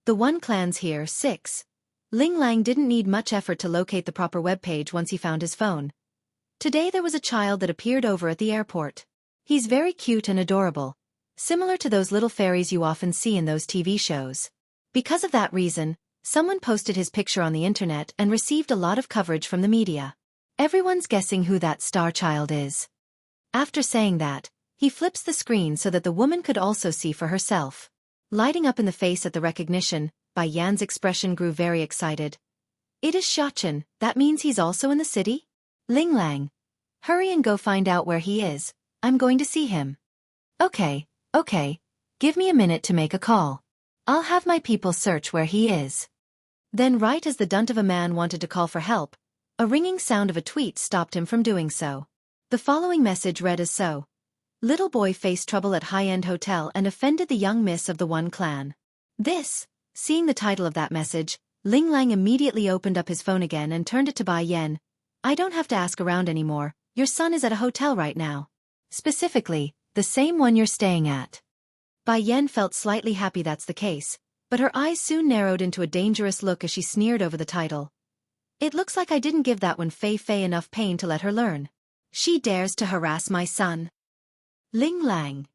The One Clan's here. 6. Ling Lang didn't need much effort to locate the proper webpage once he found his phone. Today there was a child that appeared over at the airport. He's very cute and adorable, similar to those little fairies you often see in those TV shows. Because of that reason, someone posted his picture on the internet and received a lot of coverage from the media. Everyone's guessing who that star child is. After saying that, he flips the screen so that the woman could also see for herself. Lighting up in the face at the recognition, Bai Yan's expression grew very excited. It is Xianxia, that means he's also in the city? Ling Lang. Hurry and go find out where he is, I'm going to see him. Okay. Give me a minute to make a call. I'll have my people search where he is. Then right as the dunt of a man wanted to call for help, a ringing sound of a tweet stopped him from doing so. The following message read as so. Little boy faced trouble at high-end hotel and offended the young miss of the One Clan. Seeing the title of that message, Ling Lang immediately opened up his phone again and turned it to Bai Yan. I don't have to ask around anymore, your son is at a hotel right now. Specifically, the same one you're staying at. Bai Yan felt slightly happy that's the case, but her eyes soon narrowed into a dangerous look as she sneered over the title. It looks like I didn't give that one Fei Fei enough pain to let her learn. She dares to harass my son. Ling Lang.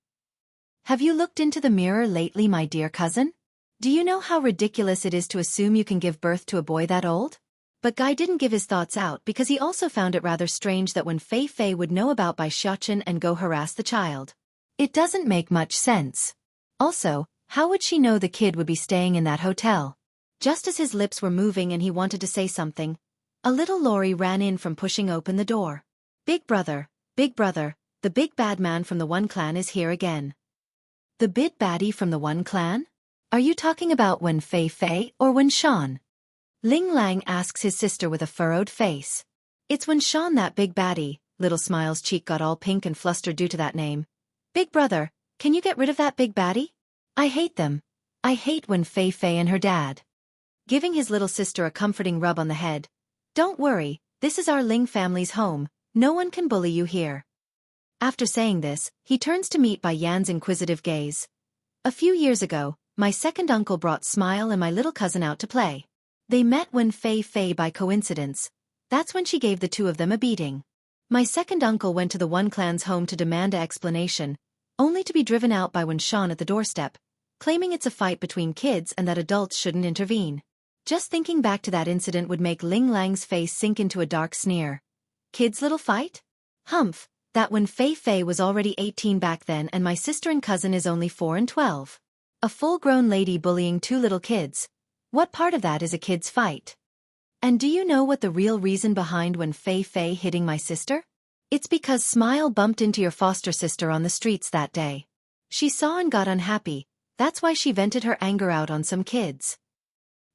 Have you looked into the mirror lately, my dear cousin? Do you know how ridiculous it is to assume you can give birth to a boy that old? But Guy didn't give his thoughts out because he also found it rather strange that when Fei Fei would know about Bai Xianxia and go harass the child. It doesn't make much sense. Also, how would she know the kid would be staying in that hotel? Just as his lips were moving and he wanted to say something, a little lorry ran in from pushing open the door. Big brother, the big bad man from the One Clan is here again. The big baddie from the One Clan? Are you talking about Wen Fei Fei or Wen Shan? Ling Lang asks his sister with a furrowed face. It's Wen Shan, that big baddie. Little Smile's cheek got all pink and flustered due to that name. Big brother, can you get rid of that big baddie? I hate them. I hate Wen Fei Fei and her dad. Giving his little sister a comforting rub on the head. Don't worry, this is our Ling family's home, no one can bully you here. After saying this, he turns to meet Bai Yan's inquisitive gaze. A few years ago, my second uncle brought Smile and my little cousin out to play. They met when Fei Fei by coincidence. That's when she gave the two of them a beating. My second uncle went to the One Clan's home to demand an explanation, only to be driven out by Wen Shan at the doorstep, claiming it's a fight between kids and that adults shouldn't intervene. Just thinking back to that incident would make Ling Lang's face sink into a dark sneer. Kids' little fight? Humph, that when Fei Fei was already 18 back then and my sister and cousin is only 4 and 12. A full-grown lady bullying two little kids. What part of that is a kid's fight? And do you know what the real reason behind when Fei Fei hitting my sister? It's because Smile bumped into your foster sister on the streets that day. She saw and got unhappy, that's why she vented her anger out on some kids.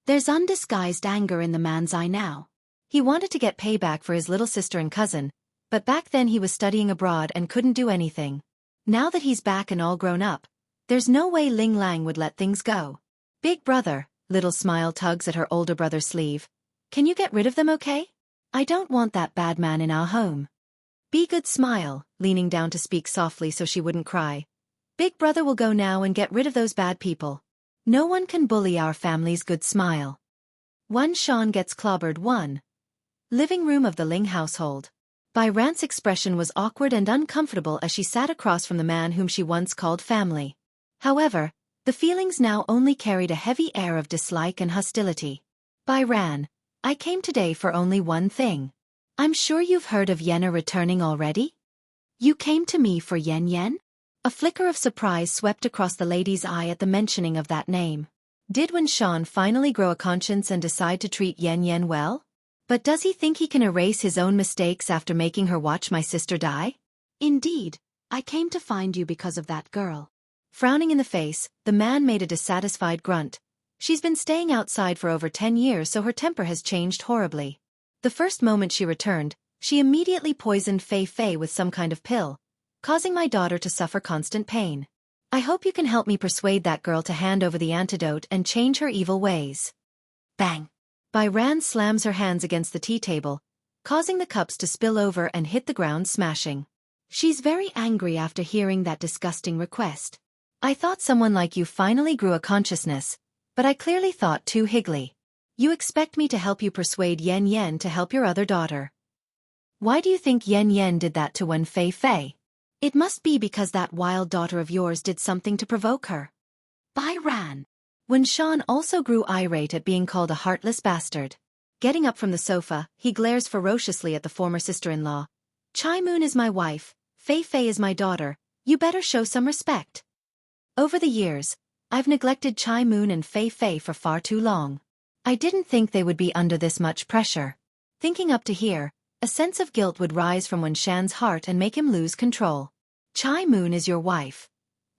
There's undisguised anger in the man's eye now. He wanted to get payback for his little sister and cousin, but back then he was studying abroad and couldn't do anything. Now that he's back and all grown up, there's no way Ling Lang would let things go. Big brother, little Smile tugs at her older brother's sleeve. Can you get rid of them, okay? I don't want that bad man in our home. Be good, Smile, leaning down to speak softly so she wouldn't cry. Big brother will go now and get rid of those bad people. No one can bully our family's good Smile. Wen Shan gets clobbered. 1. Living room of the Ling household. Bai Ran's expression was awkward and uncomfortable as she sat across from the man whom she once called family. However, the feelings now only carried a heavy air of dislike and hostility. Bai Ran, I came today for only one thing. I'm sure you've heard of Yenna returning already? You came to me for Yen? A flicker of surprise swept across the lady's eye at the mentioning of that name. Did Wen Shan finally grow a conscience and decide to treat Yen well? But does he think he can erase his own mistakes after making her watch my sister die? Indeed, I came to find you because of that girl. Frowning in the face, the man made a dissatisfied grunt. She's been staying outside for over 10 years, so her temper has changed horribly. The first moment she returned, she immediately poisoned Fei Fei with some kind of pill, causing my daughter to suffer constant pain. I hope you can help me persuade that girl to hand over the antidote and change her evil ways. Bang! Bai Ran slams her hands against the tea table, causing the cups to spill over and hit the ground smashing. She's very angry after hearing that disgusting request. I thought someone like you finally grew a consciousness, but I clearly thought too higgly. You expect me to help you persuade Yen Yen to help your other daughter. Why do you think Yen Yen did that to Wen Fei Fei? It must be because that wild daughter of yours did something to provoke her. Bai Ran. Wen Shan also grew irate at being called a heartless bastard. Getting up from the sofa, he glares ferociously at the former sister-in-law. Chai Moon is my wife, Fei Fei is my daughter, you better show some respect. Over the years, I've neglected Chai Moon and Fei Fei for far too long. I didn't think they would be under this much pressure. Thinking up to here, a sense of guilt would rise from Wen Shan's heart and make him lose control. Chai Moon is your wife.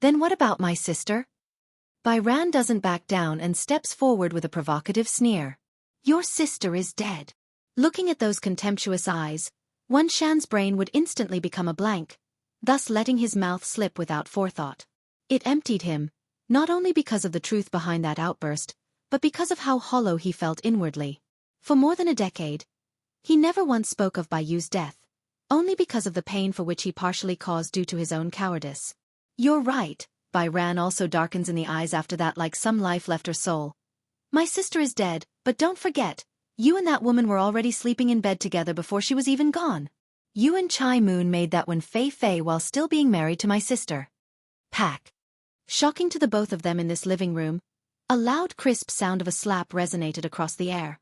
Then what about my sister? Bai Ran doesn't back down and steps forward with a provocative sneer. Your sister is dead. Looking at those contemptuous eyes, Wen Shan's brain would instantly become a blank, thus letting his mouth slip without forethought. It emptied him, not only because of the truth behind that outburst, but because of how hollow he felt inwardly. For more than a decade, he never once spoke of Bai Yu's death, only because of the pain for which he partially caused due to his own cowardice. You're right, Bai Ran also darkens in the eyes after that like some life left her soul. My sister is dead, but don't forget, you and that woman were already sleeping in bed together before she was even gone. You and Chai Moon made that Wen Fei Fei while still being married to my sister. Pack. Shocking to the both of them in this living room, a loud crisp sound of a slap resonated across the air.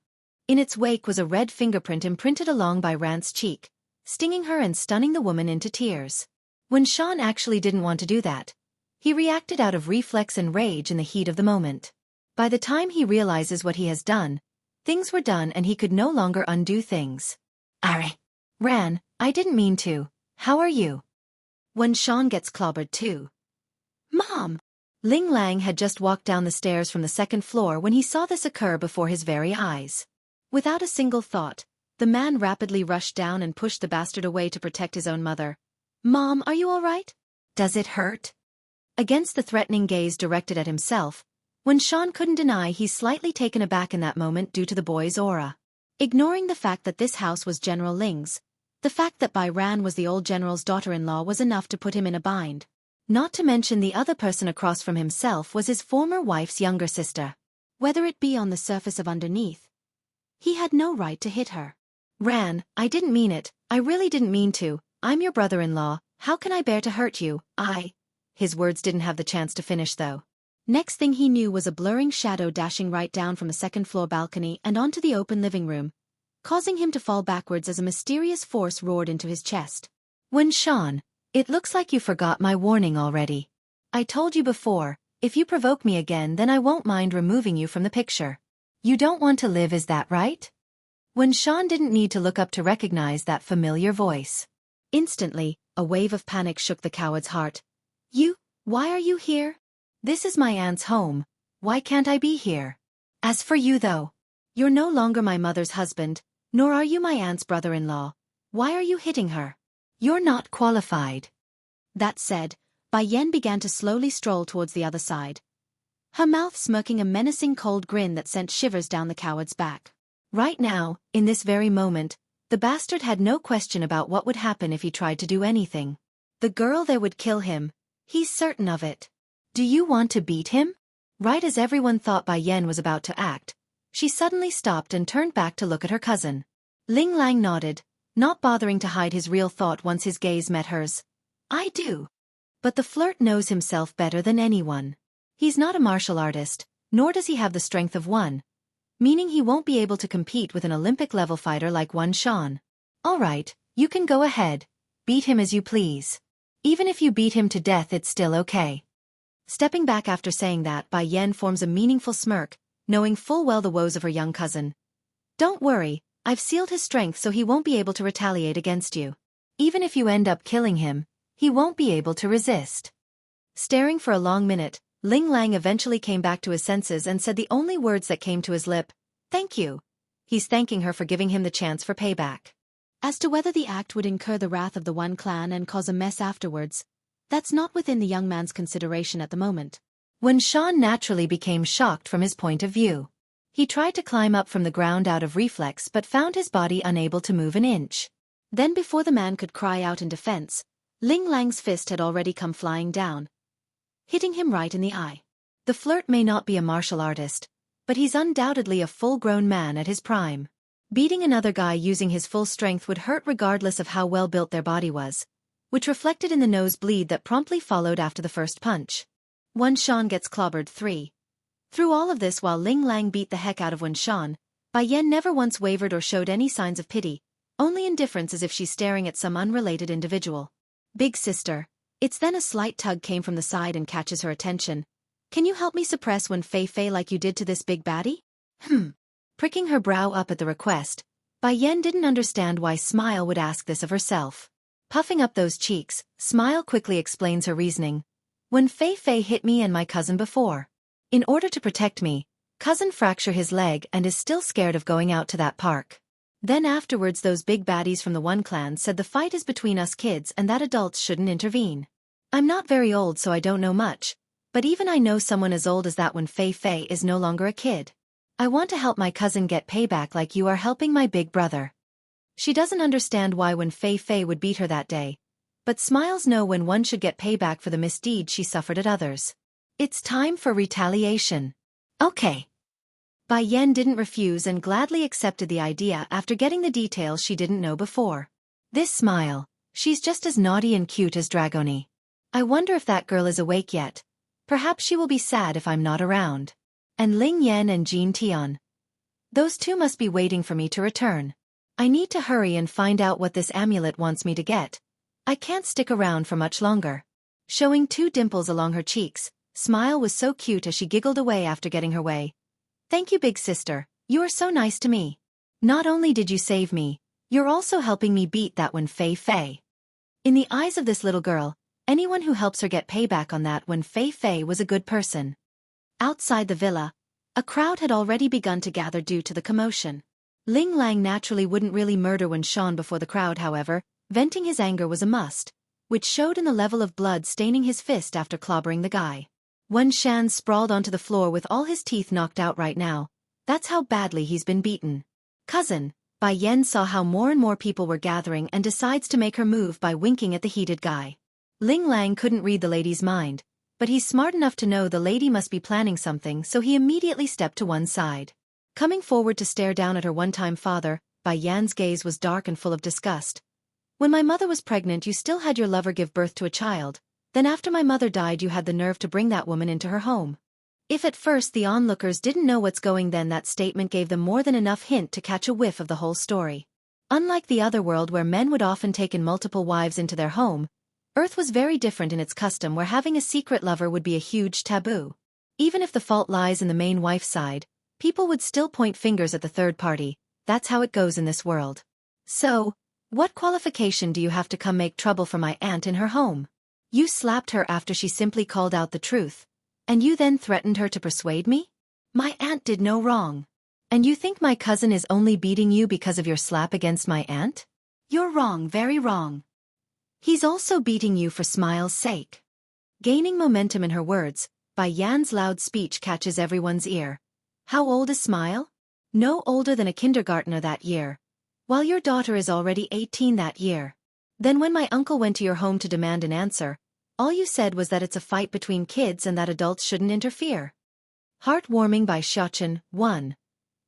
In its wake was a red fingerprint imprinted along Bai Ran's cheek, stinging her and stunning the woman into tears. Wen Shan actually didn't want to do that. He reacted out of reflex and rage in the heat of the moment. By the time he realizes what he has done, things were done and he could no longer undo things. Arre. Ran, I didn't mean to. How are you? Wen Shan gets clobbered too. Mom! Ling Lang had just walked down the stairs from the second floor when he saw this occur before his very eyes. Without a single thought, the man rapidly rushed down and pushed the bastard away to protect his own mother. Mom, are you all right? Does it hurt? Against the threatening gaze directed at himself, Wen Shan couldn't deny he's slightly taken aback in that moment due to the boy's aura. Ignoring the fact that this house was General Ling's, the fact that Bai Ran was the old general's daughter-in-law was enough to put him in a bind. Not to mention the other person across from himself was his former wife's younger sister. Whether it be on the surface of underneath, he had no right to hit her. Ran, I didn't mean it, I really didn't mean to, I'm your brother-in-law, how can I bear to hurt you, His words didn't have the chance to finish though. Next thing he knew was a blurring shadow dashing right down from a second-floor balcony and onto the open living room, causing him to fall backwards as a mysterious force roared into his chest. Wen Shan, it looks like you forgot my warning already. I told you before, if you provoke me again then I won't mind removing you from the picture. You don't want to live, is that right? Wen Shan didn't need to look up to recognize that familiar voice. Instantly, a wave of panic shook the coward's heart. Why are you here? This is my aunt's home, why can't I be here? As for you though, you're no longer my mother's husband, nor are you my aunt's brother-in-law. Why are you hitting her? You're not qualified. That said, Bai Yen began to slowly stroll towards the other side, her mouth smirking a menacing cold grin that sent shivers down the coward's back. Right now, in this very moment, the bastard had no question about what would happen if he tried to do anything. The girl there would kill him, he's certain of it. Do you want to beat him? Right as everyone thought Bai Yen was about to act, she suddenly stopped and turned back to look at her cousin. Ling Lang nodded, not bothering to hide his real thought once his gaze met hers. I do. But the flirt knows himself better than anyone. He's not a martial artist, nor does he have the strength of one, meaning he won't be able to compete with an Olympic-level fighter like Wen Shan. All right, you can go ahead, beat him as you please. Even if you beat him to death it's still okay. Stepping back after saying that, Bai Yen forms a meaningful smirk, knowing full well the woes of her young cousin. Don't worry, I've sealed his strength so he won't be able to retaliate against you. Even if you end up killing him, he won't be able to resist. Staring for a long minute, Ling Lang eventually came back to his senses and said the only words that came to his lip, thank you. He's thanking her for giving him the chance for payback. As to whether the act would incur the wrath of the One clan and cause a mess afterwards, that's not within the young man's consideration at the moment. Wen Shan naturally became shocked from his point of view. He tried to climb up from the ground out of reflex but found his body unable to move an inch. Then before the man could cry out in defense, Ling Lang's fist had already come flying down, hitting him right in the eye. The flirt may not be a martial artist, but he's undoubtedly a full-grown man at his prime. Beating another guy using his full strength would hurt regardless of how well-built their body was, which reflected in the nosebleed that promptly followed after the first punch. Wuxia gets clobbered 3. Through all of this while Ling Lang beat the heck out of Wuxia, Bai Yan never once wavered or showed any signs of pity, only indifference as if she's staring at some unrelated individual. Big sister. It's then a slight tug came from the side and catches her attention. Can you help me suppress when Fei Fei like you did to this big baddie? Pricking her brow up at the request, Bai Yan didn't understand why Smile would ask this of herself. Puffing up those cheeks, Smile quickly explains her reasoning. When Fei Fei hit me and my cousin before. In order to protect me, cousin fractured his leg and is still scared of going out to that park. Then afterwards those big baddies from the one clan said the fight is between us kids and that adults shouldn't intervene. I'm not very old so I don't know much, but even I know someone as old as that when Fei Fei is no longer a kid. I want to help my cousin get payback like you are helping my big brother. She doesn't understand why when Fei Fei would beat her that day, but Smiles know when one should get payback for the misdeed she suffered at others. It's time for retaliation. Okay. Bai Yan didn't refuse and gladly accepted the idea after getting the details she didn't know before. This Smile, she's just as naughty and cute as Dragoni. I wonder if that girl is awake yet. Perhaps she will be sad if I'm not around. And Ling Yan and Jean Tian. Those two must be waiting for me to return. I need to hurry and find out what this amulet wants me to get. I can't stick around for much longer. Showing 2 dimples along her cheeks, Smile was so cute as she giggled away after getting her way. Thank you, big sister. You are so nice to me. Not only did you save me, you're also helping me beat that one Fei Fei. In the eyes of this little girl, anyone who helps her get payback on that one Fei Fei was a good person. Outside the villa, a crowd had already begun to gather due to the commotion. Ling Lang naturally wouldn't really murder Wuxia before the crowd however, venting his anger was a must, which showed in the level of blood staining his fist after clobbering the guy. Wuxia sprawled onto the floor with all his teeth knocked out right now. That's how badly he's been beaten. Cousin, Bai Yan saw how more and more people were gathering and decides to make her move by winking at the heated guy. Ling Lang couldn't read the lady's mind, but he's smart enough to know the lady must be planning something so he immediately stepped to one side. Coming forward to stare down at her one-time father, Bai Yan's gaze was dark and full of disgust. When my mother was pregnant you still had your lover give birth to a child, then after my mother died you had the nerve to bring that woman into her home. If at first the onlookers didn't know what's going then that statement gave them more than enough hint to catch a whiff of the whole story. Unlike the other world where men would often take in multiple wives into their home, Earth was very different in its custom where having a secret lover would be a huge taboo. Even if the fault lies in the main wife's side, people would still point fingers at the third party. That's how it goes in this world. So, what qualification do you have to come make trouble for my aunt in her home? You slapped her after she simply called out the truth. And you then threatened her to persuade me? My aunt did no wrong. And you think my cousin is only beating you because of your slap against my aunt? You're wrong, very wrong. He's also beating you for Smile's sake. Gaining momentum in her words, Bai Yan's loud speech catches everyone's ear. How old is Smile? No older than a kindergartner that year. While your daughter is already 18 that year. Then when my uncle went to your home to demand an answer, all you said was that it's a fight between kids and that adults shouldn't interfere. Heartwarming by Xueqi 1.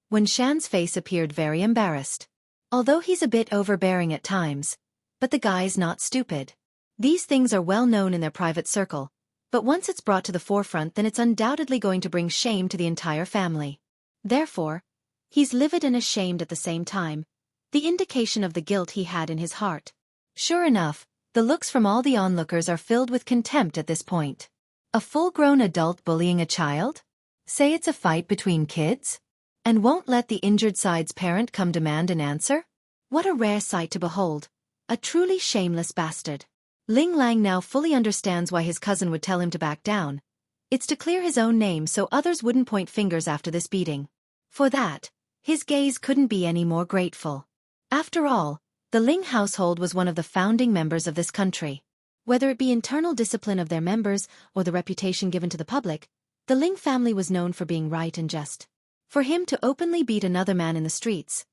When Shan's face appeared very embarrassed. Although he's a bit overbearing at times, but the guy's not stupid. These things are well known in their private circle, but once it's brought to the forefront then it's undoubtedly going to bring shame to the entire family. Therefore, he's livid and ashamed at the same time, the indication of the guilt he had in his heart. Sure enough, the looks from all the onlookers are filled with contempt at this point. A full-grown adult bullying a child? Say it's a fight between kids? And won't let the injured side's parent come demand an answer? What a rare sight to behold. A truly shameless bastard. Ling Lang now fully understands why his cousin would tell him to back down. It's to clear his own name so others wouldn't point fingers after this beating. For that, his gaze couldn't be any more grateful. After all, the Ling household was one of the founding members of this country. Whether it be internal discipline of their members or the reputation given to the public, the Ling family was known for being right and just. For him to openly beat another man in the streets,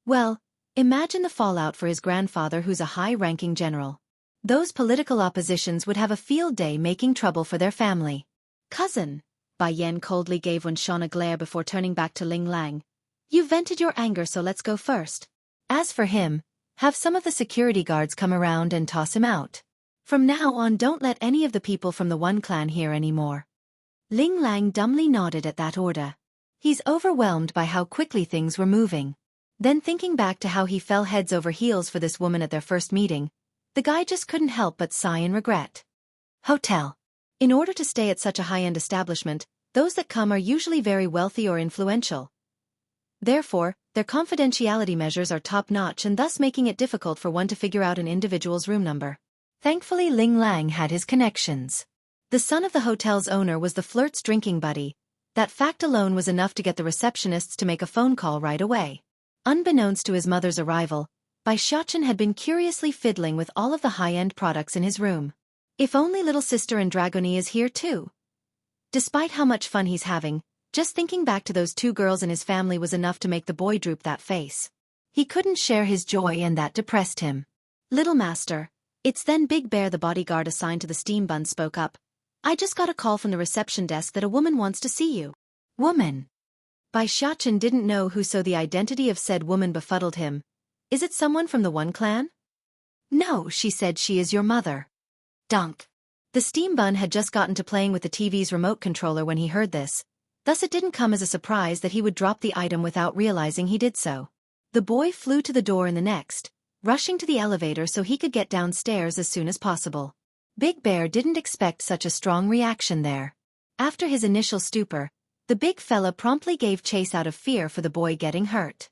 well, imagine the fallout for his grandfather who's a high-ranking general. Those political oppositions would have a field day making trouble for their family. Cousin, Bai Yan coldly gave Wuxian a glare before turning back to Ling Lang. "You've vented your anger, so let's go first. As for him, have some of the security guards come around and toss him out. From now on, don't let any of the people from the One clan hear anymore." Ling Lang dumbly nodded at that order. He's overwhelmed by how quickly things were moving. Then thinking back to how he fell heads over heels for this woman at their first meeting, the guy just couldn't help but sigh in regret. Hotel. In order to stay at such a high-end establishment, those that come are usually very wealthy or influential. Therefore, their confidentiality measures are top-notch and thus making it difficult for one to figure out an individual's room number. Thankfully, Ling Lang had his connections. The son of the hotel's owner was the flirt's drinking buddy. That fact alone was enough to get the receptionists to make a phone call right away. Unbeknownst to his mother's arrival, Bai Xiaochen had been curiously fiddling with all of the high-end products in his room. If only little sister and Dragoni is here too. Despite how much fun he's having, just thinking back to those two girls in his family was enough to make the boy droop that face. He couldn't share his joy and that depressed him. "Little master." It's then Big Bear, the bodyguard assigned to the steam bun, spoke up. "I just got a call from the reception desk that a woman wants to see you." "Woman?" Bai Xiaochen didn't know who, so the identity of said woman befuddled him. "Is it someone from the One clan?" "No," she said, "she is your mother." Dunk. The steam bun had just gotten to playing with the TV's remote controller when he heard this. Thus it didn't come as a surprise that he would drop the item without realizing he did so. The boy flew to the door in the next, rushing to the elevator so he could get downstairs as soon as possible. Big Bear didn't expect such a strong reaction there. After his initial stupor, the big fella promptly gave chase out of fear for the boy getting hurt.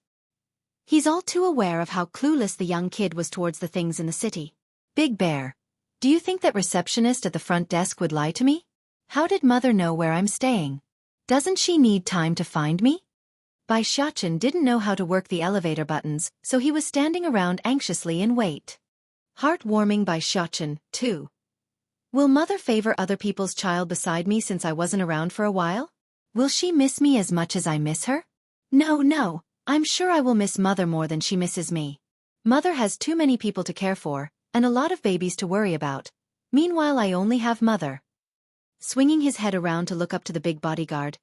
He's all too aware of how clueless the young kid was towards the things in the city. "Big Bear, do you think that receptionist at the front desk would lie to me? How did mother know where I'm staying? Doesn't she need time to find me?" Bai Xiaochen didn't know how to work the elevator buttons, so he was standing around anxiously in wait. Heartwarming Bai Xiaochen, too. Will mother favor other people's child beside me since I wasn't around for a while? Will she miss me as much as I miss her? No, I'm sure I will miss mother more than she misses me. Mother has too many people to care for, and a lot of babies to worry about. Meanwhile, I only have mother. Swinging his head around to look up to the big bodyguard.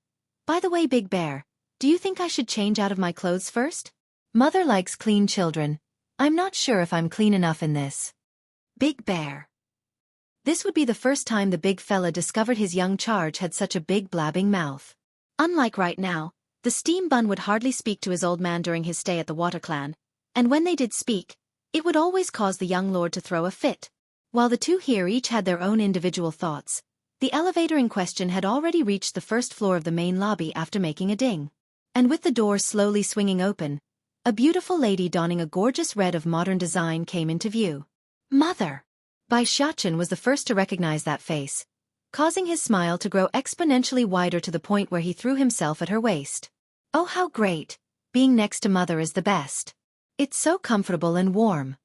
"By the way, Big Bear, do you think I should change out of my clothes first? Mother likes clean children. I'm not sure if I'm clean enough in this." Big Bear. This would be the first time the big fella discovered his young charge had such a big blabbing mouth. Unlike right now, the steam bun would hardly speak to his old man during his stay at the Water Clan, and when they did speak, it would always cause the young lord to throw a fit. While the two here each had their own individual thoughts, the elevator in question had already reached the first floor of the main lobby after making a ding. And with the door slowly swinging open, a beautiful lady donning a gorgeous red of modern design came into view. Mother! Bai Xiaochen was the first to recognize that face, causing his smile to grow exponentially wider to the point where he threw himself at her waist. "Oh, how great! Being next to mother is the best. It's so comfortable and warm."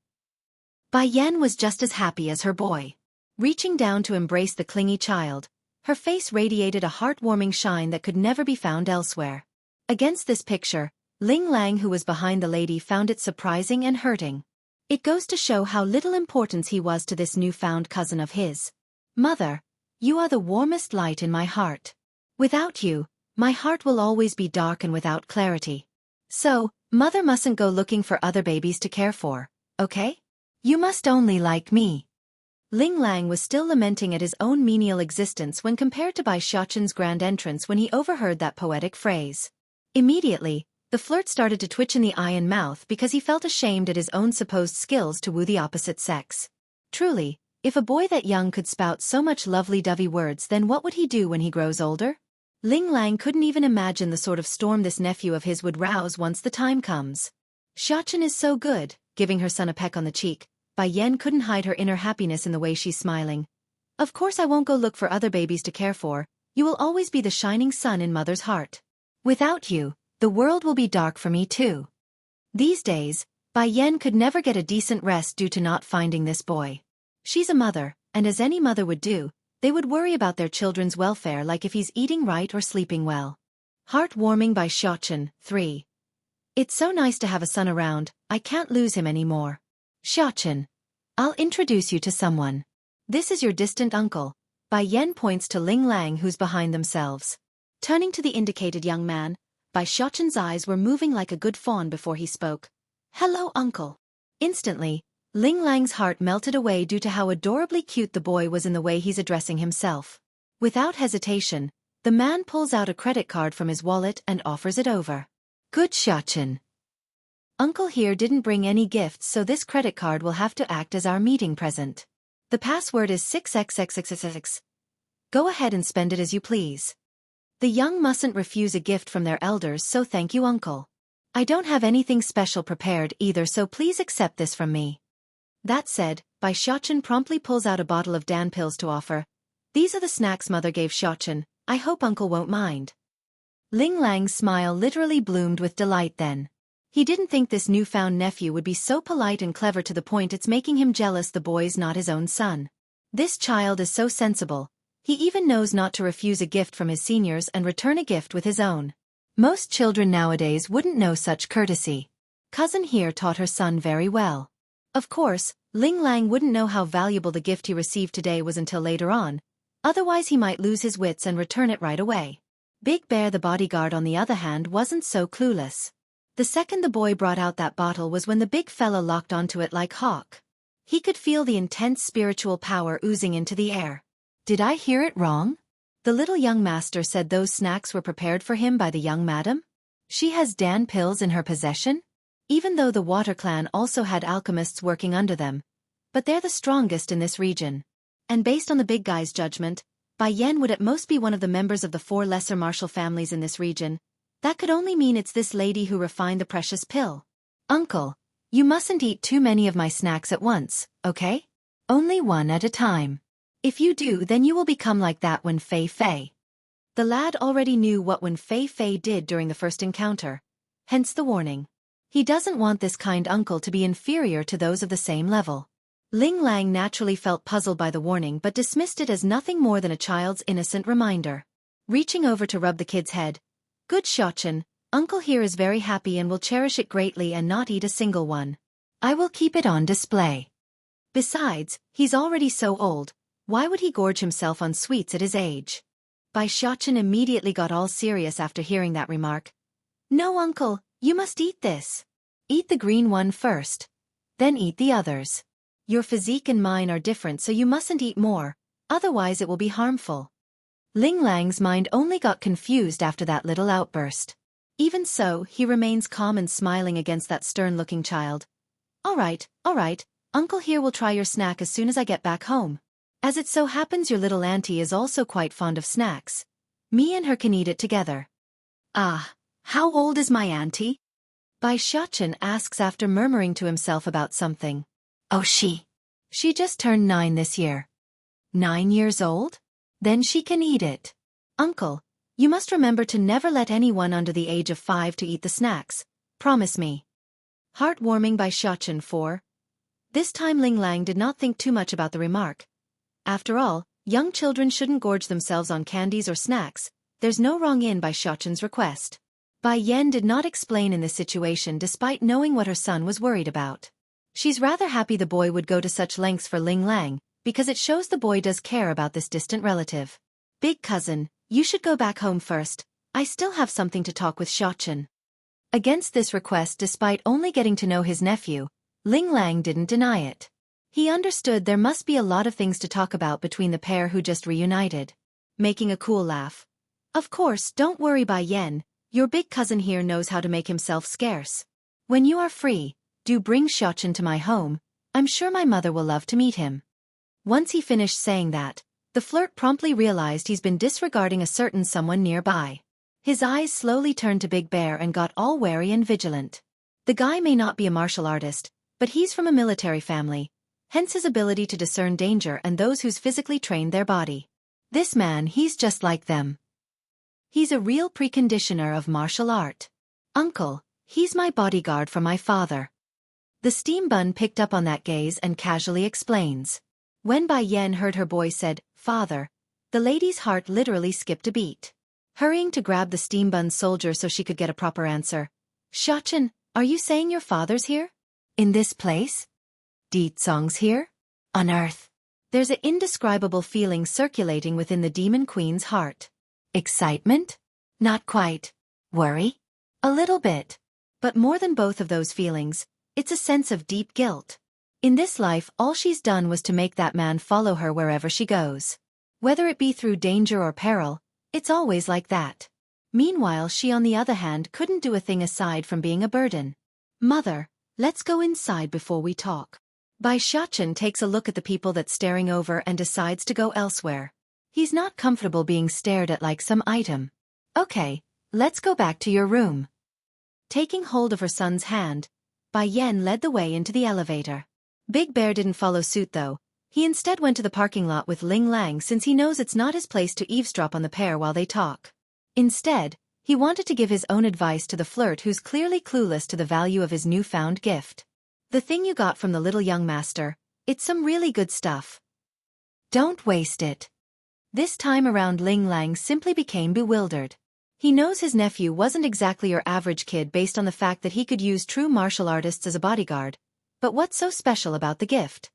Bai Yan was just as happy as her boy. Reaching down to embrace the clingy child, her face radiated a heartwarming shine that could never be found elsewhere. Against this picture, Ling Lang, who was behind the lady, found it surprising and hurting. It goes to show how little importance he was to this newfound cousin of his. "Mother, you are the warmest light in my heart. Without you, my heart will always be dark and without clarity. So, mother mustn't go looking for other babies to care for, okay? You must only like me." Ling Lang was still lamenting at his own menial existence when compared to Bai Xiaochen's grand entrance when he overheard that poetic phrase. Immediately, the flirt started to twitch in the eye and mouth because he felt ashamed at his own supposed skills to woo the opposite sex. Truly, if a boy that young could spout so much lovely-dovey words, then what would he do when he grows older? Ling Lang couldn't even imagine the sort of storm this nephew of his would rouse once the time comes. "Xiaochen is so good," giving her son a peck on the cheek. Bai Yan couldn't hide her inner happiness in the way she's smiling. "Of course I won't go look for other babies to care for. You will always be the shining sun in mother's heart. Without you, the world will be dark for me too." These days, Bai Yan could never get a decent rest due to not finding this boy. She's a mother, and as any mother would do, they would worry about their children's welfare, like if he's eating right or sleeping well. Heartwarming Bai Xiaochen, 3. It's so nice to have a son around, I can't lose him anymore. "Xiaochen, I'll introduce you to someone. This is your distant uncle." Bai Yan points to Ling Lang, who's behind themselves. Turning to the indicated young man, Bai Xiaoqin's eyes were moving like a good fawn before he spoke. "Hello, uncle." Instantly, Ling Lang's heart melted away due to how adorably cute the boy was in the way he's addressing himself. Without hesitation, the man pulls out a credit card from his wallet and offers it over. "Good Xiaoqin. Uncle here didn't bring any gifts, so this credit card will have to act as our meeting present. The password is 6xxxxx. Go ahead and spend it as you please. The young mustn't refuse a gift from their elders, so thank you, uncle. I don't have anything special prepared either, so please accept this from me." That said, Bai Xiaoqin promptly pulls out a bottle of Dan pills to offer. "These are the snacks mother gave Xiaoqin. I hope uncle won't mind." Ling Lang's smile literally bloomed with delight then. He didn't think this newfound nephew would be so polite and clever to the point it's making him jealous the boy's not his own son. This child is so sensible. He even knows not to refuse a gift from his seniors and return a gift with his own. Most children nowadays wouldn't know such courtesy. Cousin here taught her son very well. Of course, Ling Lang wouldn't know how valuable the gift he received today was until later on, otherwise he might lose his wits and return it right away. Big Bear the bodyguard on the other hand wasn't so clueless. The second the boy brought out that bottle was when the big fella locked onto it like hawk. He could feel the intense spiritual power oozing into the air. Did I hear it wrong? The little young master said those snacks were prepared for him by the young madam? She has Dan pills in her possession? Even though the Water Clan also had alchemists working under them. But they're the strongest in this region. And based on the big guy's judgment, Bai Yan would at most be one of the members of the 4 lesser martial families in this region. That could only mean it's this lady who refined the precious pill. "Uncle, you mustn't eat too many of my snacks at once, okay? Only one at a time. If you do, then you will become like that Wen Fei Fei." The lad already knew what Wen Fei Fei did during the first encounter. Hence the warning. He doesn't want this kind uncle to be inferior to those of the same level. Ling Lang naturally felt puzzled by the warning but dismissed it as nothing more than a child's innocent reminder. Reaching over to rub the kid's head, "Good Xiaoqin, uncle here is very happy and will cherish it greatly and not eat a single one. I will keep it on display. Besides, he's already so old. Why would he gorge himself on sweets at his age?" Bai Xiaoqin immediately got all serious after hearing that remark. "No, uncle, you must eat this. Eat the green one first. Then eat the others. Your physique and mine are different, so you mustn't eat more, otherwise it will be harmful." Ling Lang's mind only got confused after that little outburst. Even so, he remains calm and smiling against that stern-looking child. All right, uncle here will try your snack as soon as I get back home. As it so happens your little auntie is also quite fond of snacks. Me and her can eat it together." "Ah, how old is my auntie?" Bai Xiaoqin asks after murmuring to himself about something. "Oh, she just turned 9 this year." 9 years old? Then she can eat it. "Uncle, you must remember to never let anyone under the age of 5 to eat the snacks. Promise me." Heartwarming Bai Xiaoqin 4. This time Ling Lang did not think too much about the remark. After all, young children shouldn't gorge themselves on candies or snacks. There's no wrong in Bai Xiaoqin's request. Bai Yan did not explain in this situation despite knowing what her son was worried about. She's rather happy the boy would go to such lengths for Ling Lang, because it shows the boy does care about this distant relative. "Big cousin, you should go back home first. I still have something to talk with Xiaoqin." Against this request, despite only getting to know his nephew, Ling Lang didn't deny it. He understood there must be a lot of things to talk about between the pair who just reunited. Making a cool laugh. "Of course, don't worry Bai Yan, your big cousin here knows how to make himself scarce. When you are free, do bring Xiaoqin to my home. I'm sure my mother will love to meet him." Once he finished saying that, the flirt promptly realized he's been disregarding a certain someone nearby. His eyes slowly turned to Big Bear and got all wary and vigilant. The guy may not be a martial artist, but he's from a military family, hence his ability to discern danger and those who's physically trained their body. This man, he's just like them. He's a real preconditioner of martial art. "Uncle, he's my bodyguard from my father." The steam bun picked up on that gaze and casually explains. When Bai Yan heard her boy said, "Father," the lady's heart literally skipped a beat. Hurrying to grab the steam bun's soldier so she could get a proper answer. "Xiaoqin, are you saying your father's here? In this place? Song's here? On Earth?" There's an indescribable feeling circulating within the Demon Queen's heart. Excitement? Not quite. Worry? A little bit. But more than both of those feelings, it's a sense of deep guilt. In this life, all she's done was to make that man follow her wherever she goes. Whether it be through danger or peril, it's always like that. Meanwhile, she on the other hand couldn't do a thing aside from being a burden. Mother, let's go inside before we talk. Xueqi takes a look at the people that's staring over and decides to go elsewhere. He's not comfortable being stared at like some item. Okay, let's go back to your room. Taking hold of her son's hand, Bai Yan led the way into the elevator. Big Bear didn't follow suit though. He instead went to the parking lot with Ling Lang since he knows it's not his place to eavesdrop on the pair while they talk. Instead, he wanted to give his own advice to the flirt who's clearly clueless to the value of his newfound gift. The thing you got from the little young master, it's some really good stuff. Don't waste it. This time around Ling Lang simply became bewildered. He knows his nephew wasn't exactly your average kid based on the fact that he could use true martial artists as a bodyguard, but what's so special about the gift?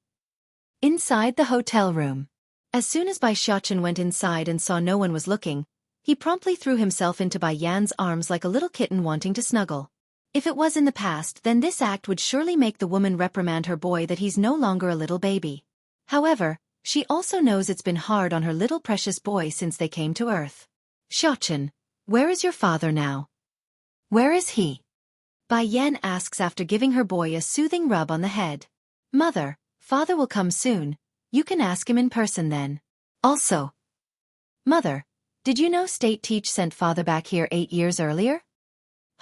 Inside the hotel room. As soon as Xueqi went inside and saw no one was looking, he promptly threw himself into Bai Yan's arms like a little kitten wanting to snuggle. If it was in the past, then this act would surely make the woman reprimand her boy that he's no longer a little baby. However, she also knows it's been hard on her little precious boy since they came to Earth. Xueqi, where is your father now? Where is he? Bai Yan asks after giving her boy a soothing rub on the head. Mother, father will come soon. You can ask him in person then. Also, Mother, did you know State Teach sent father back here 8 years earlier?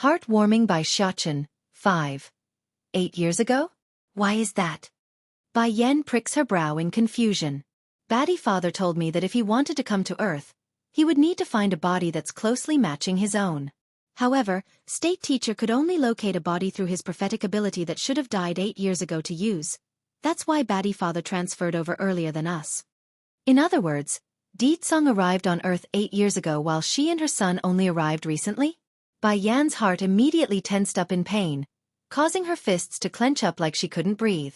Heartwarming by Xueqi, 5. 8 years ago? Why is that? Bai Yan pricks her brow in confusion. Batty father told me that if he wanted to come to Earth, he would need to find a body that's closely matching his own. However, State Teacher could only locate a body through his prophetic ability that should have died 8 years ago to use. That's why Batty father transferred over earlier than us. In other words, Deetsong arrived on Earth 8 years ago while she and her son only arrived recently? Bai Yan's heart immediately tensed up in pain, causing her fists to clench up like she couldn't breathe.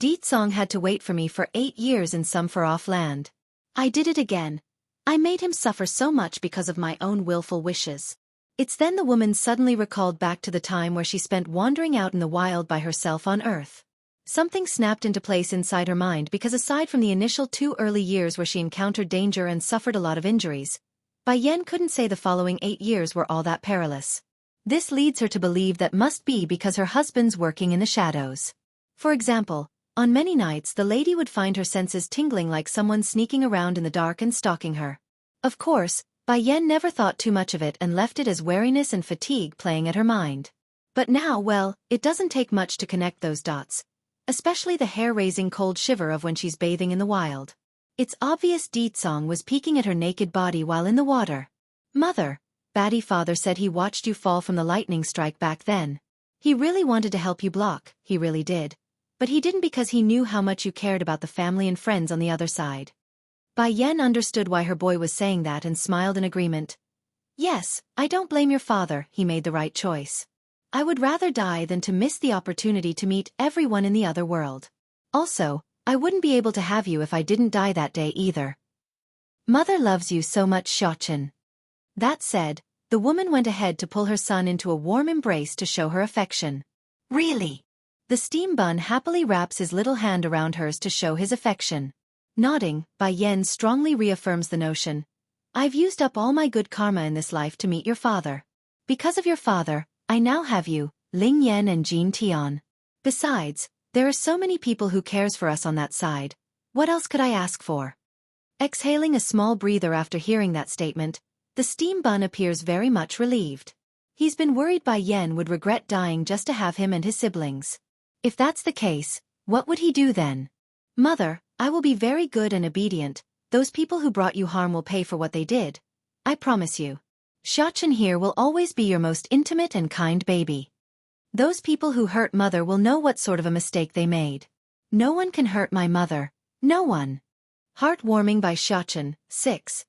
Deetsong had to wait for me for 8 years in some far-off land. I did it again. I made him suffer so much because of my own willful wishes. It's then the woman suddenly recalled back to the time where she spent wandering out in the wild by herself on Earth. Something snapped into place inside her mind because aside from the initial 2 early years where she encountered danger and suffered a lot of injuries, Bai Yan couldn't say the following 8 years were all that perilous. This leads her to believe that must be because her husband's working in the shadows. For example, on many nights the lady would find her senses tingling like someone sneaking around in the dark and stalking her. Of course, Bai Yan never thought too much of it and left it as weariness and fatigue playing at her mind. But now, well, it doesn't take much to connect those dots. Especially the hair-raising cold shiver of when she's bathing in the wild. It's obvious Deetsong was peeking at her naked body while in the water. Mother, Batty father said he watched you fall from the lightning strike back then. He really wanted to help you block, he really did. But he didn't because he knew how much you cared about the family and friends on the other side. Bai Yan understood why her boy was saying that and smiled in agreement. Yes, I don't blame your father, he made the right choice. I would rather die than to miss the opportunity to meet everyone in the other world. Also, I wouldn't be able to have you if I didn't die that day either. Mother loves you so much, Xueqi. That said, the woman went ahead to pull her son into a warm embrace to show her affection. Really? The steam bun happily wraps his little hand around hers to show his affection. Nodding, Bai Yan strongly reaffirms the notion. I've used up all my good karma in this life to meet your father. Because of your father, I now have you, Ling Yan and Jean Tian. Besides, there are so many people who cares for us on that side. What else could I ask for? Exhaling a small breather after hearing that statement, the steam bun appears very much relieved. He's been worried Bai Yan would regret dying just to have him and his siblings. If that's the case, what would he do then? Mother, I will be very good and obedient. Those people who brought you harm will pay for what they did. I promise you. Xueqi here will always be your most intimate and kind baby. Those people who hurt mother will know what sort of a mistake they made. No one can hurt my mother. No one. Heartwarming by Xueqi, 6.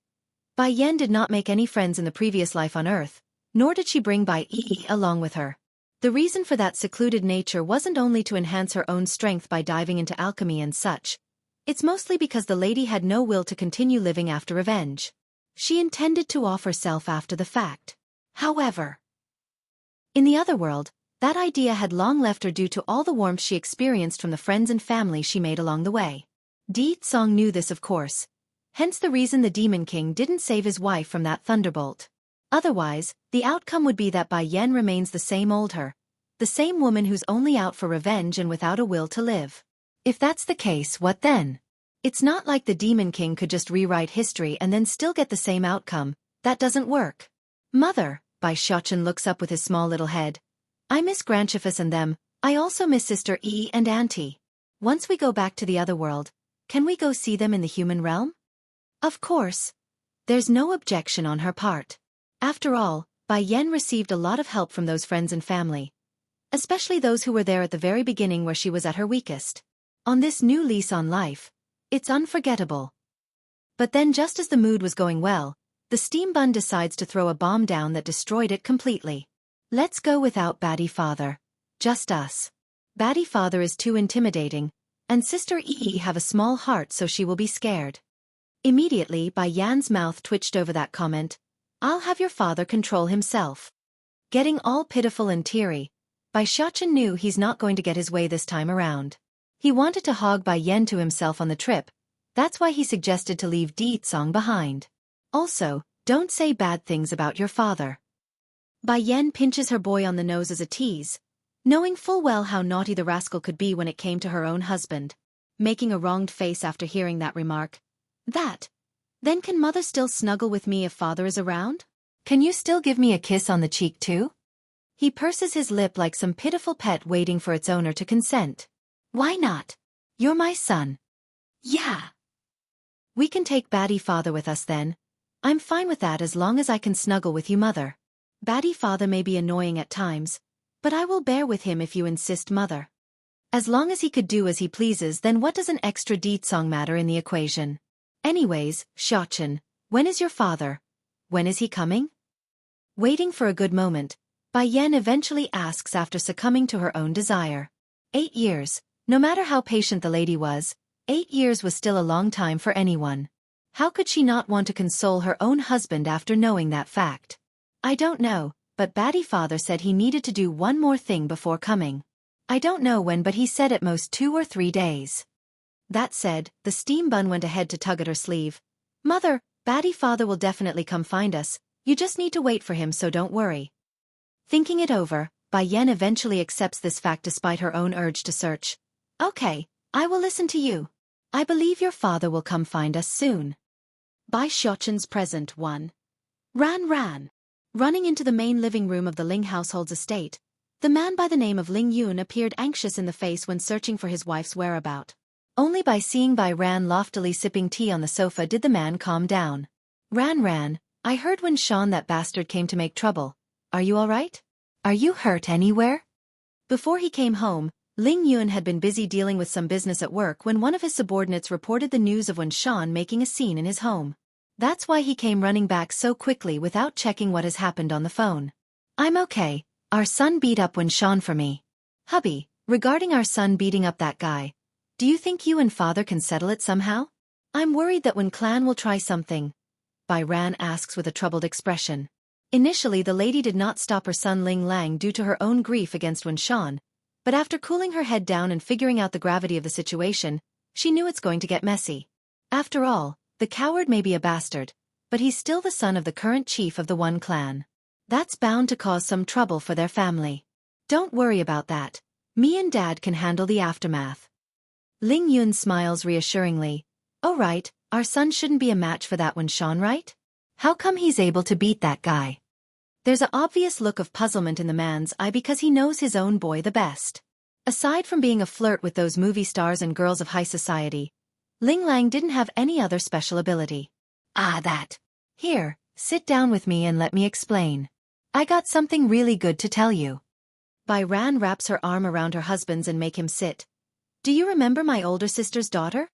Bai Yan did not make any friends in the previous life on Earth, nor did she bring Bai Yi along with her. The reason for that secluded nature wasn't only to enhance her own strength by diving into alchemy and such. It's mostly because the lady had no will to continue living after revenge. She intended to off herself after the fact. However, in the other world, that idea had long left her due to all the warmth she experienced from the friends and family she made along the way. Di Tsong knew this, of course. Hence the reason the Demon King didn't save his wife from that thunderbolt. Otherwise, the outcome would be that Bai Yan remains the same old her, the same woman who's only out for revenge and without a will to live. If that's the case, what then? It's not like the Demon King could just rewrite history and then still get the same outcome. That doesn't work. Mother, Bai Xiaochen looks up with his small little head. I miss Grandchiefess and them. I also miss Sister E and Auntie. Once we go back to the other world, can we go see them in the human realm? Of course. There's no objection on her part. After all, Bai Yan received a lot of help from those friends and family, especially those who were there at the very beginning where she was at her weakest. On this new lease on life, it's unforgettable. But then just as the mood was going well, the steam bun decides to throw a bomb down that destroyed it completely. Let's go without Baddie Father. Just us. Baddie Father is too intimidating, and Sister Yi have a small heart so she will be scared. Immediately, Bai Yan's mouth twitched over that comment. I'll have your father control himself. Getting all pitiful and teary, Bai Xiaochen knew he's not going to get his way this time around. He wanted to hog Bai Yan to himself on the trip. That's why he suggested to leave Di Tsong behind. Also, don't say bad things about your father. Bai Yan pinches her boy on the nose as a tease, knowing full well how naughty the rascal could be when it came to her own husband. Making a wronged face after hearing that remark. Then can mother still snuggle with me if father is around? Can you still give me a kiss on the cheek too? He purses his lip like some pitiful pet waiting for its owner to consent. Why not? You're my son. Yeah. We can take Baddie Father with us then. I'm fine with that as long as I can snuggle with you, mother. Baddie Father may be annoying at times, but I will bear with him if you insist, mother. As long as he could do as he pleases, then what does an extra Di Tsong matter in the equation? Anyways, Xiaochen, when is your father? When is he coming? Waiting for a good moment, Bai Yan eventually asks after succumbing to her own desire. 8 years. No matter how patient the lady was, 8 years was still a long time for anyone. How could she not want to console her own husband after knowing that fact? I don't know, but Baddie Father said he needed to do one more thing before coming. I don't know when, but he said at most 2 or 3 days. That said, the steam bun went ahead to tug at her sleeve. Mother, Baddie Father will definitely come find us. You just need to wait for him, so don't worry. Thinking it over, Bai Yan eventually accepts this fact despite her own urge to search. Okay, I will listen to you. I believe your father will come find us soon. Bai Xiaochen's present 1. Ran. Running into the main living room of the Ling household's estate, the man by the name of Ling Yun appeared anxious in the face when searching for his wife's whereabout. Only by seeing Bai Ran loftily sipping tea on the sofa did the man calm down. Ran, I heard when Sean that bastard came to make trouble. Are you all right? Are you hurt anywhere? Before he came home, Ling Yun had been busy dealing with some business at work when one of his subordinates reported the news of Wen Shan making a scene in his home. That's why he came running back so quickly without checking what has happened on the phone. I'm okay. Our son beat up Wen Shan for me. Hubby, regarding our son beating up that guy, do you think you and father can settle it somehow? I'm worried that Wen Clan will try something. Bai Ran asks with a troubled expression. Initially the lady did not stop her son Ling Lang due to her own grief against Wen Shan, but after cooling her head down and figuring out the gravity of the situation, she knew it's going to get messy. After all, the coward may be a bastard, but he's still the son of the current chief of the One Clan. That's bound to cause some trouble for their family. Don't worry about that. Me and Dad can handle the aftermath. Ling Yun smiles reassuringly. Oh right, our son shouldn't be a match for that Wen Shan, right? How come he's able to beat that guy? There's an obvious look of puzzlement in the man's eye because he knows his own boy the best. Aside from being a flirt with those movie stars and girls of high society, Ling Lang didn't have any other special ability. That. Here, sit down with me and let me explain. I got something really good to tell you. Bai Ran wraps her arm around her husband's and make him sit. Do you remember my older sister's daughter?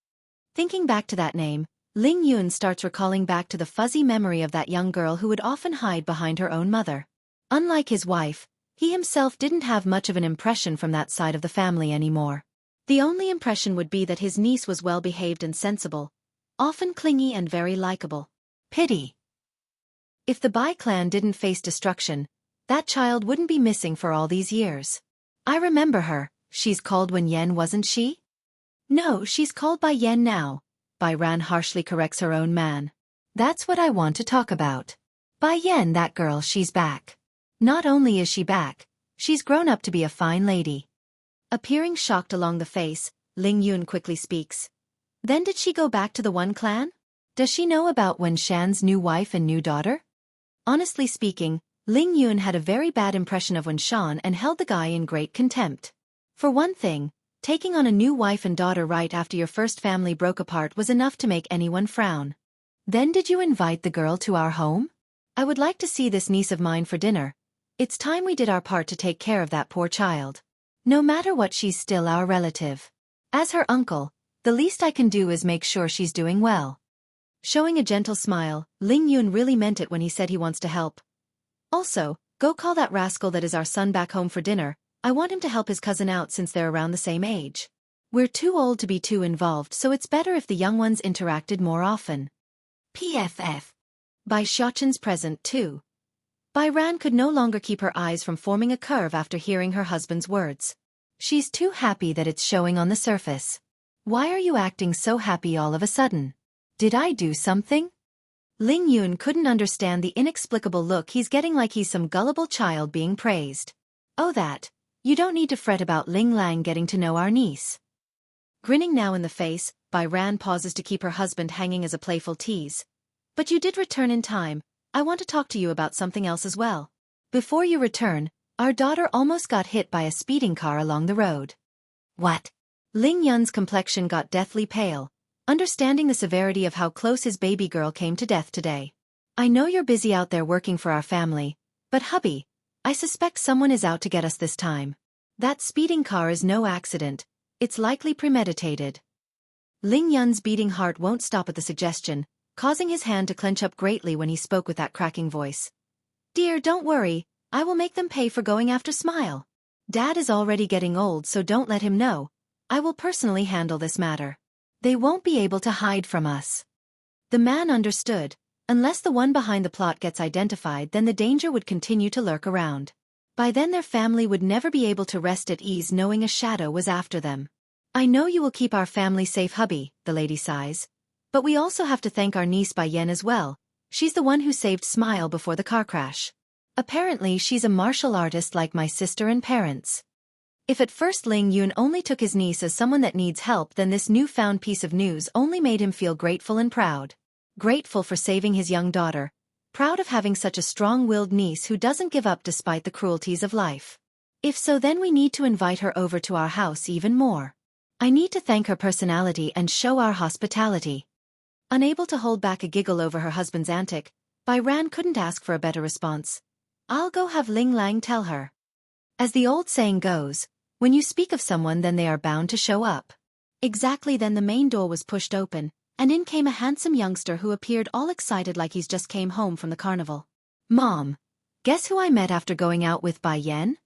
Thinking back to that name, Ling Yun starts recalling back to the fuzzy memory of that young girl who would often hide behind her own mother. Unlike his wife, he himself didn't have much of an impression from that side of the family anymore. The only impression would be that his niece was well-behaved and sensible, often clingy and very likable. Pity. If the Bai clan didn't face destruction, that child wouldn't be missing for all these years. I remember her. She's called Wen Yen, wasn't she? No, she's called Bai Yen now. Bai Ran harshly corrects her own man. That's what I want to talk about. Bai Yen, that girl, she's back. Not only is she back, she's grown up to be a fine lady. Appearing shocked along the face, Ling Yun quickly speaks. Then did she go back to the One clan? Does she know about Wen Shan's new wife and new daughter? Honestly speaking, Ling Yun had a very bad impression of Wen Shan and held the guy in great contempt. For one thing, taking on a new wife and daughter right after your first family broke apart was enough to make anyone frown. Then did you invite the girl to our home? I would like to see this niece of mine for dinner. It's time we did our part to take care of that poor child. No matter what, she's still our relative. As her uncle, the least I can do is make sure she's doing well. Showing a gentle smile, Ling Yun really meant it when he said he wants to help. Also, go call that rascal that is our son back home for dinner. I want him to help his cousin out since they're around the same age. We're too old to be too involved, so it's better if the young ones interacted more often. PFF. By Xiaoqian's present too. Bai Ran could no longer keep her eyes from forming a curve after hearing her husband's words. She's too happy that it's showing on the surface. Why are you acting so happy all of a sudden? Did I do something? Ling Yun couldn't understand the inexplicable look he's getting, like he's some gullible child being praised. Oh, that. You don't need to fret about Ling Lang getting to know our niece. Grinning now in the face, Bai Ran pauses to keep her husband hanging as a playful tease. But you did return in time. I want to talk to you about something else as well. Before you return, our daughter almost got hit by a speeding car along the road. What? Ling Yun's complexion got deathly pale, understanding the severity of how close his baby girl came to death today. I know you're busy out there working for our family, but hubby, I suspect someone is out to get us this time. That speeding car is no accident. It's likely premeditated. Ling Yun's beating heart won't stop at the suggestion, causing his hand to clench up greatly when he spoke with that cracking voice. Dear, don't worry, I will make them pay for going after Smile. Dad is already getting old, so don't let him know. I will personally handle this matter. They won't be able to hide from us. The man understood. Unless the one behind the plot gets identified, then the danger would continue to lurk around. By then their family would never be able to rest at ease knowing a shadow was after them. I know you will keep our family safe, hubby, the lady sighs. But we also have to thank our niece Bai Yen as well. She's the one who saved Smile before the car crash. Apparently she's a martial artist like my sister and parents. If at first Ling Yun only took his niece as someone that needs help, then this newfound piece of news only made him feel grateful and proud. Grateful for saving his young daughter. Proud of having such a strong-willed niece who doesn't give up despite the cruelties of life. If so, then we need to invite her over to our house even more. I need to thank her personality and show our hospitality. Unable to hold back a giggle over her husband's antic, Bai Ran couldn't ask for a better response. I'll go have Ling Lang tell her. As the old saying goes, when you speak of someone, then they are bound to show up. Exactly then the main door was pushed open, and in came a handsome youngster who appeared all excited like he's just came home from the carnival. Mom, guess who I met after going out with Bai Yen?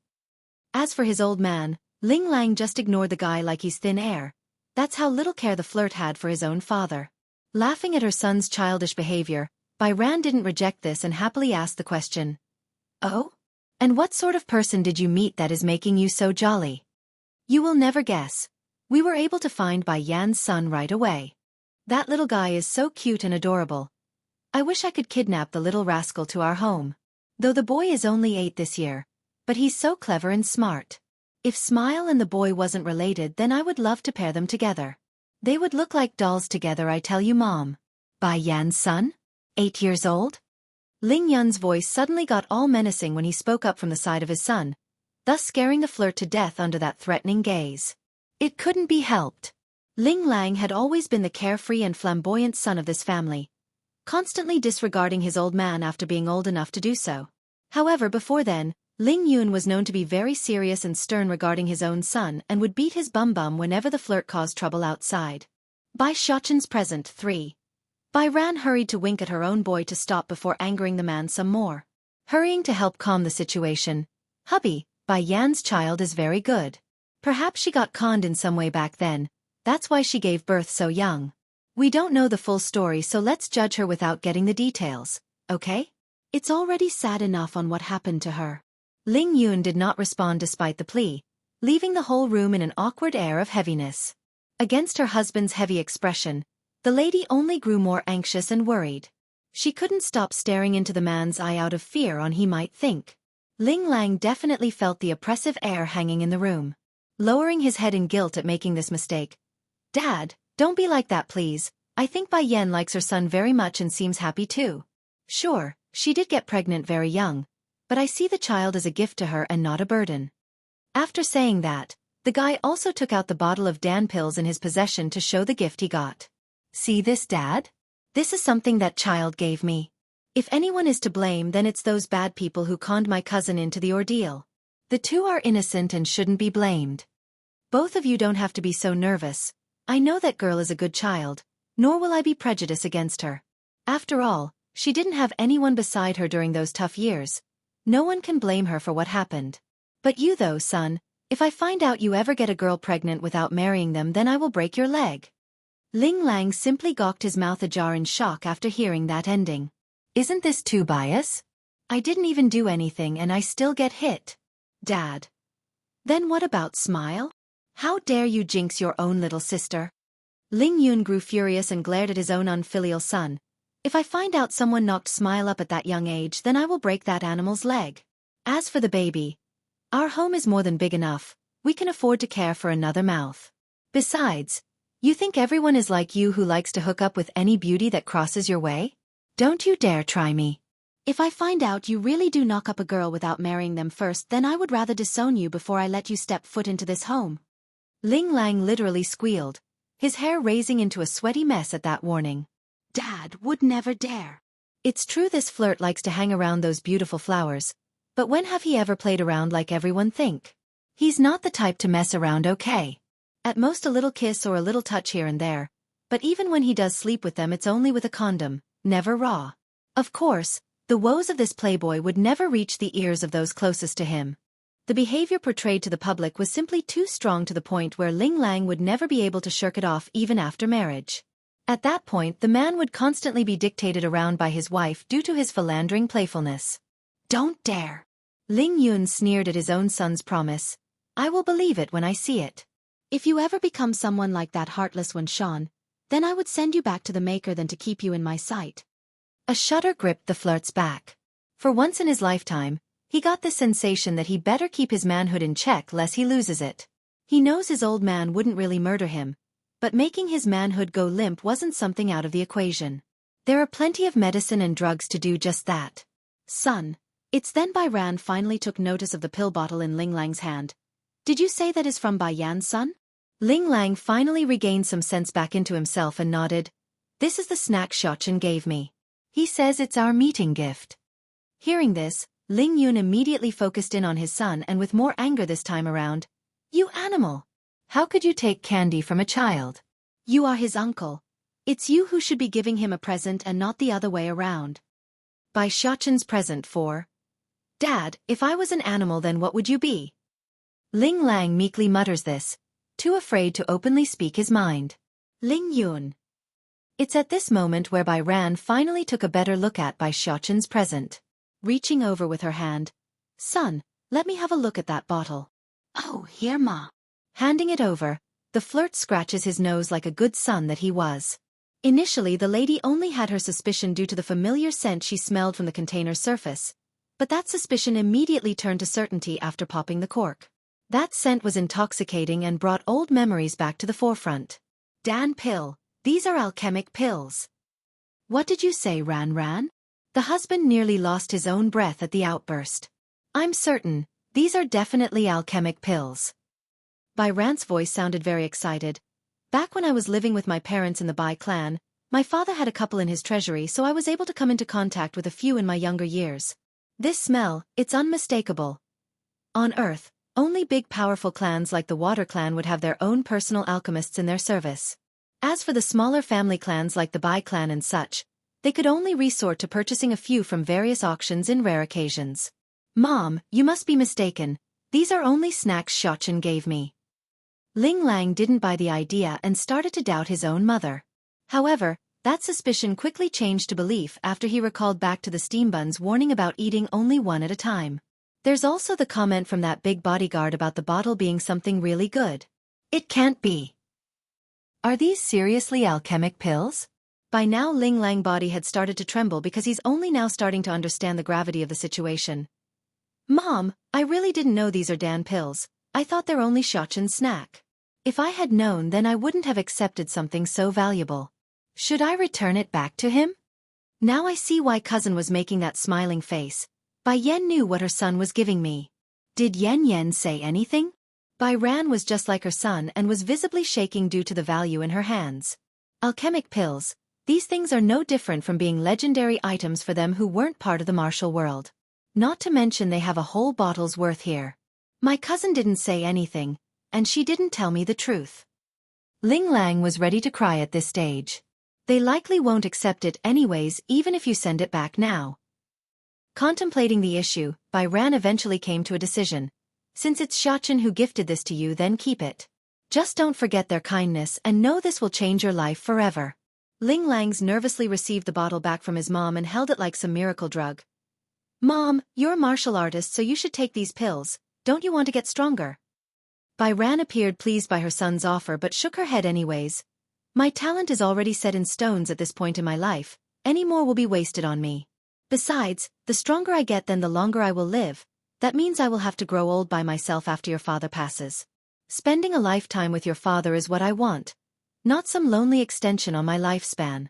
As for his old man, Ling Lang just ignored the guy like he's thin air. That's how little care the flirt had for his own father. Laughing at her son's childish behavior, Bai Ran didn't reject this and happily asked the question. Oh? And what sort of person did you meet that is making you so jolly? You will never guess. We were able to find Bai Yan's son right away. That little guy is so cute and adorable. I wish I could kidnap the little rascal to our home. Though the boy is only 8 this year. But he's so clever and smart. If Smile and the boy wasn't related, then I would love to pair them together. They would look like dolls together, I tell you, Mom. Bai Yan's son? 8 years old? Ling Yun's voice suddenly got all menacing when he spoke up from the side of his son, thus scaring the flirt to death under that threatening gaze. It couldn't be helped. Ling Lang had always been the carefree and flamboyant son of this family, constantly disregarding his old man after being old enough to do so. However, before then, Ling Yun was known to be very serious and stern regarding his own son and would beat his bum whenever the flirt caused trouble outside. Bai Xiaoqian's present 3. Bai Ran hurried to wink at her own boy to stop before angering the man some more. Hurrying to help calm the situation. Hubby, Bai Yan's child is very good. Perhaps she got conned in some way back then. That's why she gave birth so young. We don't know the full story, so let's judge her without getting the details, okay? It's already sad enough on what happened to her. Ling Yun did not respond despite the plea, leaving the whole room in an awkward air of heaviness. Against her husband's heavy expression, the lady only grew more anxious and worried. She couldn't stop staring into the man's eye out of fear on he might think. Ling Lang definitely felt the oppressive air hanging in the room. Lowering his head in guilt at making this mistake. Dad, don't be like that please. I think Bai Yan likes her son very much and seems happy too. Sure, she did get pregnant very young, but I see the child as a gift to her and not a burden. After saying that, the guy also took out the bottle of Dan pills in his possession to show the gift he got. See this, Dad? This is something that child gave me. If anyone is to blame, then it's those bad people who conned my cousin into the ordeal. The two are innocent and shouldn't be blamed. Both of you don't have to be so nervous. I know that girl is a good child, nor will I be prejudiced against her. After all, she didn't have anyone beside her during those tough years. No one can blame her for what happened. But you though, son, if I find out you ever get a girl pregnant without marrying them, then I will break your leg. Ling Lang simply gawked, his mouth ajar in shock after hearing that ending. Isn't this too biased? I didn't even do anything and I still get hit. Dad. Then what about Smile? How dare you jinx your own little sister? Ling Yun grew furious and glared at his own unfilial son. If I find out someone knocked Smile up at that young age, then I will break that animal's leg. As for the baby, our home is more than big enough. We can afford to care for another mouth. Besides, you think everyone is like you who likes to hook up with any beauty that crosses your way? Don't you dare try me. If I find out you really do knock up a girl without marrying them first, then I would rather disown you before I let you step foot into this home. Ling Lang literally squealed, his hair raising into a sweaty mess at that warning. Dad would never dare. It's true this flirt likes to hang around those beautiful flowers, but when have he ever played around like everyone think? He's not the type to mess around, okay? At most a little kiss or a little touch here and there, but even when he does sleep with them, it's only with a condom, never raw. Of course, the woes of this playboy would never reach the ears of those closest to him. The behavior portrayed to the public was simply too strong, to the point where Ling Lang would never be able to shirk it off even after marriage. At that point, the man would constantly be dictated around by his wife due to his philandering playfulness. Don't dare. Ling Yun sneered at his own son's promise. I will believe it when I see it. If you ever become someone like that heartless one, Sean, then I would send you back to the maker than to keep you in my sight. A shudder gripped the flirt's back. For once in his lifetime, he got the sensation that he better keep his manhood in check lest he loses it. He knows his old man wouldn't really murder him, but making his manhood go limp wasn't something out of the equation. There are plenty of medicine and drugs to do just that. Son. It's then Bai Ran finally took notice of the pill bottle in Ling Lang's hand. Did you say that is from Bai Yan's son? Ling Lang finally regained some sense back into himself and nodded. This is the snack Xueqi gave me. He says it's our meeting gift. Hearing this, Ling Yun immediately focused in on his son and with more anger this time around. You animal! How could you take candy from a child? You are his uncle. It's you who should be giving him a present and not the other way around. Buy Xueqi's present for. Dad, if I was an animal, then what would you be? Ling Lang meekly mutters this, too afraid to openly speak his mind. Ling Yun. It's at this moment where Bai Ran finally took a better look at Bai Xueqi's present. Reaching over with her hand. Son, let me have a look at that bottle. Oh, here, Ma. Handing it over, the flirt scratches his nose like a good son that he was. Initially, the lady only had her suspicion due to the familiar scent she smelled from the container's surface, but that suspicion immediately turned to certainty after popping the cork. That scent was intoxicating and brought old memories back to the forefront. Dan pill, these are alchemic pills. What did you say, Ran? The husband nearly lost his own breath at the outburst. I'm certain, these are definitely alchemic pills. Bai Ran's voice sounded very excited. Back when I was living with my parents in the Bai clan, my father had a couple in his treasury, so I was able to come into contact with a few in my younger years. This smell, it's unmistakable. On Earth, only big powerful clans like the Water clan would have their own personal alchemists in their service. As for the smaller family clans like the Bai clan and such, they could only resort to purchasing a few from various auctions in rare occasions. Mom, you must be mistaken. These are only snacks Xueqi gave me. Ling Lang didn't buy the idea and started to doubt his own mother. However, That suspicion quickly changed to belief after he recalled back to the steam bun's warning about eating only one at a time. There's also the comment from that big bodyguard about the bottle being something really good. It can't be. Are these seriously alchemic pills? By now Ling Lang's body had started to tremble because he's only now starting to understand the gravity of the situation. Mom, I really didn't know these are Dan pills. I thought they're only Xiaoqin's snack. If I had known, then I wouldn't have accepted something so valuable. Should I return it back to him? Now I see why cousin was making that smiling face. Bai Yan knew what her son was giving me. Did Yan Yan say anything? Bai Ran was just like her son and was visibly shaking due to the value in her hands. Alchemic pills, these things are no different from being legendary items for them who weren't part of the martial world. Not to mention they have a whole bottle's worth here. My cousin didn't say anything, and she didn't tell me the truth. Ling Lang was ready to cry at this stage. They likely won't accept it anyways even if you send it back now. Contemplating the issue, Bai Ran eventually came to a decision. Since it's Xiaoqin who gifted this to you, then keep it. Just don't forget their kindness and know this will change your life forever. Ling Lang's nervously received the bottle back from his mom and held it like some miracle drug. Mom, you're a martial artist, so you should take these pills. Don't you want to get stronger? Bai Ran appeared pleased by her son's offer but shook her head anyways. My talent is already set in stones at this point in my life. Any more will be wasted on me. Besides, the stronger I get then the longer I will live. That means I will have to grow old by myself after your father passes. Spending a lifetime with your father is what I want. Not some lonely extension on my lifespan.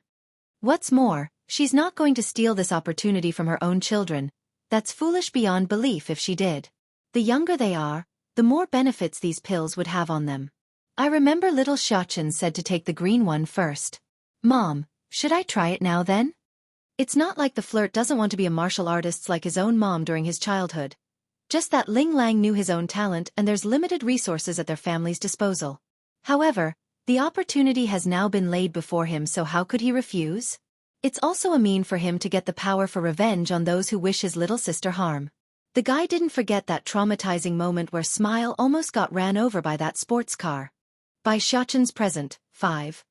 What's more, she's not going to steal this opportunity from her own children. That's foolish beyond belief if she did. The younger they are, the more benefits these pills would have on them. I remember little Xiaoqin said to take the green one first. Mom, should I try it now then? It's not like the flirt doesn't want to be a martial artist like his own mom during his childhood. Just that Ling Lang knew his own talent and there's limited resources at their family's disposal. However, the opportunity has now been laid before him, so how could he refuse? It's also a mean for him to get the power for revenge on those who wish his little sister harm. The guy didn't forget that traumatizing moment where Smile almost got ran over by that sports car. By Xiaoqin's present, 5.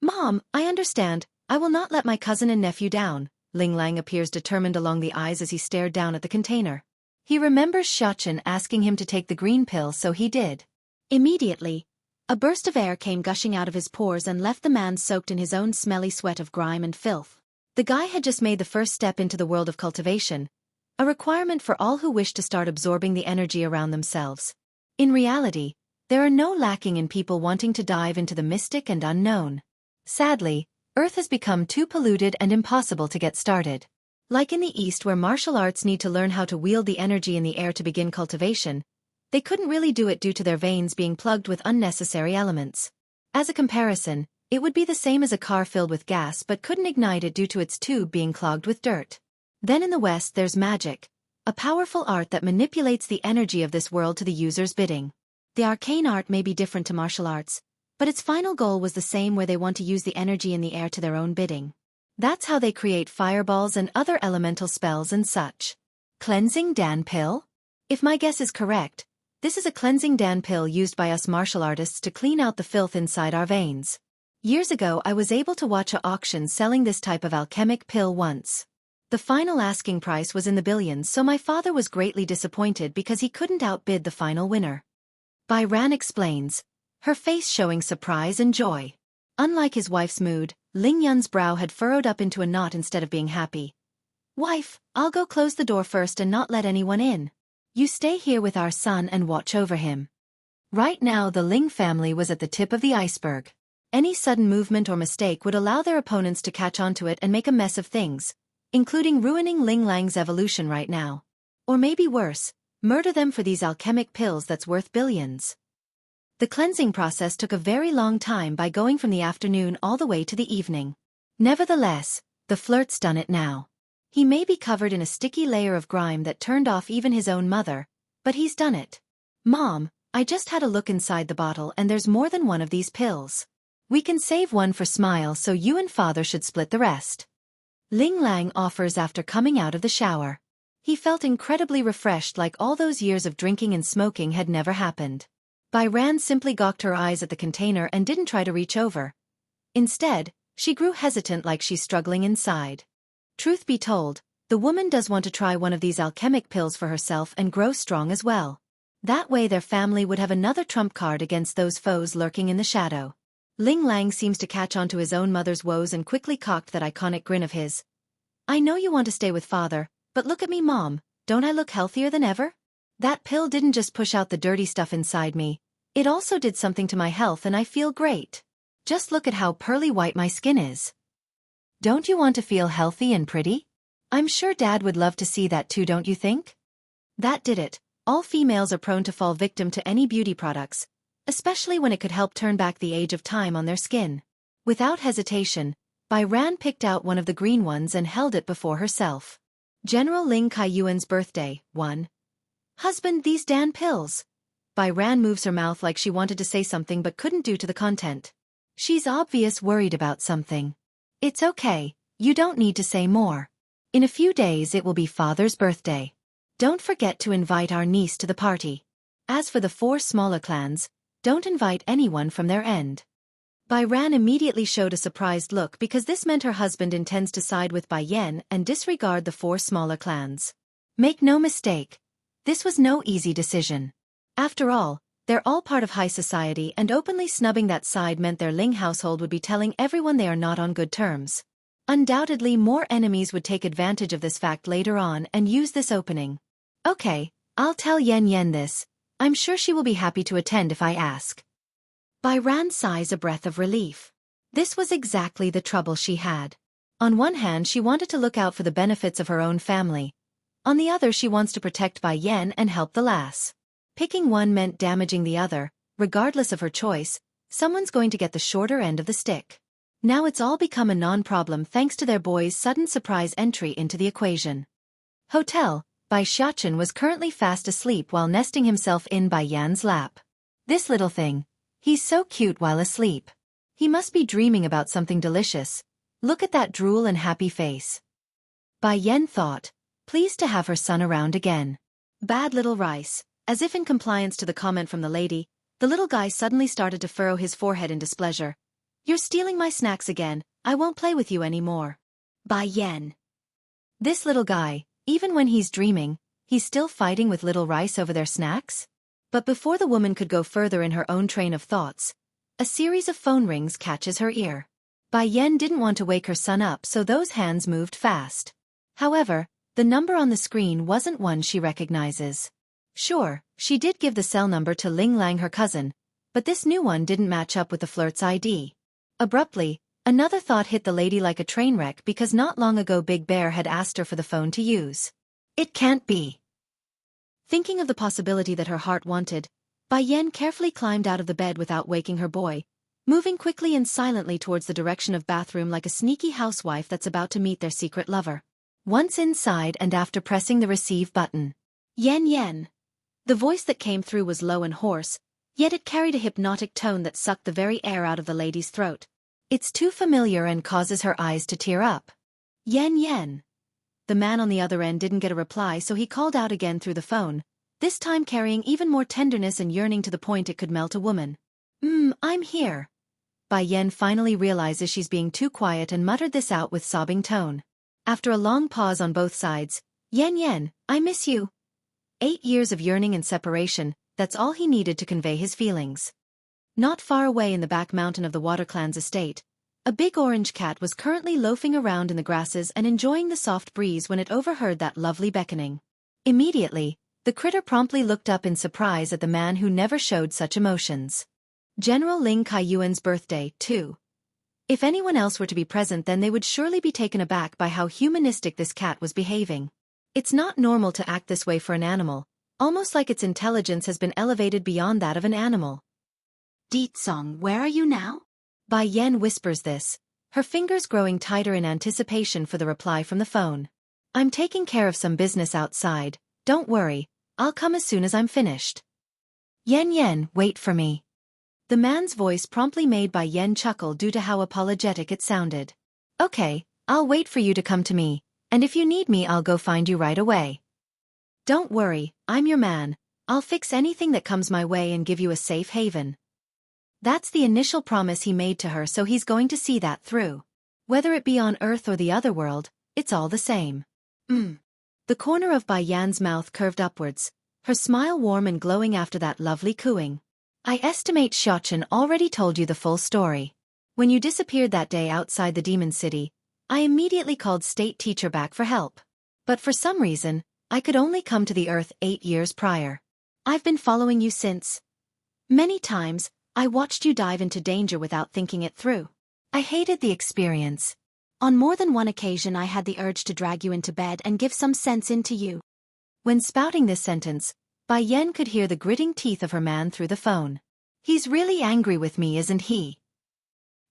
Mom, I understand. I will not let my cousin and nephew down. Ling Lang appears determined along the eyes as he stared down at the container. He remembers Xiaoqin asking him to take the green pill, so he did. Immediately, a burst of air came gushing out of his pores and left the man soaked in his own smelly sweat of grime and filth. The guy had just made the first step into the world of cultivation, a requirement for all who wish to start absorbing the energy around themselves. In reality, there are no lacking in people wanting to dive into the mystic and unknown. Sadly, Earth has become too polluted and impossible to get started. Like in the East where martial arts need to learn how to wield the energy in the air to begin cultivation, they couldn't really do it due to their veins being plugged with unnecessary elements. As a comparison, it would be the same as a car filled with gas but couldn't ignite it due to its tube being clogged with dirt. Then in the West there's magic, a powerful art that manipulates the energy of this world to the user's bidding. The arcane art may be different to martial arts, but its final goal was the same, where they want to use the energy in the air to their own bidding. That's how they create fireballs and other elemental spells and such. Cleansing Dan pill? If my guess is correct, this is a cleansing Dan pill used by us martial artists to clean out the filth inside our veins. Years ago I was able to watch an auction selling this type of alchemic pill once. The final asking price was in the billions, so my father was greatly disappointed because he couldn't outbid the final winner. Bai Ran explains, her face showing surprise and joy. Unlike his wife's mood, Ling Yun's brow had furrowed up into a knot instead of being happy. Wife, I'll go close the door first and not let anyone in. You stay here with our son and watch over him. Right now the Ling family was at the tip of the iceberg. Any sudden movement or mistake would allow their opponents to catch onto it and make a mess of things, including ruining Ling Lang's evolution right now. Or maybe worse, murder them for these alchemic pills that's worth billions. The cleansing process took a very long time, by going from the afternoon all the way to the evening. Nevertheless, the flirt's done it now. He may be covered in a sticky layer of grime that turned off even his own mother, but he's done it. Mom, I just had a look inside the bottle and there's more than one of these pills. We can save one for Smile, so you and father should split the rest. Ling Lang offers after coming out of the shower. He felt incredibly refreshed, like all those years of drinking and smoking had never happened. Bai Ran simply gawked her eyes at the container and didn't try to reach over. Instead, She grew hesitant like she's struggling inside. Truth be told, the woman does want to try one of these alchemic pills for herself and grow strong as well. That way their family would have another trump card against those foes lurking in the shadow. Ling Lang seems to catch on to his own mother's woes and quickly cocked that iconic grin of his. I know you want to stay with father, but look at me, Mom, don't I look healthier than ever? That pill didn't just push out the dirty stuff inside me, it also did something to my health and I feel great. Just look at how pearly white my skin is. Don't you want to feel healthy and pretty? I'm sure Dad would love to see that too, don't you think? That did it. All females are prone to fall victim to any beauty products, especially when it could help turn back the age of time on their skin. Without hesitation, Bai Ran picked out one of the green ones and held it before herself. General Ling Kaiyuan's birthday, 1. Husband, these Dan pills. Bai Ran moves her mouth like she wanted to say something but couldn't due to the content. She's obvious worried about something. It's okay, you don't need to say more. In a few days it will be father's birthday. Don't forget to invite our niece to the party. As for the 4 smaller clans, don't invite anyone from their end. Bai Ran immediately showed a surprised look because this meant her husband intends to side with Bai Yan and disregard the 4 smaller clans. Make no mistake, this was no easy decision. After all, they're all part of high society and openly snubbing that side meant their Ling household would be telling everyone they are not on good terms. Undoubtedly more enemies would take advantage of this fact later on and use this opening. Okay, I'll tell Yan Yan this. I'm sure she will be happy to attend if I ask. Bai Ran sighs a breath of relief. This was exactly the trouble she had. On one hand she wanted to look out for the benefits of her own family. On the other she wants to protect Bai Yan and help the lass. Picking one meant damaging the other. Regardless of her choice, someone's going to get the shorter end of the stick. Now it's all become a non-problem thanks to their boy's sudden surprise entry into the equation. Hotel. Bai Xiachen was currently fast asleep while nesting himself in Bai Yan's lap. This little thing. He's so cute while asleep. He must be dreaming about something delicious. Look at that drool and happy face. Bai Yan thought, pleased to have her son around again. Bad little rice. As if in compliance to the comment from the lady, the little guy suddenly started to furrow his forehead in displeasure. You're stealing my snacks again, I won't play with you anymore. Bai Yan. This little guy. Even when he's dreaming, he's still fighting with little rice over their snacks? But before the woman could go further in her own train of thoughts, a series of phone rings catches her ear. Bai Yan didn't want to wake her son up so those hands moved fast. However, the number on the screen wasn't one she recognizes. Sure, she did give the cell number to Ling Lang her cousin, but this new one didn't match up with the flirt's ID. Abruptly, another thought hit the lady like a train wreck because not long ago Big Bear had asked her for the phone to use. It can't be. Thinking of the possibility that her heart wanted, Bai Yan carefully climbed out of the bed without waking her boy, moving quickly and silently towards the direction of bathroom like a sneaky housewife that's about to meet their secret lover. Once inside and after pressing the receive button. Yan Yan. The voice that came through was low and hoarse, yet it carried a hypnotic tone that sucked the very air out of the lady's throat. It's too familiar and causes her eyes to tear up. Yan Yan. The man on the other end didn't get a reply so he called out again through the phone, this time carrying even more tenderness and yearning to the point it could melt a woman. I'm here. Bai Yan finally realizes she's being too quiet and muttered this out with sobbing tone. After a long pause on both sides, Yan Yan, I miss you. 8 years of yearning and separation, that's all he needed to convey his feelings. Not far away in the back mountain of the Water Clan's estate, a big orange cat was currently loafing around in the grasses and enjoying the soft breeze when it overheard that lovely beckoning. Immediately, the critter promptly looked up in surprise at the man who never showed such emotions. General Ling Kaiyuan's birthday, too. If anyone else were to be present then they would surely be taken aback by how humanistic this cat was behaving. It's not normal to act this way for an animal, almost like its intelligence has been elevated beyond that of an animal. Song, where are you now? Bai Yan whispers this, her fingers growing tighter in anticipation for the reply from the phone. I'm taking care of some business outside, don't worry, I'll come as soon as I'm finished. Yan Yan, wait for me. The man's voice promptly made Bai Yan chuckle due to how apologetic it sounded. Okay, I'll wait for you to come to me, and if you need me I'll go find you right away. Don't worry, I'm your man, I'll fix anything that comes my way and give you a safe haven. That's the initial promise he made to her so he's going to see that through. Whether it be on Earth or the other world, it's all the same. The corner of Bai Yan's mouth curved upwards, her smile warm and glowing after that lovely cooing. I estimate Xueqi already told you the full story. When you disappeared that day outside the demon city, I immediately called state teacher back for help. But for some reason, I could only come to the Earth 8 years prior. I've been following you since. Many times, I watched you dive into danger without thinking it through. I hated the experience. On more than one occasion I had the urge to drag you into bed and give some sense into you. When spouting this sentence, Bai Yan could hear the gritting teeth of her man through the phone. He's really angry with me, isn't he?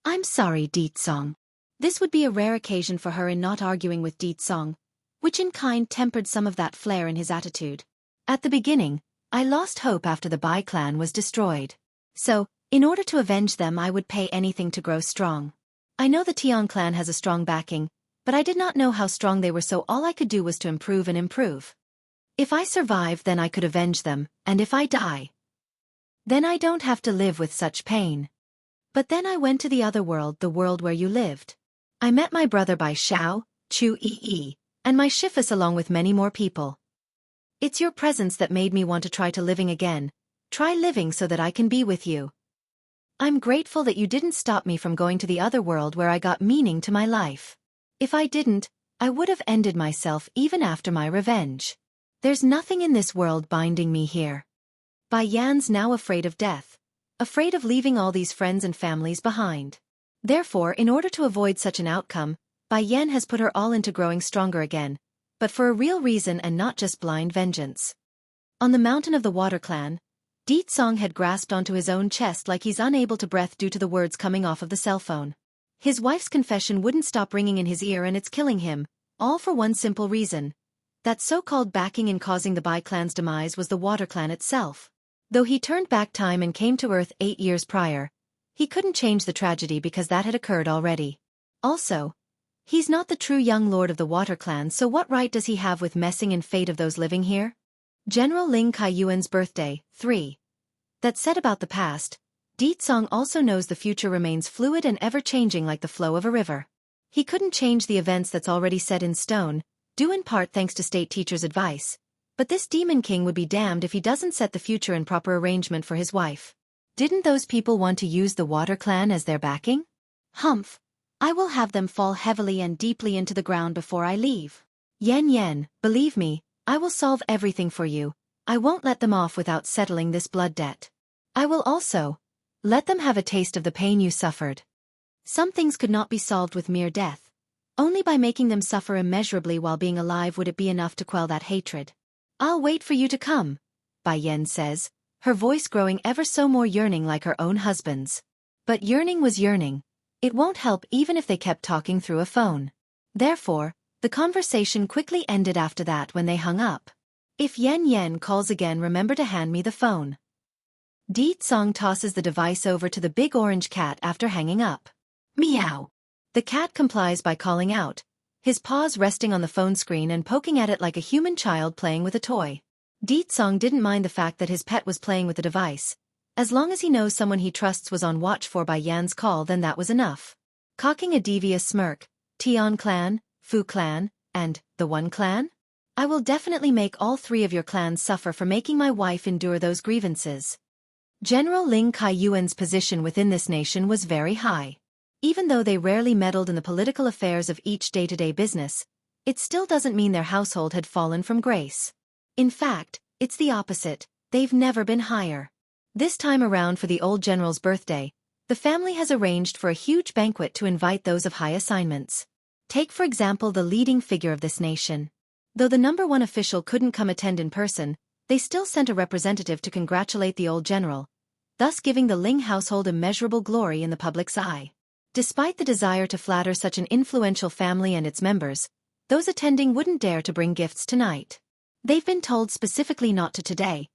I'm sorry, Ditsong. This would be a rare occasion for her in not arguing with Ditsong, which in kind tempered some of that flair in his attitude. At the beginning, I lost hope after the Bai clan was destroyed. So, in order to avenge them I would pay anything to grow strong. I know the Tian clan has a strong backing, but I did not know how strong they were, so all I could do was to improve and improve. If I survive, then I could avenge them, and if I die, then I don't have to live with such pain. But then I went to the other world, the world where you lived. I met my brother Bai Xiao, Xueqi, and my Shifus along with many more people. It's your presence that made me want to try living again, try living so that I can be with you. I'm grateful that you didn't stop me from going to the other world where I got meaning to my life. If I didn't, I would have ended myself even after my revenge. There's nothing in this world binding me here. Bai Yan's now afraid of death, afraid of leaving all these friends and families behind. Therefore, in order to avoid such an outcome, Bai Yan has put her all into growing stronger again, but for a real reason and not just blind vengeance. On the mountain of the Water Clan, Ditsong had grasped onto his own chest like he's unable to breathe due to the words coming off of the cell phone. His wife's confession wouldn't stop ringing in his ear, and it's killing him, all for one simple reason. That so-called backing in causing the Bai clan's demise was the Water Clan itself. Though he turned back time and came to Earth 8 years prior, he couldn't change the tragedy because that had occurred already. Also, he's not the true young lord of the Water Clan, so what right does he have with messing in fate of those living here? General Ling Kaiyuan's birthday, 3. That said about the past, Ditsong also knows the future remains fluid and ever-changing like the flow of a river. He couldn't change the events that's already set in stone, due in part thanks to state teacher's advice, but this demon king would be damned if he doesn't set the future in proper arrangement for his wife. Didn't those people want to use the Water Clan as their backing? Humph. I will have them fall heavily and deeply into the ground before I leave. Yen, believe me, I will solve everything for you. I won't let them off without settling this blood debt. I will also let them have a taste of the pain you suffered. Some things could not be solved with mere death. Only by making them suffer immeasurably while being alive would it be enough to quell that hatred. I'll wait for you to come, Bai Yan says, her voice growing ever so more yearning like her own husband's. But yearning was yearning. It won't help even if they kept talking through a phone. Therefore, the conversation quickly ended after that when they hung up. If Yen calls again, remember to hand me the phone. Ditsong tosses the device over to the big orange cat after hanging up. Meow. The cat complies by calling out, his paws resting on the phone screen and poking at it like a human child playing with a toy. Ditsong didn't mind the fact that his pet was playing with the device. As long as he knows someone he trusts was on watch for Bai Yan's call, then that was enough. Cocking a devious smirk, Tian clan, Fu clan, and the One clan? I will definitely make all 3 of your clans suffer for making my wife endure those grievances. General Ling Kaiyuan's position within this nation was very high. Even though they rarely meddled in the political affairs of each day-to-day business, it still doesn't mean their household had fallen from grace. In fact, it's the opposite, they've never been higher. This time around for the old general's birthday, the family has arranged for a huge banquet to invite those of high assignments. Take for example the leading figure of this nation. Though the #1 official couldn't come attend in person, they still sent a representative to congratulate the old general, thus giving the Ling household immeasurable glory in the public's eye. Despite the desire to flatter such an influential family and its members, those attending wouldn't dare to bring gifts tonight. They've been told specifically not to today.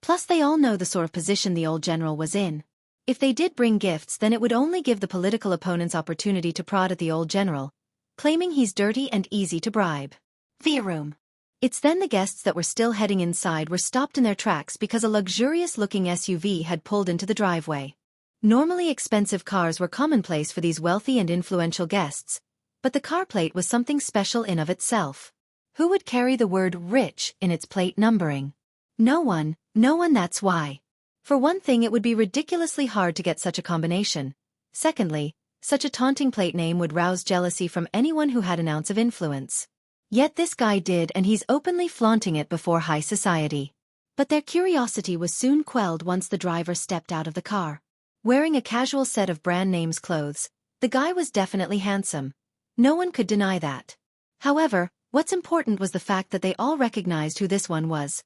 Plus they all know the sort of position the old general was in. If they did bring gifts, then it would only give the political opponents opportunity to prod at the old general, claiming he's dirty and easy to bribe. The room. It's then the guests that were still heading inside were stopped in their tracks because a luxurious-looking SUV had pulled into the driveway. Normally expensive cars were commonplace for these wealthy and influential guests, But the car plate was something special in of itself. Who would carry the word rich in its plate numbering? No one, that's why. For one thing, it would be ridiculously hard to get such a combination. Secondly, such a taunting plate name would rouse jealousy from anyone who had an ounce of influence. Yet this guy did, and he's openly flaunting it before high society. But their curiosity was soon quelled once the driver stepped out of the car. Wearing a casual set of brand name's clothes, the guy was definitely handsome. No one could deny that. However, what's important was the fact that they all recognized who this one was.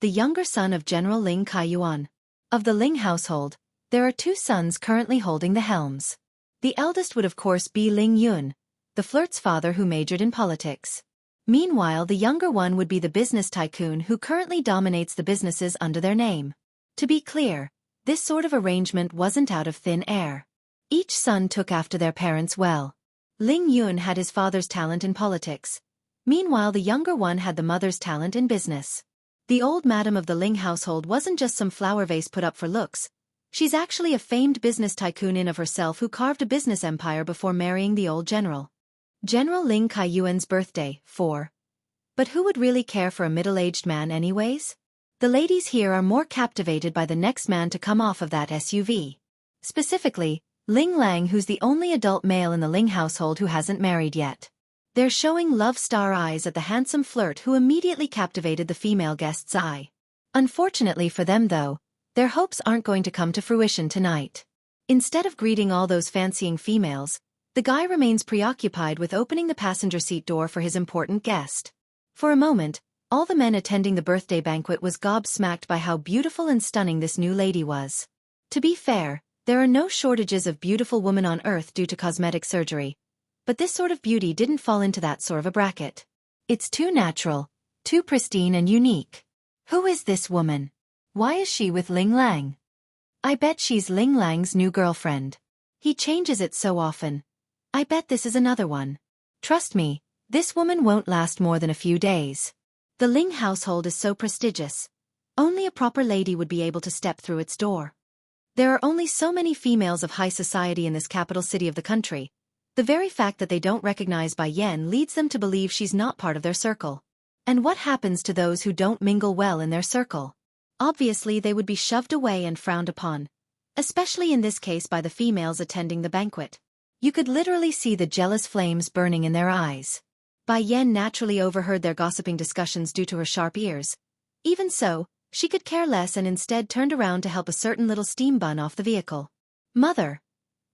The younger son of General Ling Kaiyuan. Of the Ling household, there are 2 sons currently holding the helms. The eldest would of course be Ling Yun, the flirt's father who majored in politics. Meanwhile, the younger one would be the business tycoon who currently dominates the businesses under their name. To be clear, this sort of arrangement wasn't out of thin air. Each son took after their parents well. Ling Yun had his father's talent in politics. Meanwhile, the younger one had the mother's talent in business. The old madam of the Ling household wasn't just some flower vase put up for looks. She's actually a famed business tycoon in of herself who carved a business empire before marrying the old general. General Ling Kaiyuan's birthday, 4. But who would really care for a middle-aged man anyways? The ladies here are more captivated by the next man to come off of that SUV. Specifically, Ling Lang, who's the only adult male in the Ling household who hasn't married yet. They're showing love star eyes at the handsome flirt who immediately captivated the female guest's eye. Unfortunately for them though, their hopes aren't going to come to fruition tonight. Instead of greeting all those fancying females, the guy remains preoccupied with opening the passenger seat door for his important guest. For a moment, all the men attending the birthday banquet was gobsmacked by how beautiful and stunning this new lady was. To be fair, there are no shortages of beautiful women on Earth due to cosmetic surgery. But this sort of beauty didn't fall into that sort of a bracket. It's too natural, too pristine and unique. Who is this woman? Why is she with Ling Lang? I bet she's Ling Lang's new girlfriend. He changes it so often. I bet this is another one. Trust me, this woman won't last more than a few days. The Ling household is so prestigious. Only a proper lady would be able to step through its door. There are only so many females of high society in this capital city of the country. The very fact that they don't recognize Bai Yan leads them to believe she's not part of their circle. And what happens to those who don't mingle well in their circle? Obviously they would be shoved away and frowned upon. Especially in this case by the females attending the banquet. You could literally see the jealous flames burning in their eyes. Bai Yan naturally overheard their gossiping discussions due to her sharp ears. Even so, she could care less and instead turned around to help a certain little steam bun off the vehicle. Mother!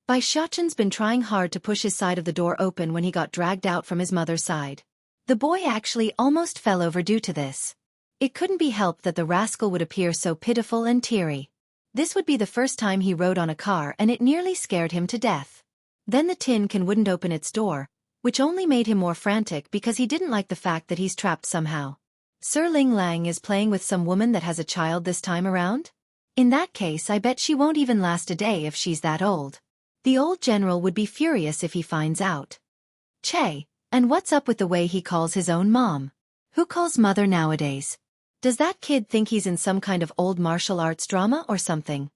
Bai Xiaoqin's been trying hard to push his side of the door open when he got dragged out from his mother's side. The boy actually almost fell over due to this. It couldn't be helped that the rascal would appear so pitiful and teary. This would be the first time he rode on a car and it nearly scared him to death. Then the tin can wouldn't open its door, which only made him more frantic because he didn't like the fact that he's trapped somehow. Sir Ling Lang is playing with some woman that has a child this time around? In that case, I bet she won't even last a day if she's that old. The old general would be furious if he finds out. Che, and what's up with the way he calls his own mom? Who calls mother nowadays? Does that kid think he's in some kind of old martial arts drama or something?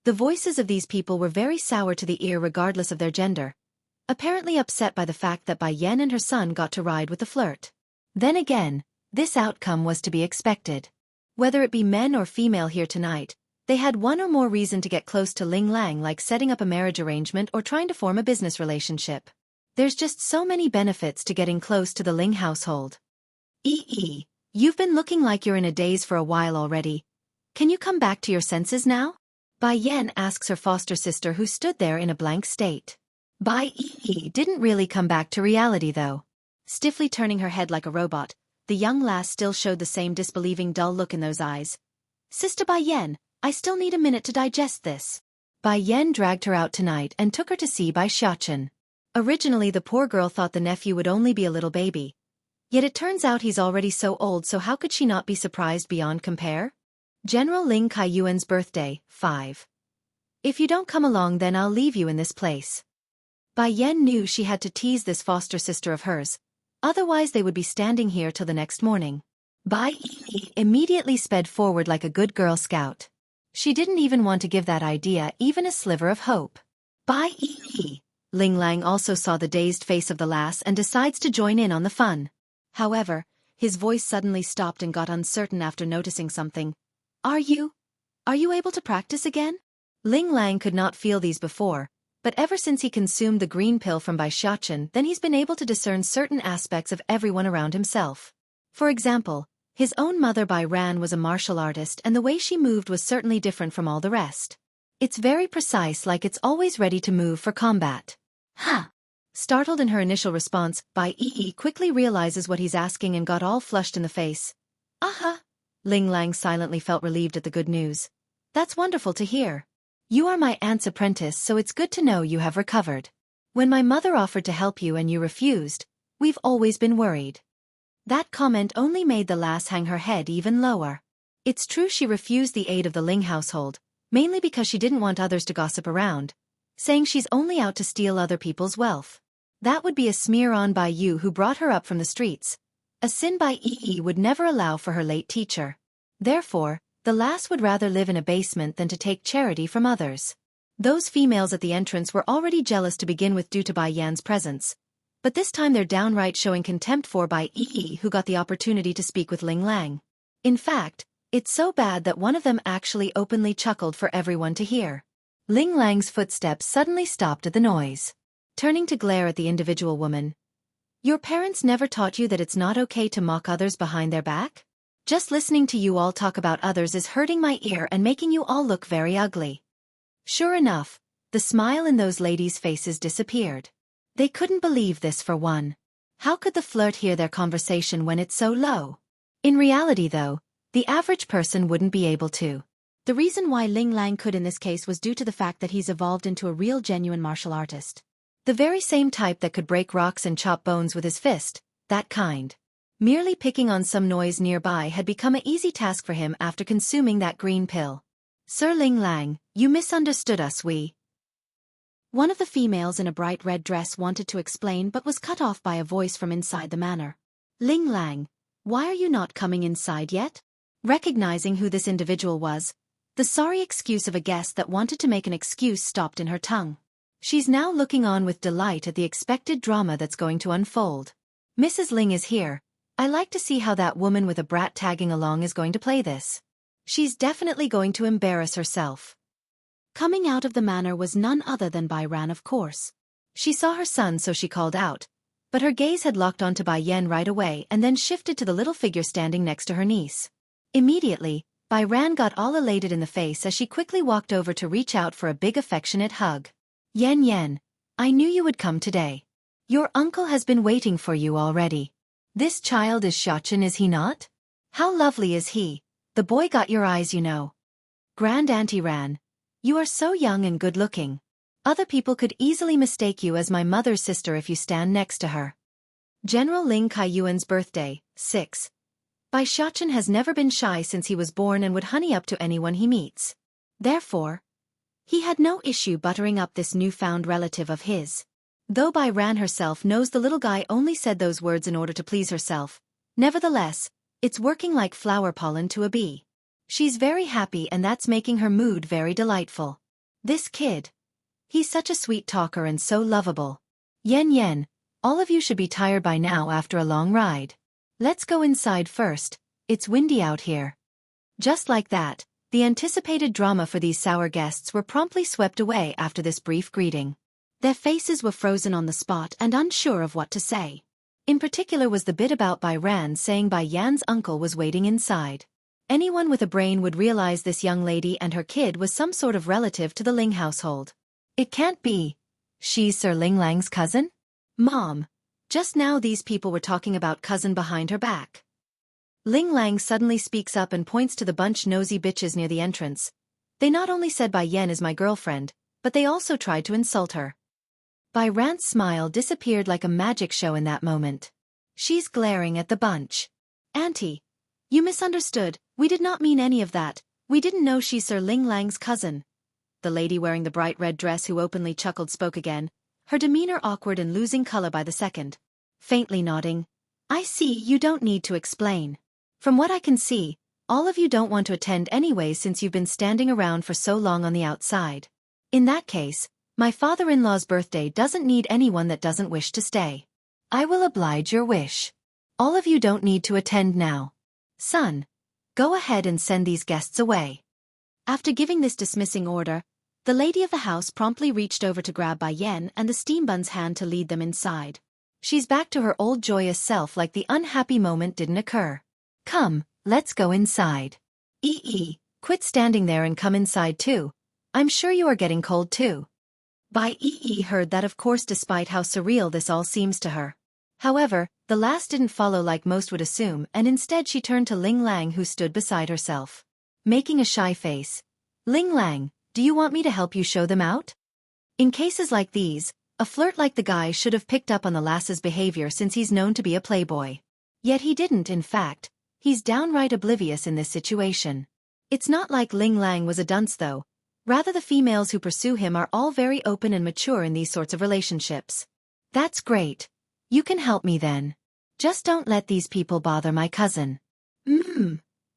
The voices of these people were very sour to the ear regardless of their gender. Apparently upset by the fact that Bai Yan and her son got to ride with the flirt. Then again, this outcome was to be expected. Whether it be men or female here tonight, they had one or more reason to get close to Ling Lang, like setting up a marriage arrangement or trying to form a business relationship. There's just so many benefits to getting close to the Ling household. You've been looking like you're in a daze for a while already. Can you come back to your senses now? Bai Yan asks her foster sister, who stood there in a blank state. Bai didn't really come back to reality though. Stiffly turning her head like a robot, the young lass still showed the same disbelieving dull look in those eyes. Sister Bai Yan, I still need a minute to digest this. Bai Yan dragged her out tonight and took her to see Bai Xiaoqin. Originally the poor girl thought the nephew would only be a little baby. Yet it turns out he's already so old, so how could she not be surprised beyond compare? General Ling Kaiyuan's birthday, 5. If you don't come along then I'll leave you in this place. Bai Yan knew she had to tease this foster sister of hers. Otherwise they would be standing here till the next morning. Bai immediately sped forward like a good Girl Scout. She didn't even want to give that idea even a sliver of hope. Bai Ling Lang also saw the dazed face of the lass and decides to join in on the fun. However, his voice suddenly stopped and got uncertain after noticing something. Are you able to practice again? Ling Lang could not feel these before, but ever since he consumed the green pill from Bai Xiachen, then he's been able to discern certain aspects of everyone around himself. For example, his own mother Bai Ran was a martial artist and the way she moved was certainly different from all the rest. It's very precise, like it's always ready to move for combat. Huh. Startled in her initial response, Bai Yi quickly realizes what he's asking and got all flushed in the face. Aha! Ling Lang silently felt relieved at the good news. That's wonderful to hear. You are my aunt's apprentice, so it's good to know you have recovered. When my mother offered to help you and you refused, we've always been worried. That comment only made the lass hang her head even lower. It's true she refused the aid of the Ling household, mainly because she didn't want others to gossip around, saying she's only out to steal other people's wealth. That would be a smear on Bai Yu, who brought her up from the streets, a sin Bai Yi would never allow for her late teacher. Therefore, the lass would rather live in a basement than to take charity from others. Those females at the entrance were already jealous to begin with due to Bai Yan's presence, but this time they're downright showing contempt for Bai Yi, who got the opportunity to speak with Ling Lang. In fact, it's so bad that one of them actually openly chuckled for everyone to hear. Ling Lang's footsteps suddenly stopped at the noise. Turning to glare at the individual woman. Your parents never taught you that it's not okay to mock others behind their back? Just listening to you all talk about others is hurting my ear and making you all look very ugly. Sure enough, the smile in those ladies' faces disappeared. They couldn't believe this for one. How could the flirt hear their conversation when it's so low? In reality though, the average person wouldn't be able to. The reason why Ling Lang could in this case was due to the fact that he's evolved into a real genuine martial artist. The very same type that could break rocks and chop bones with his fist, that kind. Merely picking on some noise nearby had become an easy task for him after consuming that green pill. Sir Ling Lang, you misunderstood us, One of the females in a bright red dress wanted to explain but was cut off by a voice from inside the manor. Ling Lang, why are you not coming inside yet? Recognizing who this individual was, the sorry excuse of a guest that wanted to make an excuse stopped in her tongue. She's now looking on with delight at the expected drama that's going to unfold. Mrs. Ling is here. I like to see how that woman with a brat tagging along is going to play this. She's definitely going to embarrass herself. Coming out of the manor was none other than Bai Ran, of course. She saw her son, so she called out, but her gaze had locked onto Bai Yan right away and then shifted to the little figure standing next to her niece. Immediately, Bai Ran got all elated in the face as she quickly walked over to reach out for a big affectionate hug. Yan, I knew you would come today. Your uncle has been waiting for you already. This child is Xiachen, is he not? How lovely is he? The boy got your eyes, you know. Grand Auntie Ran, you are so young and good-looking. Other people could easily mistake you as my mother's sister if you stand next to her. General Ling Kaiyuan's birthday, 6. Bai Xiachen has never been shy since he was born and would honey up to anyone he meets. Therefore, he had no issue buttering up this newfound relative of his. Though Bai Ran herself knows the little guy only said those words in order to please herself, nevertheless, it's working like flower pollen to a bee. She's very happy and that's making her mood very delightful. This kid. He's such a sweet talker and so lovable. Yan, all of you should be tired by now after a long ride. Let's go inside first, it's windy out here. Just like that, the anticipated drama for these sour guests were promptly swept away after this brief greeting. Their faces were frozen on the spot and unsure of what to say. In particular was the bit about Bai Ran saying Bai Yan's uncle was waiting inside. Anyone with a brain would realize this young lady and her kid was some sort of relative to the Ling household. It can't be. She's Sir Ling Lang's cousin? Mom, just now these people were talking about cousin behind her back. Ling Lang suddenly speaks up and points to the bunch nosy bitches near the entrance. They not only said Bai Yan is my girlfriend, but they also tried to insult her. Bai Ran's smile disappeared like a magic show in that moment. She's glaring at the bunch. Auntie, you misunderstood, we did not mean any of that, we didn't know she's Sir Ling Lang's cousin. The lady wearing the bright red dress who openly chuckled spoke again, her demeanor awkward and losing color by the second. Faintly nodding. I see, you don't need to explain. From what I can see, all of you don't want to attend anyway since you've been standing around for so long on the outside. In that case, My father-in-law's birthday doesn't need anyone that doesn't wish to stay. I will oblige your wish. All of you don't need to attend now. Son, go ahead and send these guests away. After giving this dismissing order, the lady of the house promptly reached over to grab Bai Yan and the steam bun's hand to lead them inside. She's back to her old joyous self like the unhappy moment didn't occur. Come, let's go inside. Quit standing there and come inside too. I'm sure you are getting cold too. Bai heard that of course despite how surreal this all seems to her. However, the last didn't follow like most would assume and instead she turned to Ling Lang who stood beside herself. Making a shy face. Ling Lang, do you want me to help you show them out? In cases like these, a flirt like the guy should have picked up on the lass's behavior since he's known to be a playboy. Yet he didn't in fact, he's downright oblivious in this situation. It's not like Ling Lang was a dunce though. Rather the females who pursue him are all very open and mature in these sorts of relationships. That's great. You can help me then. Just don't let these people bother my cousin.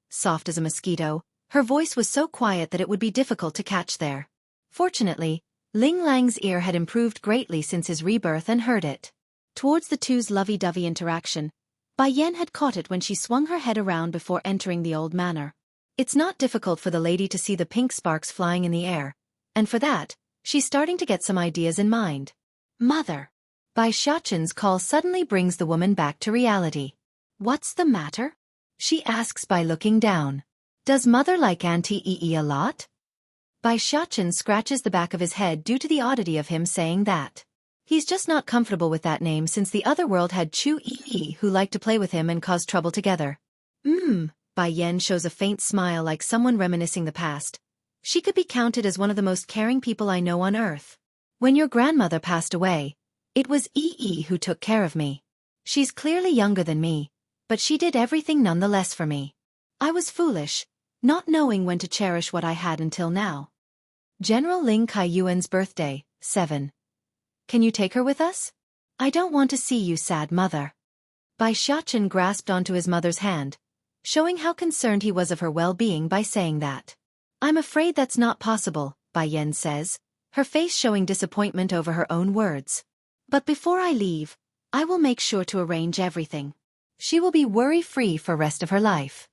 Soft as a mosquito, her voice was so quiet that it would be difficult to catch there. Fortunately, Ling Lang's ear had improved greatly since his rebirth and heard it. Towards the two's lovey-dovey interaction, Bai Yan had caught it when she swung her head around before entering the old manor. It's not difficult for the lady to see the pink sparks flying in the air, and for that, she's starting to get some ideas in mind. Mother! Bai Xiaoqin's call suddenly brings the woman back to reality. What's the matter? She asks by looking down. Does mother like Auntie Yi a lot? Bai Xiaoqin scratches the back of his head due to the oddity of him saying that. He's just not comfortable with that name since the other world had Chu Yi who liked to play with him and cause trouble together. Bai Yan shows a faint smile like someone reminiscing the past. She could be counted as one of the most caring people I know on earth. When your grandmother passed away, it was Yi who took care of me. She's clearly younger than me, but she did everything nonetheless for me. I was foolish, not knowing when to cherish what I had until now. General Ling Kaiyuan's birthday, 7. Can you take her with us? I don't want to see you sad, mother. Bai Xiaoqin grasped onto his mother's hand, showing how concerned he was of her well-being by saying that. I'm afraid that's not possible, Bai Yan says, her face showing disappointment over her own words. But before I leave, I will make sure to arrange everything. She will be worry-free for rest of her life.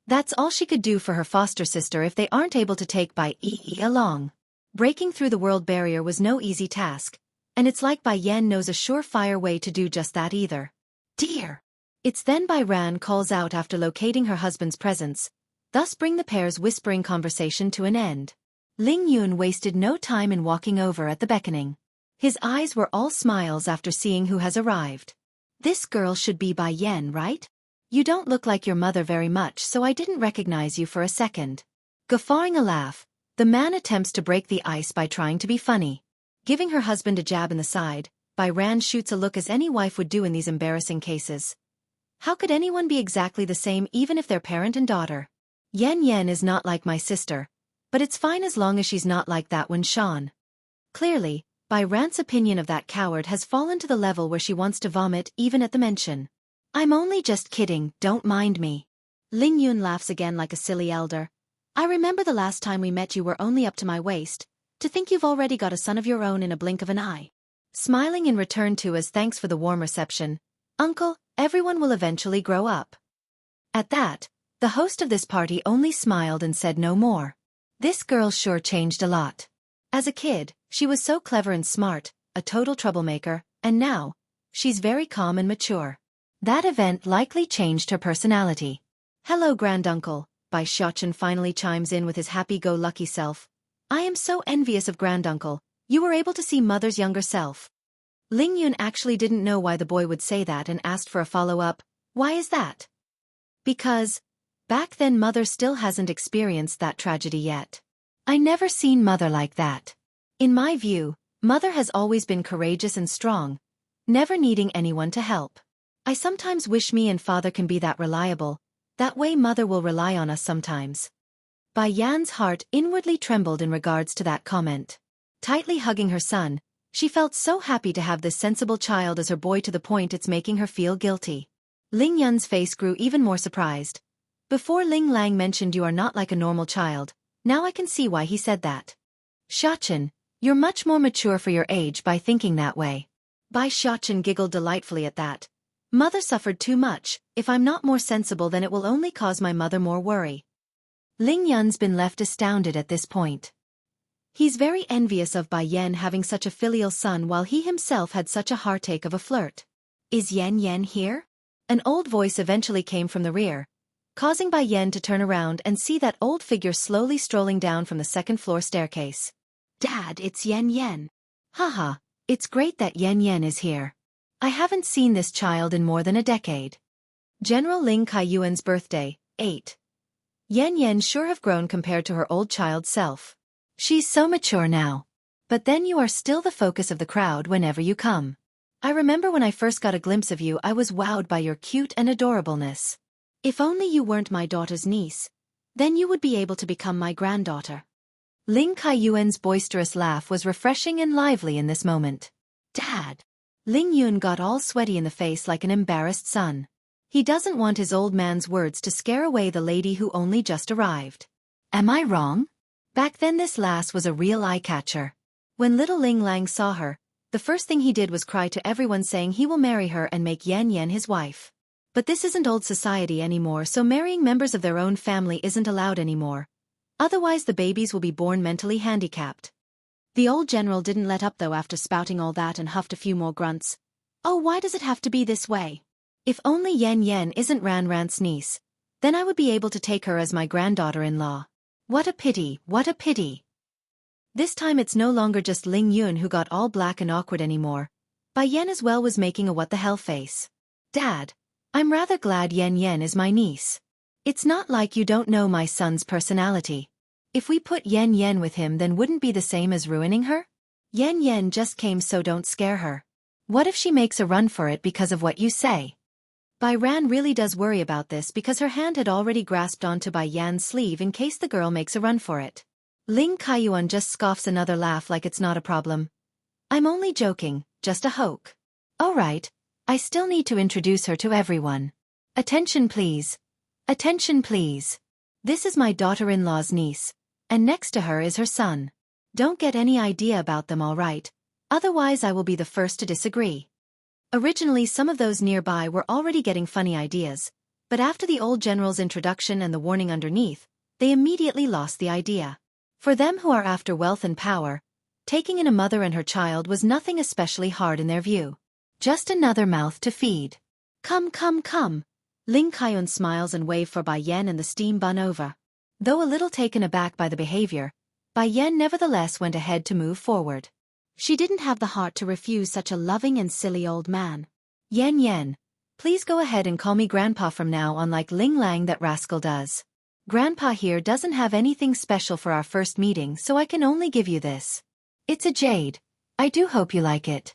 That's all she could do for her foster sister if they aren't able to take Bai Yi along. Breaking through the world barrier was no easy task, and it's like Bai Yan knows a surefire way to do just that either. Dear! It's then Bai Ran calls out after locating her husband's presence, thus bring the pair's whispering conversation to an end. Ling Yun wasted no time in walking over at the beckoning. His eyes were all smiles after seeing who has arrived. This girl should be Bai Yan, right? You don't look like your mother very much, so I didn't recognize you for a second. Guffawing a laugh, the man attempts to break the ice by trying to be funny. Giving her husband a jab in the side, Bai Ran shoots a look as any wife would do in these embarrassing cases. How could anyone be exactly the same even if they're parent and daughter? Yan is not like my sister, but it's fine as long as she's not like that when Sean. Clearly, Bai Ran's opinion of that coward has fallen to the level where she wants to vomit even at the mention. I'm only just kidding, don't mind me. Ling Yun laughs again like a silly elder. I remember the last time we met you were only up to my waist. To think you've already got a son of your own in a blink of an eye. Smiling in return to as thanks for the warm reception. Uncle, everyone will eventually grow up. At that, the host of this party only smiled and said no more. This girl sure changed a lot. As a kid, she was so clever and smart, a total troublemaker, and now, she's very calm and mature. That event likely changed her personality. Hello, granduncle, Bai Xiaoqin finally chimes in with his happy-go-lucky self. I am so envious of granduncle, you were able to see mother's younger self. Ling Yun actually didn't know why the boy would say that and asked for a follow-up. Why is that? Because, back then mother still hasn't experienced that tragedy yet. I never seen mother like that. In my view, mother has always been courageous and strong, never needing anyone to help. I sometimes wish me and father can be that reliable, that way mother will rely on us sometimes. Bai Yan's heart inwardly trembled in regards to that comment. Tightly hugging her son, she felt so happy to have this sensible child as her boy to the point it's making her feel guilty. Ling Yun's face grew even more surprised. Before Ling Lang mentioned you are not like a normal child, now I can see why he said that. Xiaoqin, You're much more mature for your age by thinking that way. Bai Xiaochen giggled delightfully at that. Mother suffered too much. If I'm not more sensible, then it will only cause my mother more worry. Ling Yun's been left astounded at this point. He's very envious of Bai Yan having such a filial son while he himself had such a heartache of a flirt. Is Yan Yan here? An old voice eventually came from the rear, causing Bai Yan to turn around and see that old figure slowly strolling down from the second-floor staircase. Dad, it's Yan Yan. Haha, it's great that Yan Yan is here. I haven't seen this child in more than a decade. General Ling Kaiyuan's birthday, 8. Yan Yan sure have grown compared to her old child self. She's so mature now. But then you are still the focus of the crowd whenever you come. I remember when I first got a glimpse of you, I was wowed by your cute and adorableness. If only you weren't my daughter's niece, then you would be able to become my granddaughter. Ling Kaiyuan's boisterous laugh was refreshing and lively in this moment. Dad! Ling Yun got all sweaty in the face like an embarrassed son. He doesn't want his old man's words to scare away the lady who only just arrived. Am I wrong? Back then this lass was a real eye-catcher. When little Ling Lang saw her, the first thing he did was cry to everyone saying he will marry her and make Yan Yan his wife. But this isn't old society anymore, so marrying members of their own family isn't allowed anymore. Otherwise the babies will be born mentally handicapped. The old general didn't let up though after spouting all that and huffed a few more grunts. Oh, why does it have to be this way? If only Yan Yan isn't Ran Ran's niece, then I would be able to take her as my granddaughter-in-law. What a pity, what a pity. This time it's no longer just Ling Yun who got all black and awkward anymore. Bai Yan as well was making a what-the-hell face. Dad, I'm rather glad Yan Yan is my niece. It's not like you don't know my son's personality. If we put Yan Yan with him, then wouldn't be the same as ruining her? Yan Yan just came, so don't scare her. What if she makes a run for it because of what you say? Bai Ran really does worry about this because her hand had already grasped onto Bai Yan's sleeve in case the girl makes a run for it. Ling Kaiyuan just scoffs another laugh like it's not a problem. I'm only joking, just a hoke. Alright, I still need to introduce her to everyone. Attention please. Attention please. This is my daughter-in-law's niece, and next to her is her son. Don't get any idea about them, alright? Otherwise I will be the first to disagree. Originally some of those nearby were already getting funny ideas, but after the old general's introduction and the warning underneath, they immediately lost the idea. For them who are after wealth and power, taking in a mother and her child was nothing especially hard in their view. Just another mouth to feed. Come, come, come. Ling Kaiyuan smiles and waves for Bai Yan and the steam bun over. Though a little taken aback by the behavior, Bai Yan nevertheless went ahead to move forward. She didn't have the heart to refuse such a loving and silly old man. Yan Yan, please go ahead and call me Grandpa from now on, like Ling Lang that rascal does. Grandpa here doesn't have anything special for our first meeting, so I can only give you this. It's a jade. I do hope you like it.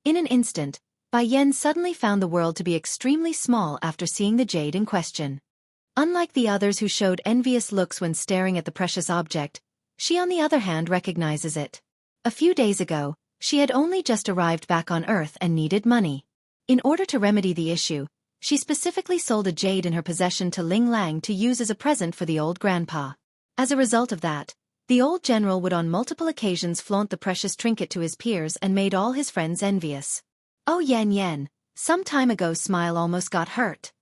In an instant, Bai Yan suddenly found the world to be extremely small after seeing the jade in question. Unlike the others who showed envious looks when staring at the precious object, she on the other hand recognizes it. A few days ago, she had only just arrived back on Earth and needed money. In order to remedy the issue, she specifically sold a jade in her possession to Ling Lang to use as a present for the old grandpa. As a result of that, the old general would on multiple occasions flaunt the precious trinket to his peers and made all his friends envious. Oh Yan Yan, some time ago Smile almost got hurt.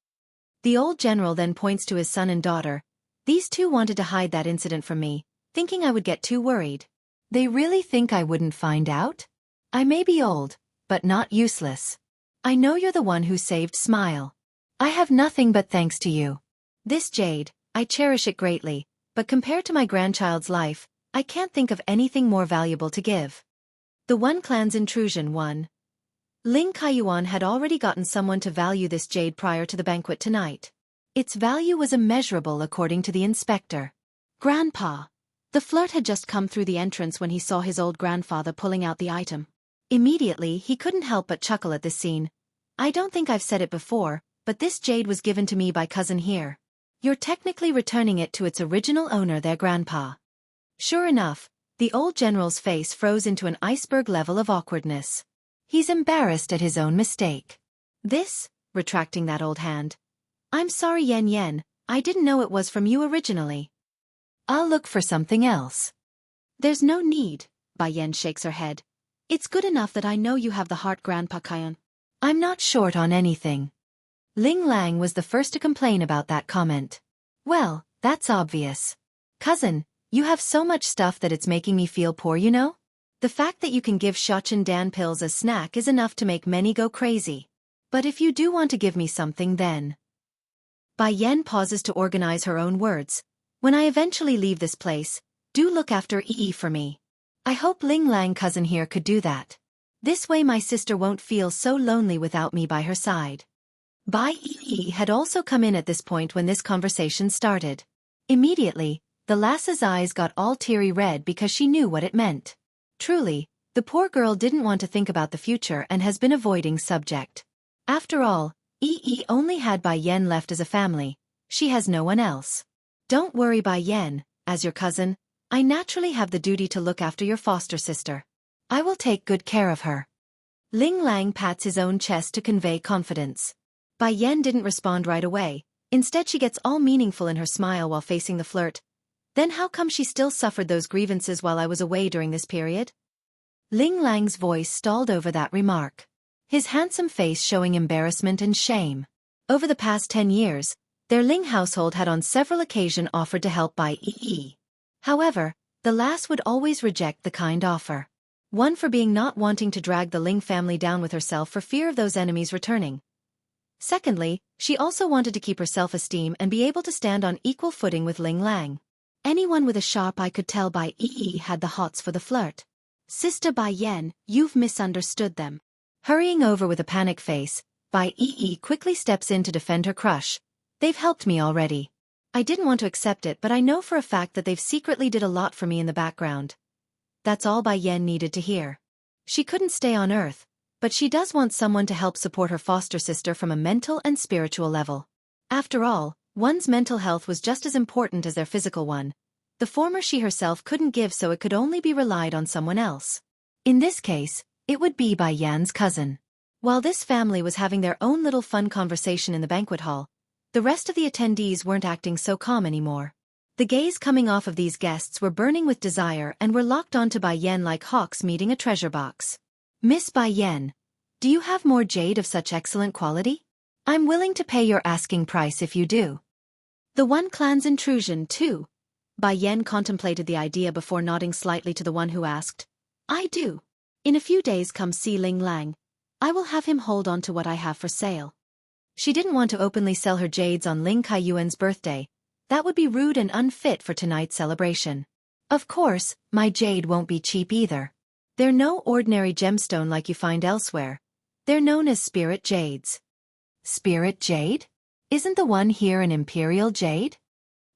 The old general then points to his son and daughter. These two wanted to hide that incident from me, thinking I would get too worried. They really think I wouldn't find out? I may be old, but not useless. I know you're the one who saved Smile. I have nothing but thanks to you. This jade, I cherish it greatly, but compared to my grandchild's life, I can't think of anything more valuable to give. The One Clan's intrusion 1. Ling Kaiyuan had already gotten someone to value this jade prior to the banquet tonight. Its value was immeasurable according to the inspector. Grandpa. The flirt had just come through the entrance when he saw his old grandfather pulling out the item. Immediately he couldn't help but chuckle at this scene. I don't think I've said it before, but this jade was given to me by cousin here. You're technically returning it to its original owner, their grandpa. Sure enough, the old general's face froze into an iceberg level of awkwardness. He's embarrassed at his own mistake. This, retracting that old hand. I'm sorry Yan Yan, I didn't know it was from you originally. I'll look for something else. There's no need, Bai Yan shakes her head. It's good enough that I know you have the heart, Grandpa Kion. I'm not short on anything. Ling Lang was the first to complain about that comment. Well, that's obvious. Cousin, you have so much stuff that it's making me feel poor, you know? The fact that you can give Xiaochen Dan pills as snack is enough to make many go crazy. But if you do want to give me something then... Bai Yan pauses to organize her own words. When I eventually leave this place, do look after Yi for me. I hope Ling Lang cousin here could do that. This way my sister won't feel so lonely without me by her side. Bai Yi had also come in at this point when this conversation started. Immediately, the lass's eyes got all teary red because she knew what it meant. Truly, the poor girl didn't want to think about the future and has been avoiding subject. After all, Yi only had Bai Yan left as a family. She has no one else. Don't worry, Bai Yan, as your cousin, I naturally have the duty to look after your foster sister. I will take good care of her. Ling Lang pats his own chest to convey confidence. Bai Yan didn't respond right away. Instead she gets all meaningful in her smile while facing the flirt. Then how come she still suffered those grievances while I was away during this period? Ling Lang's voice stalled over that remark. His handsome face showing embarrassment and shame. Over the past 10 years, their Ling household had on several occasions offered to help Bai Yi. However, the lass would always reject the kind offer. One for being not wanting to drag the Ling family down with herself for fear of those enemies returning. Secondly, she also wanted to keep her self-esteem and be able to stand on equal footing with Ling Lang. Anyone with a sharp eye could tell Bai Yi had the hots for the flirt. Sister Bai Yan, you've misunderstood them. Hurrying over with a panic face, Bai Yi quickly steps in to defend her crush. They've helped me already. I didn't want to accept it, but I know for a fact that they've secretly did a lot for me in the background. That's all Bai Yan needed to hear. She couldn't stay on Earth, but she does want someone to help support her foster sister from a mental and spiritual level. After all, one's mental health was just as important as their physical one. The former she herself couldn't give, so it could only be relied on someone else. In this case, it would be Bai Yan's cousin. While this family was having their own little fun conversation in the banquet hall, the rest of the attendees weren't acting so calm anymore. The gaze coming off of these guests were burning with desire and were locked onto Bai Yan like hawks meeting a treasure box. Miss Bai Yan, do you have more jade of such excellent quality? I'm willing to pay your asking price if you do. The One Clan's intrusion, too. Bai Yan contemplated the idea before nodding slightly to the one who asked. I do. In a few days come see Ling Lang. I will have him hold on to what I have for sale. She didn't want to openly sell her jades on Ling Kaiyuan's birthday. That would be rude and unfit for tonight's celebration. Of course, my jade won't be cheap either. They're no ordinary gemstone like you find elsewhere. They're known as spirit jades. Spirit jade? Isn't the one here an imperial jade?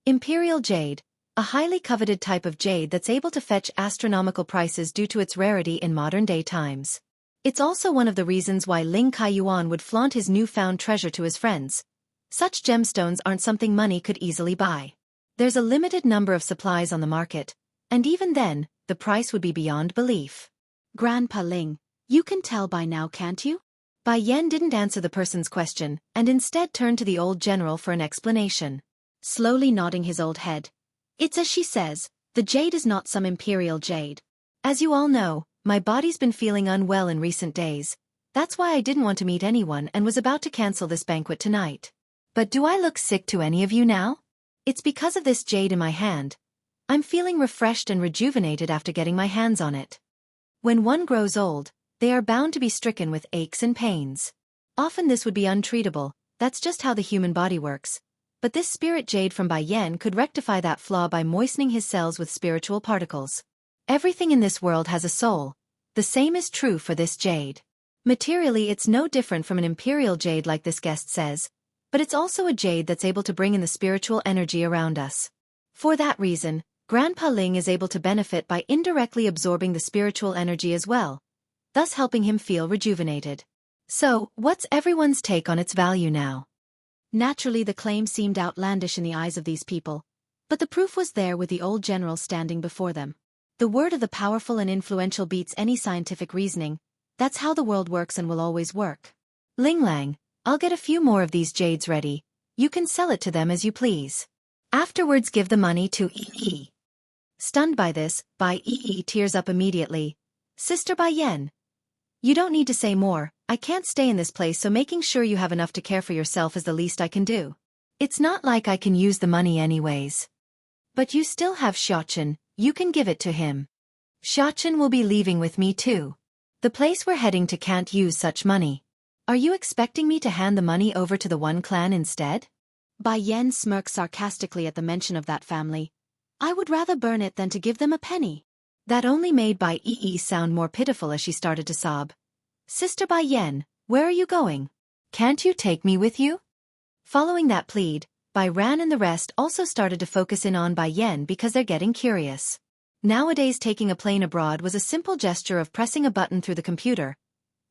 Imperial jade, a highly coveted type of jade that's able to fetch astronomical prices due to its rarity in modern-day times. It's also one of the reasons why Ling Kaiyuan would flaunt his newfound treasure to his friends. Such gemstones aren't something money could easily buy. There's a limited number of supplies on the market, and even then, the price would be beyond belief. Grandpa Ling, you can tell by now, can't you? Bai Yan didn't answer the person's question, and instead turned to the old general for an explanation. Slowly nodding his old head. It's as she says, the jade is not some imperial jade. As you all know, my body's been feeling unwell in recent days. That's why I didn't want to meet anyone and was about to cancel this banquet tonight. But do I look sick to any of you now? It's because of this jade in my hand. I'm feeling refreshed and rejuvenated after getting my hands on it. When one grows old, they are bound to be stricken with aches and pains. Often this would be untreatable, that's just how the human body works. But this spirit jade from Bai Yan could rectify that flaw by moistening his cells with spiritual particles. Everything in this world has a soul. The same is true for this jade. Materially it's no different from an imperial jade like this guest says, but it's also a jade that's able to bring in the spiritual energy around us. For that reason, Grandpa Ling is able to benefit by indirectly absorbing the spiritual energy as well, thus helping him feel rejuvenated. So, what's everyone's take on its value now? Naturally the claim seemed outlandish in the eyes of these people, but the proof was there with the old general standing before them. The word of the powerful and influential beats any scientific reasoning. That's how the world works and will always work. Ling Lang, I'll get a few more of these jades ready. You can sell it to them as you please. Afterwards give the money to Yi. Stunned by this, Bai Yi tears up immediately. Sister Bai Yan. You don't need to say more, I can't stay in this place, so making sure you have enough to care for yourself is the least I can do. It's not like I can use the money anyways. But you still have Xiaochen, you can give it to him. Xiaochen will be leaving with me too. The place we're heading to can't use such money. Are you expecting me to hand the money over to the one clan instead? Bai Yan smirks sarcastically at the mention of that family. I would rather burn it than to give them a penny. That only made Bai Yi sound more pitiful as she started to sob. Sister Bai Yan, where are you going? Can't you take me with you? Following that plead, Bai Ran and the rest also started to focus in on Bai Yan because they're getting curious. Nowadays taking a plane abroad was a simple gesture of pressing a button through the computer.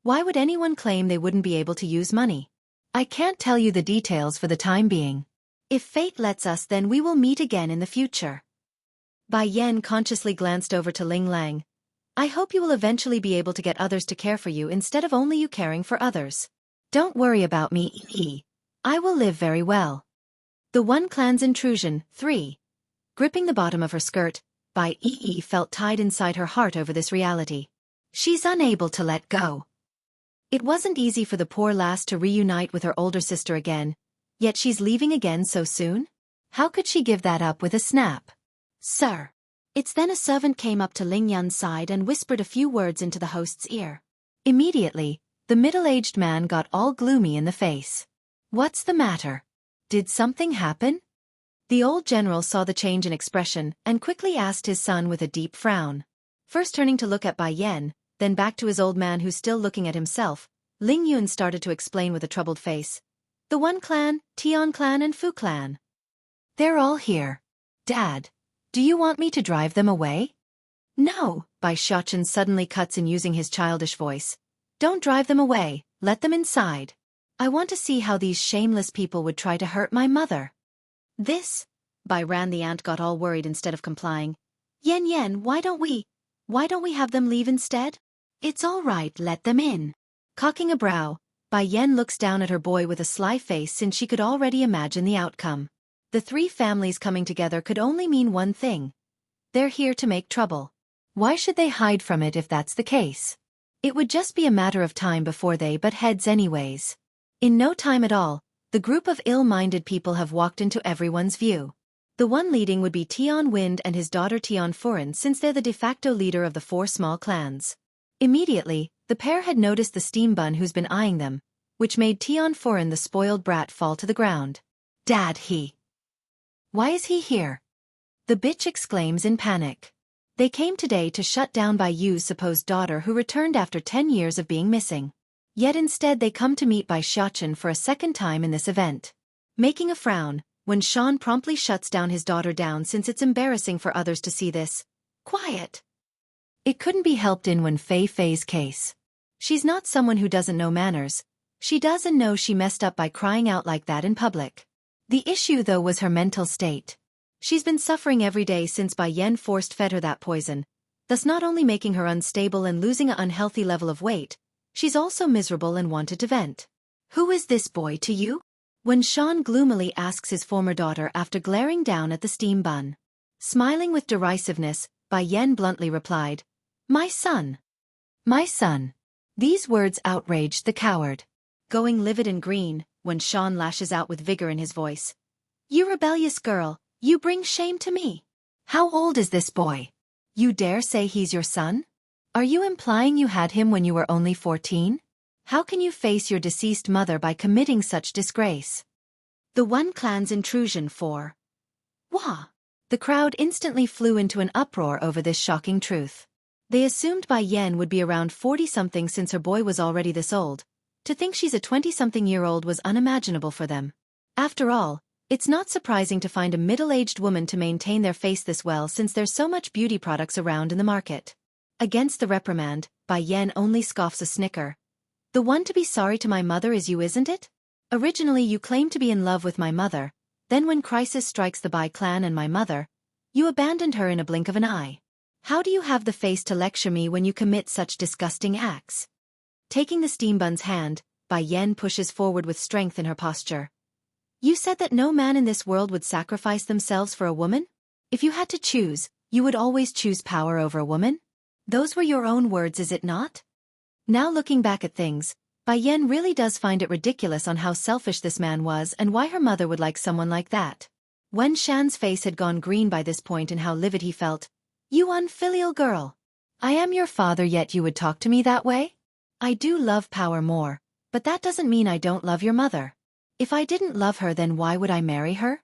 Why would anyone claim they wouldn't be able to use money? I can't tell you the details for the time being. If fate lets us, then we will meet again in the future. Bai Yan consciously glanced over to Ling Lang. I hope you will eventually be able to get others to care for you instead of only you caring for others. Don't worry about me, Yi. I will live very well. The One Clan's intrusion, 3. Gripping the bottom of her skirt, Bai Yi felt tied inside her heart over this reality. She's unable to let go. It wasn't easy for the poor lass to reunite with her older sister again, yet she's leaving again so soon? How could she give that up with a snap? Sir. It's then a servant came up to Ling Yun's side and whispered a few words into the host's ear. Immediately, the middle-aged man got all gloomy in the face. What's the matter? Did something happen? The old general saw the change in expression and quickly asked his son with a deep frown. First turning to look at Bai Yan, then back to his old man who's still looking at himself, Ling Yun started to explain with a troubled face. The One Clan, Tian Clan and Fu Clan. They're all here. Dad. Do you want me to drive them away? No, Bai Xiaochen suddenly cuts in using his childish voice. Don't drive them away, let them inside. I want to see how these shameless people would try to hurt my mother. This? Bai Ran the aunt got all worried instead of complying. Yan, why don't we have them leave instead? It's all right, let them in. Cocking a brow, Bai Yan looks down at her boy with a sly face since she could already imagine the outcome. The three families coming together could only mean one thing. They're here to make trouble. Why should they hide from it if that's the case? It would just be a matter of time before they butt heads anyways. In no time at all, the group of ill-minded people have walked into everyone's view. The one leading would be Tian Wind and his daughter Tian Furen, since they're the de facto leader of the 4 small clans. Immediately, the pair had noticed the steam bun who's been eyeing them, which made Tian Furen the spoiled brat fall to the ground. Dad, Why is he here? The bitch exclaims in panic. They came today to shut down Bai Yu's supposed daughter who returned after 10 years of being missing. Yet instead they come to meet Bai Xiaochen for a second time in this event. Making a frown, when Sean promptly shuts down his daughter down since it's embarrassing for others to see this. Quiet. It couldn't be helped in when Fei's case. She's not someone who doesn't know manners. She does and knows she messed up by crying out like that in public. The issue though was her mental state. She's been suffering every day since Bai Yan forced-fed her that poison, thus not only making her unstable and losing an unhealthy level of weight, she's also miserable and wanted to vent. Who is this boy to you? When Sean gloomily asks his former daughter after glaring down at the steam bun. Smiling with derisiveness, Bai Yan bluntly replied, My son. My son. These words outraged the coward. Going livid and green, when Sean lashes out with vigor in his voice. You rebellious girl, you bring shame to me. How old is this boy? You dare say he's your son? Are you implying you had him when you were only 14? How can you face your deceased mother by committing such disgrace? The One Clan's intrusion 4. Wah! The crowd instantly flew into an uproar over this shocking truth. They assumed Bai Yan would be around 40-something since her boy was already this old. To think she's a 20-something-year-old was unimaginable for them. After all, it's not surprising to find a middle-aged woman to maintain their face this well since there's so much beauty products around in the market. Against the reprimand, Bai Yan only scoffs a snicker. The one to be sorry to my mother is you, isn't it? Originally you claimed to be in love with my mother, then when crisis strikes the Bai clan and my mother, you abandoned her in a blink of an eye. How do you have the face to lecture me when you commit such disgusting acts? Taking the steam bun's hand, Bai Yan pushes forward with strength in her posture. You said that no man in this world would sacrifice themselves for a woman? If you had to choose, You would always choose power over a woman? Those were your own words, is it not? Now looking back at things, Bai Yan really does find it ridiculous on how selfish this man was and why her mother would like someone like that. Wen Shan's face had gone green by this point and how livid he felt. You unfilial girl. I am your father yet you would talk to me that way? I do love power more, but that doesn't mean I don't love your mother. If I didn't love her then why would I marry her?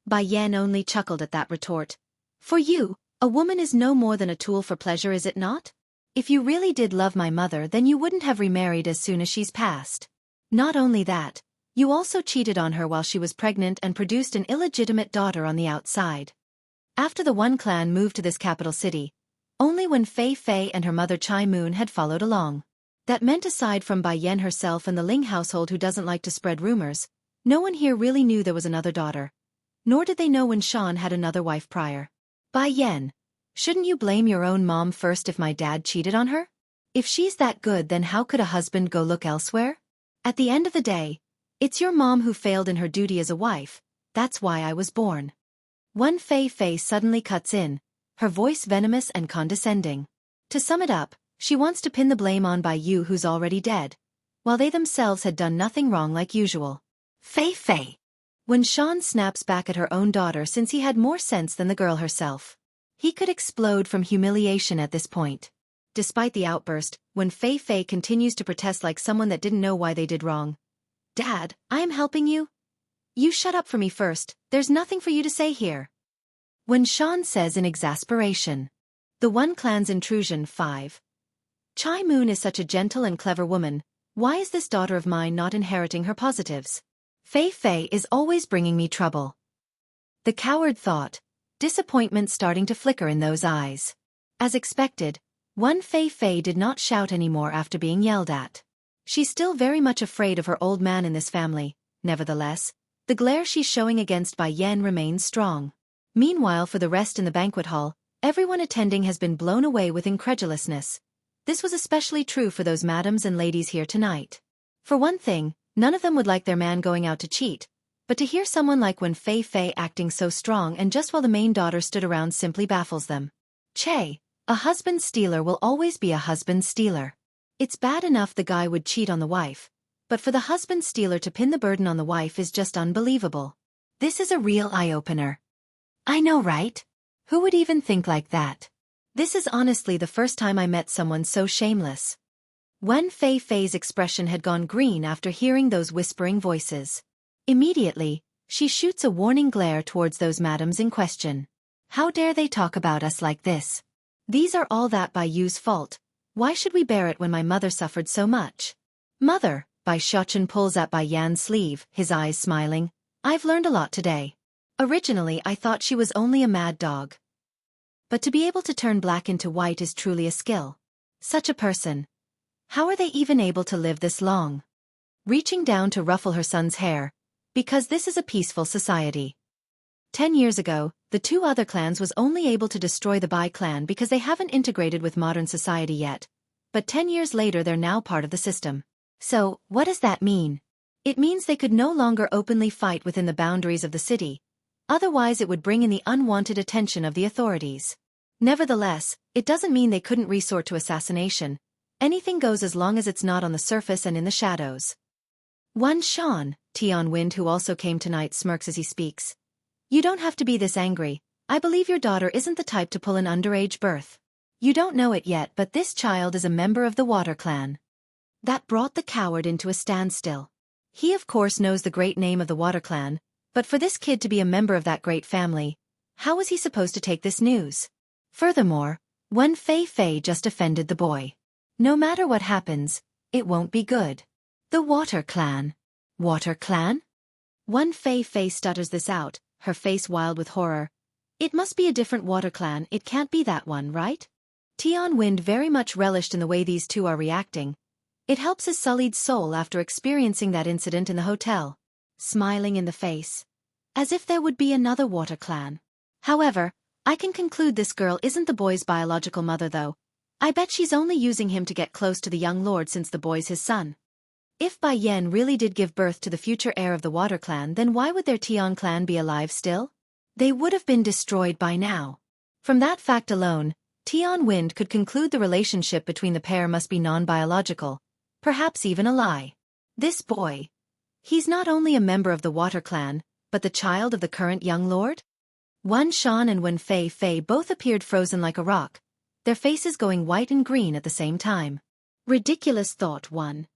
Bai Yan only chuckled at that retort. For you, a woman is no more than a tool for pleasure, is it not? If you really did love my mother then you wouldn't have remarried as soon as she's passed. Not only that, you also cheated on her while she was pregnant and produced an illegitimate daughter on the outside. After the One clan moved to this capital city, only when Fei Fei and her mother Chai Moon had followed along. That meant aside from Bai Yan herself and the Ling household who doesn't like to spread rumors, no one here really knew there was another daughter. Nor did they know when Shan had another wife prior. Bai Yan, shouldn't you blame your own mom first if my dad cheated on her? If she's that good then how could a husband go look elsewhere? At the end of the day, it's your mom who failed in her duty as a wife, that's why I was born. One Fei Fei suddenly cuts in, her voice venomous and condescending. To sum it up, she wants to pin the blame on Bai Yu who's already dead, while they themselves had done nothing wrong like usual. Fei Fei. When Shan snaps back at her own daughter since he had more sense than the girl herself. He could explode from humiliation at this point. Despite the outburst, when Fei Fei continues to protest like someone that didn't know why they did wrong. Dad, I am helping you. You shut up for me first, there's nothing for you to say here. When Shan says in exasperation. The One clan's intrusion 5. Chai Moon is such a gentle and clever woman, why is this daughter of mine not inheriting her positives? Fei Fei is always bringing me trouble. The coward thought, disappointment starting to flicker in those eyes. As expected, One Fei Fei did not shout anymore after being yelled at. She's still very much afraid of her old man in this family, nevertheless, the glare she's showing against Bai Yan remains strong. Meanwhile for the rest in the banquet hall, everyone attending has been blown away with incredulousness. This was especially true for those madams and ladies here tonight. For one thing, none of them would like their man going out to cheat, but to hear someone like Wen Fei Fei acting so strong and just while the main daughter stood around simply baffles them. Che, a husband stealer will always be a husband stealer. It's bad enough the guy would cheat on the wife, but for the husband stealer to pin the burden on the wife is just unbelievable. This is a real eye-opener. I know, right? Who would even think like that? This is honestly the first time I met someone so shameless. Wen Fei Fei's expression had gone green after hearing those whispering voices. Immediately, she shoots a warning glare towards those madams in question. How dare they talk about us like this? These are all that Bai Yu's fault. Why should we bear it when my mother suffered so much? Mother, Bai Shaochen pulls at Bai Yan's sleeve, his eyes smiling. I've learned a lot today. Originally I thought she was only a mad dog. But to be able to turn black into white is truly a skill. Such a person. How are they even able to live this long? Reaching down to ruffle her son's hair. Because this is a peaceful society. 10 years ago, the two other clans was only able to destroy the Bai clan because they haven't integrated with modern society yet. But 10 years later they're now part of the system. So, what does that mean? It means they could no longer openly fight within the boundaries of the city. Otherwise it would bring in the unwanted attention of the authorities. Nevertheless, it doesn't mean they couldn't resort to assassination. Anything goes as long as it's not on the surface and in the shadows. One Shan, Tian Wind who also came tonight smirks as he speaks. You don't have to be this angry. I believe your daughter isn't the type to pull an underage birth. You don't know it yet but this child is a member of the Water Clan. That brought the coward into a standstill. He of course knows the great name of the Water Clan, but for this kid to be a member of that great family, how was he supposed to take this news? Furthermore, Wen Fei Fei just offended the boy. No matter what happens, it won't be good. The Water Clan. Water Clan? Wen Fei Fei stutters this out, her face wild with horror. It must be a different Water Clan, it can't be that one, right? Tian Wind very much relished in the way these two are reacting. It helps his sullied soul after experiencing that incident in the hotel. Smiling in the face. As if there would be another Water Clan. However, I can conclude this girl isn't the boy's biological mother though. I bet she's only using him to get close to the young lord since the boy's his son. If Bai Yan really did give birth to the future heir of the Water Clan then why would their Tian clan be alive still? They would have been destroyed by now. From that fact alone, Tian Wind could conclude the relationship between the pair must be non-biological, perhaps even a lie. This boy. He's not only a member of the Water Clan, but the child of the current young lord? Wan Shan and Wen Fei Fei both appeared frozen like a rock, their faces going white and green at the same time. Ridiculous, thought one.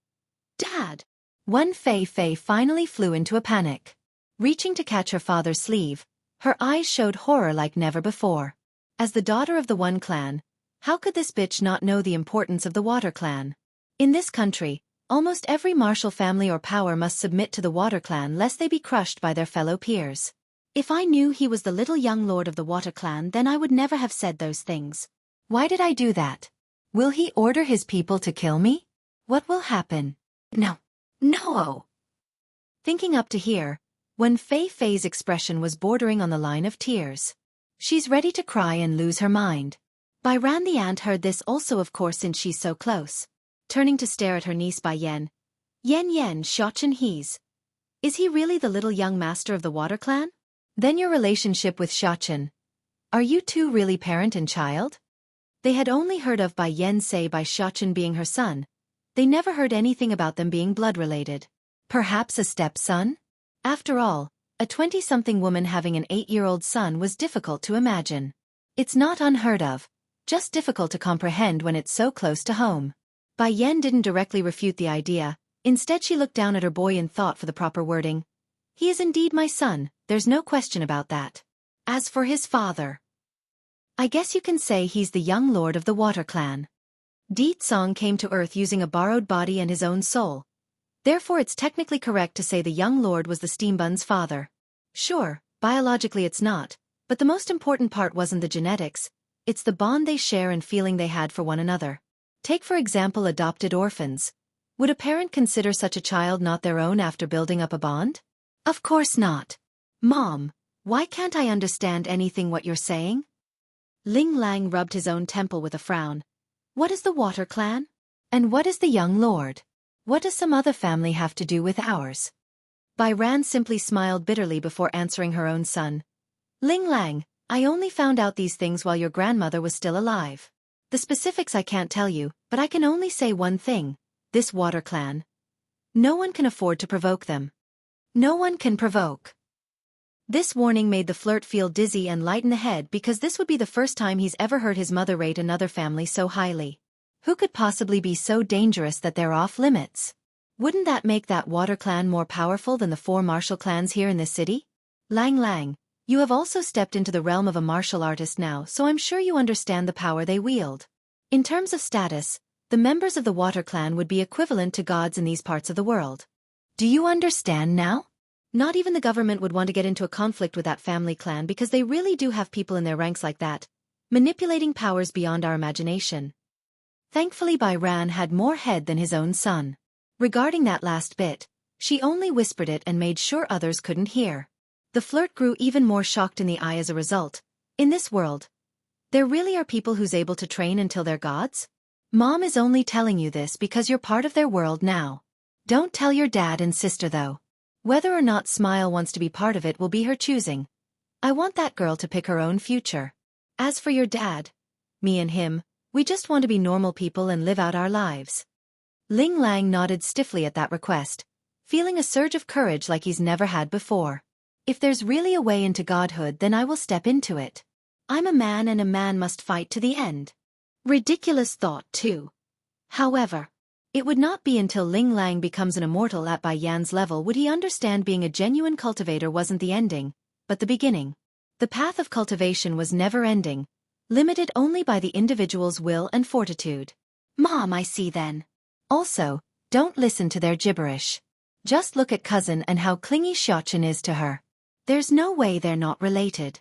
Dad! Wen Fei Fei finally flew into a panic. Reaching to catch her father's sleeve, her eyes showed horror like never before. As the daughter of the One Clan, how could this bitch not know the importance of the Water Clan? In this country, almost every martial family or power must submit to the Water Clan lest they be crushed by their fellow peers. If I knew he was the little young lord of the Water Clan, then I would never have said those things. Why did I do that? Will he order his people to kill me? What will happen? No. No! Thinking up to here, when Fei Fei's expression was bordering on the line of tears. She's ready to cry and lose her mind. Bai Ran the ant heard this also, of course, since she's so close. Turning to stare at her niece Bai Yen. Yen, Xiaochen he's. Is he really the little young master of the Water Clan? Then your relationship with Xiaochen. Are you two really parent and child? They had only heard of Bai Yen say by Xiaochen being her son. They never heard anything about them being blood-related. Perhaps a stepson? After all, a 20-something woman having an 8-year-old son was difficult to imagine. It's not unheard of, just difficult to comprehend when it's so close to home. Bai Yen didn't directly refute the idea, instead she looked down at her boy and thought for the proper wording. He is indeed my son, there's no question about that. As for his father, I guess you can say he's the young lord of the Water Clan. Di Tsong came to Earth using a borrowed body and his own soul. Therefore it's technically correct to say the young lord was the Steambun's father. Sure, biologically it's not, but the most important part wasn't the genetics, it's the bond they share and feeling they had for one another. Take for example adopted orphans. Would a parent consider such a child not their own after building up a bond? Of course not. Mom, why can't I understand anything what you're saying? Ling Lang rubbed his own temple with a frown. What is the Water Clan? And what is the young lord? What does some other family have to do with ours? Bai Ran simply smiled bitterly before answering her own son. Ling Lang, I only found out these things while your grandmother was still alive. The specifics I can't tell you, but I can only say one thing. This Water Clan. No one can afford to provoke them. No one can provoke. This warning made the flirt feel dizzy and light in the head because this would be the first time he's ever heard his mother rate another family so highly. Who could possibly be so dangerous that they're off limits? Wouldn't that make that Water Clan more powerful than the 4 martial clans here in this city? Lang, you have also stepped into the realm of a martial artist now, so I'm sure you understand the power they wield. In terms of status, the members of the Water Clan would be equivalent to gods in these parts of the world. Do you understand now? Not even the government would want to get into a conflict with that family clan because they really do have people in their ranks like that, manipulating powers beyond our imagination. Thankfully Bai Ran had more head than his own son. Regarding that last bit, she only whispered it and made sure others couldn't hear. The flirt grew even more shocked in the eye as a result. In this world, there really are people who's able to train until they're gods? Mom is only telling you this because you're part of their world now. Don't tell your dad and sister though. Whether or not Smile wants to be part of it will be her choosing. I want that girl to pick her own future. As for your dad, me and him, we just want to be normal people and live out our lives. Ling Lang nodded stiffly at that request, feeling a surge of courage like he's never had before. If there's really a way into godhood, then I will step into it. I'm a man and a man must fight to the end. Ridiculous thought too. However, it would not be until Ling Lang becomes an immortal at Bai Yan's level would he understand being a genuine cultivator wasn't the ending, but the beginning. The path of cultivation was never-ending, limited only by the individual's will and fortitude. Mom, I see then. Also, don't listen to their gibberish. Just look at cousin and how clingy Xiaochen is to her. There's no way they're not related.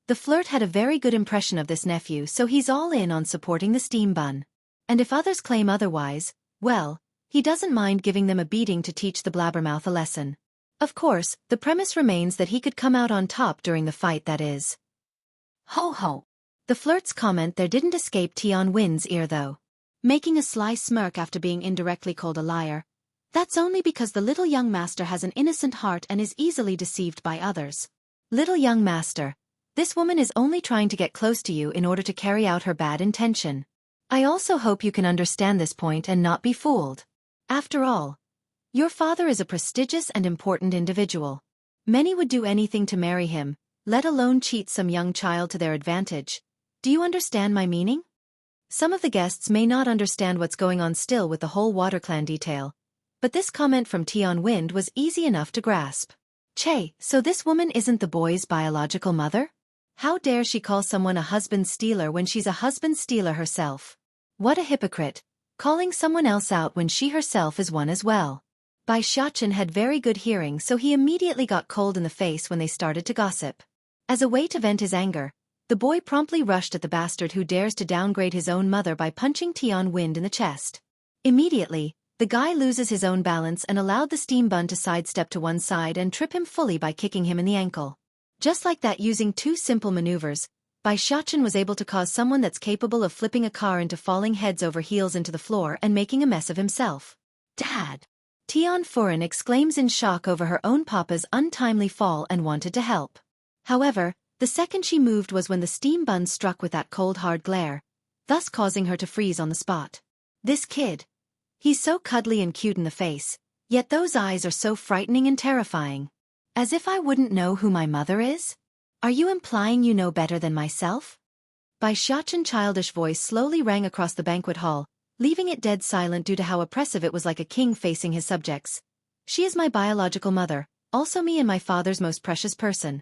The flirt had a very good impression of this nephew, so he's all in on supporting the Steambun. And if others claim otherwise, well, he doesn't mind giving them a beating to teach the blabbermouth a lesson. Of course, the premise remains that he could come out on top during the fight, that is. Ho ho. The flirt's comment there didn't escape Tian Win's ear though. Making a sly smirk after being indirectly called a liar. That's only because the little young master has an innocent heart and is easily deceived by others. Little young master. This woman is only trying to get close to you in order to carry out her bad intention. I also hope you can understand this point and not be fooled. After all, your father is a prestigious and important individual. Many would do anything to marry him, let alone cheat some young child to their advantage. Do you understand my meaning? Some of the guests may not understand what's going on still with the whole water clan detail, but this comment from Tian Wind was easy enough to grasp. Che, so this woman isn't the boy's biological mother? How dare she call someone a husband stealer when she's a husband stealer herself? What a hypocrite, calling someone else out when she herself is one as well. Bai Xiachen had very good hearing, so he immediately got cold in the face when they started to gossip. As a way to vent his anger, the boy promptly rushed at the bastard who dares to downgrade his own mother by punching Tian Wind in the chest. Immediately, the guy loses his own balance and allowed the steam bun to sidestep to one side and trip him fully by kicking him in the ankle. Just like that, using two simple maneuvers, Bai Xiachen was able to cause someone that's capable of flipping a car into falling heads over heels into the floor and making a mess of himself. Dad! Tian Furen exclaims in shock over her own papa's untimely fall and wanted to help. However, the second she moved was when the steam bun struck with that cold hard glare, thus causing her to freeze on the spot. This kid. He's so cuddly and cute in the face, yet those eyes are so frightening and terrifying. As if I wouldn't know who my mother is? Are you implying you know better than myself? Bai Xiachen's childish voice slowly rang across the banquet hall, leaving it dead silent due to how oppressive it was, like a king facing his subjects. She is my biological mother, also me and my father's most precious person.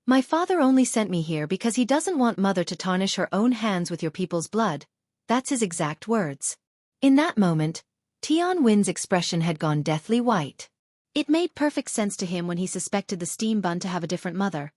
My father only sent me here because he doesn't want mother to tarnish her own hands with your people's blood. That's his exact words. In that moment, Tian Win's expression had gone deathly white. It made perfect sense to him when he suspected the steam bun to have a different mother.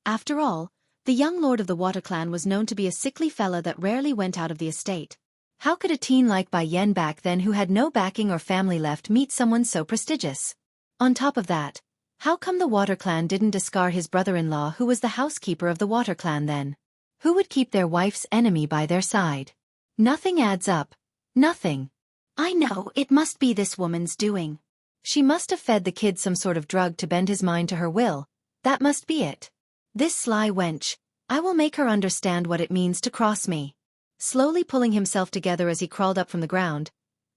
After all, the young lord of the Water Clan was known to be a sickly fella that rarely went out of the estate. How could a teen like Bai Yan back then, who had no backing or family left, meet someone so prestigious? On top of that, how come the Water Clan didn't discard his brother-in-law, who was the housekeeper of the Water Clan then? Who would keep their wife's enemy by their side? Nothing adds up. Nothing. I know, it must be this woman's doing. She must have fed the kid some sort of drug to bend his mind to her will. That must be it. This sly wench. I will make her understand what it means to cross me. Slowly pulling himself together as he crawled up from the ground,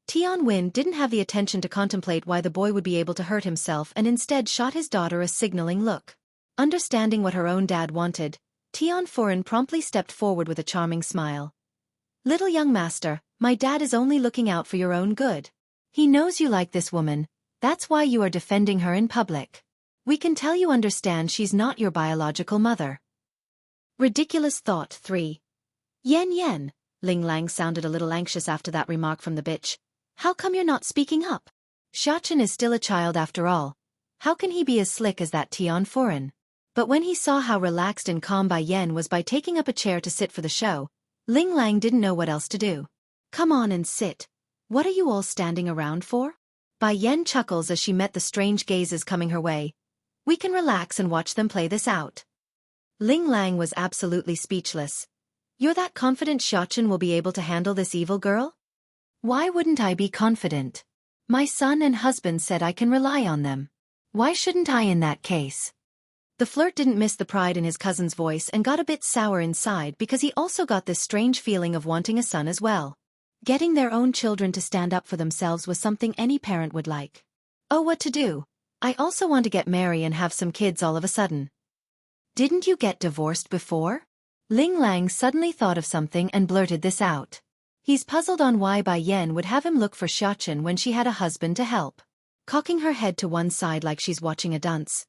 Tian Win didn't have the attention to contemplate why the boy would be able to hurt himself, and instead shot his daughter a signaling look. Understanding what her own dad wanted, Tian Furen promptly stepped forward with a charming smile. Little young master, my dad is only looking out for your own good. He knows you like this woman, that's why you are defending her in public. We can tell you understand she's not your biological mother. Ridiculous thought 3. Yen. Ling Lang sounded a little anxious after that remark from the bitch. How come you're not speaking up? Xiachen is still a child after all. How can he be as slick as that Tian Furen? But when he saw how relaxed and calm Bai Yan was by taking up a chair to sit for the show, Ling Lang didn't know what else to do. Come on and sit. What are you all standing around for? Bai Yan chuckles as she met the strange gazes coming her way. We can relax and watch them play this out. Ling Lang was absolutely speechless. You're that confident Xiachen will be able to handle this evil girl? Why wouldn't I be confident? My son and husband said I can rely on them. Why shouldn't I in that case? The flirt didn't miss the pride in his cousin's voice and got a bit sour inside because he also got this strange feeling of wanting a son as well. Getting their own children to stand up for themselves was something any parent would like. Oh, what to do? I also want to get married and have some kids all of a sudden. Didn't you get divorced before? Ling Lang suddenly thought of something and blurted this out. He's puzzled on why Bai Yan would have him look for Xiachen when she had a husband to help. Cocking her head to one side like she's watching a dunce.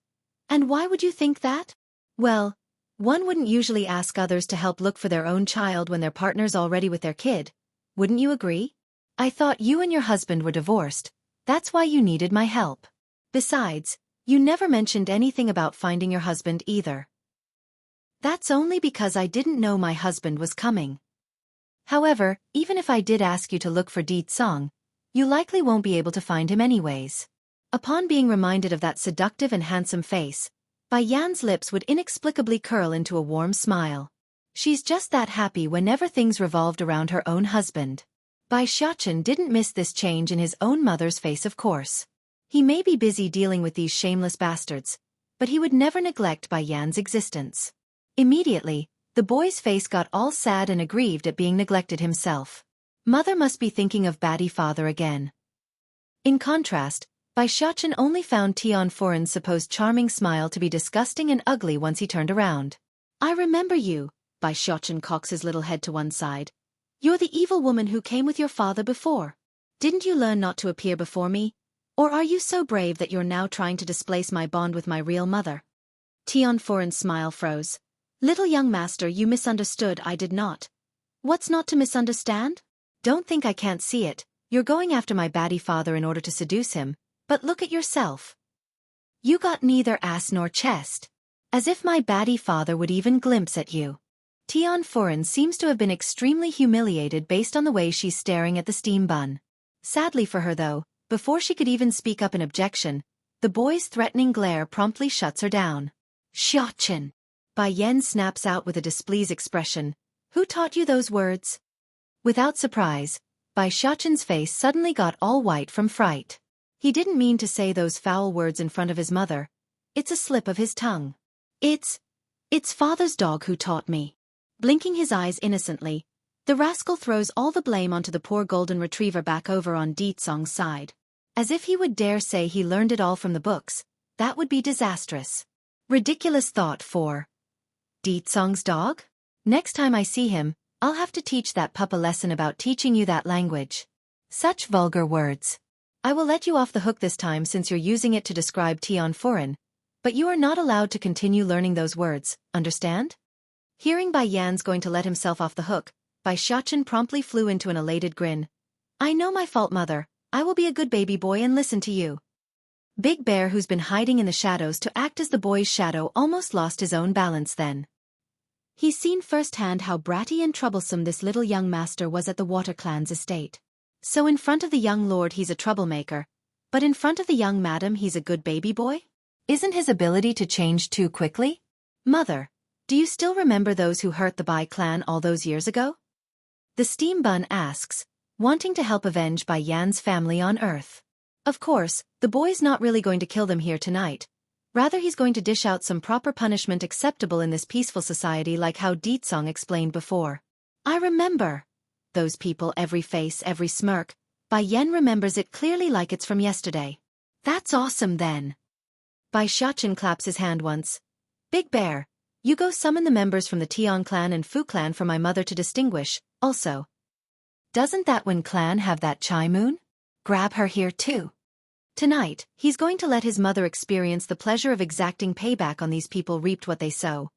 And why would you think that? Well, one wouldn't usually ask others to help look for their own child when their partner's already with their kid. Wouldn't you agree? I thought you and your husband were divorced. That's why you needed my help. Besides, you never mentioned anything about finding your husband either. That's only because I didn't know my husband was coming. However, even if I did ask you to look for Di Tsong, you likely won't be able to find him anyways. Upon being reminded of that seductive and handsome face, Bai Yan's lips would inexplicably curl into a warm smile. She's just that happy whenever things revolved around her own husband. Bai Xiachen didn't miss this change in his own mother's face, of course. He may be busy dealing with these shameless bastards, but he would never neglect Bai Yan's existence. Immediately, the boy's face got all sad and aggrieved at being neglected himself. Mother must be thinking of batty father again. In contrast, Xueqi only found Tian Foran's supposed charming smile to be disgusting and ugly once he turned around. I remember you, Xueqi cocks his little head to one side. You're the evil woman who came with your father before. Didn't you learn not to appear before me? Or are you so brave that you're now trying to displace my bond with my real mother? Tian Foran's smile froze. Little young master, you misunderstood. I did not. What's not to misunderstand? Don't think I can't see it. You're going after my batty father in order to seduce him, but look at yourself. You got neither ass nor chest. As if my batty father would even glimpse at you. Tian Foran seems to have been extremely humiliated based on the way she's staring at the steam bun. Sadly for her though, before she could even speak up in objection, the boy's threatening glare promptly shuts her down. Xueqi. Bai Yan snaps out with a displeased expression. Who taught you those words? Without surprise, Bai Xueqi's face suddenly got all white from fright. He didn't mean to say those foul words in front of his mother. It's a slip of his tongue. It's father's dog who taught me. Blinking his eyes innocently, the rascal throws all the blame onto the poor golden retriever back over on Ditsong's side. As if he would dare say he learned it all from the books. That would be disastrous. Ridiculous thought for Ditsong's dog? Next time I see him, I'll have to teach that pup a lesson about teaching you that language. Such vulgar words. I will let you off the hook this time since you're using it to describe Tian Foran, but you are not allowed to continue learning those words, understand? Hearing Bai Yan's going to let himself off the hook, Xueqi promptly flew into an elated grin. I know my fault, mother. I will be a good baby boy and listen to you. Big Bear, who's been hiding in the shadows to act as the boy's shadow, almost lost his own balance then. He's seen firsthand how bratty and troublesome this little young master was at the Water Clan's estate. So in front of the young lord he's a troublemaker, but in front of the young madam he's a good baby boy? Isn't his ability to change too quickly? Mother, do you still remember those who hurt the Bai clan all those years ago? The steam bun asks, wanting to help avenge Bai Yan's family on Earth. Of course, the boy's not really going to kill them here tonight. Rather he's going to dish out some proper punishment acceptable in this peaceful society, like how Ditsong explained before. I remember. Those people, every face, every smirk. Bai Yan remembers it clearly like it's from yesterday. That's awesome then. Bai Xueqi claps his hand once. Big Bear, you go summon the members from the Tian clan and Fu clan for my mother to distinguish, also. Doesn't that Wen clan have that Chai Moon? Grab her here too. Tonight, he's going to let his mother experience the pleasure of exacting payback on these people reaped what they sow.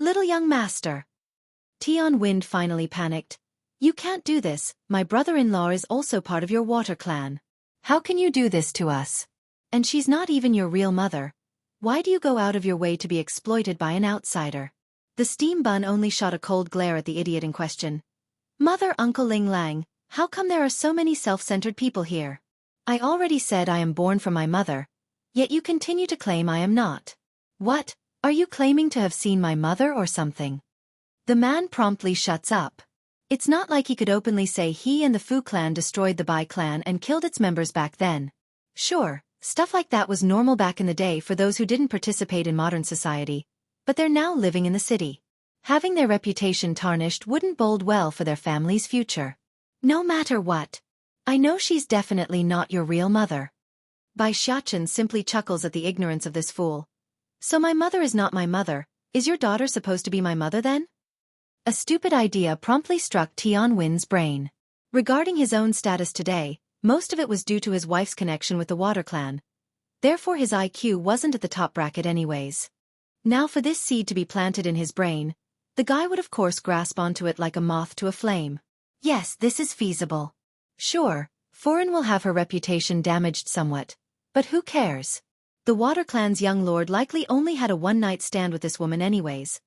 Little young master. Tian Wind finally panicked. You can't do this, my brother-in-law is also part of your water clan. How can you do this to us? And she's not even your real mother. Why do you go out of your way to be exploited by an outsider? The steam bun only shot a cold glare at the idiot in question. Mother, Uncle Ling Lang, how come there are so many self-centered people here? I already said I am born from my mother, yet you continue to claim I am not. What, are you claiming to have seen my mother or something? The man promptly shuts up. It's not like he could openly say he and the Fu clan destroyed the Bai clan and killed its members back then. Sure, stuff like that was normal back in the day for those who didn't participate in modern society, but they're now living in the city. Having their reputation tarnished wouldn't bode well for their family's future. No matter what. I know she's definitely not your real mother. Bai Xueqi simply chuckles at the ignorance of this fool. So my mother is not my mother, is your daughter supposed to be my mother then? A stupid idea promptly struck Tian Win's brain. Regarding his own status today, most of it was due to his wife's connection with the Water Clan. Therefore his IQ wasn't at the top bracket anyways. Now for this seed to be planted in his brain, the guy would of course grasp onto it like a moth to a flame. Yes, this is feasible. Sure, Foran will have her reputation damaged somewhat, but who cares? The Water Clan's young lord likely only had a one-night stand with this woman anyways.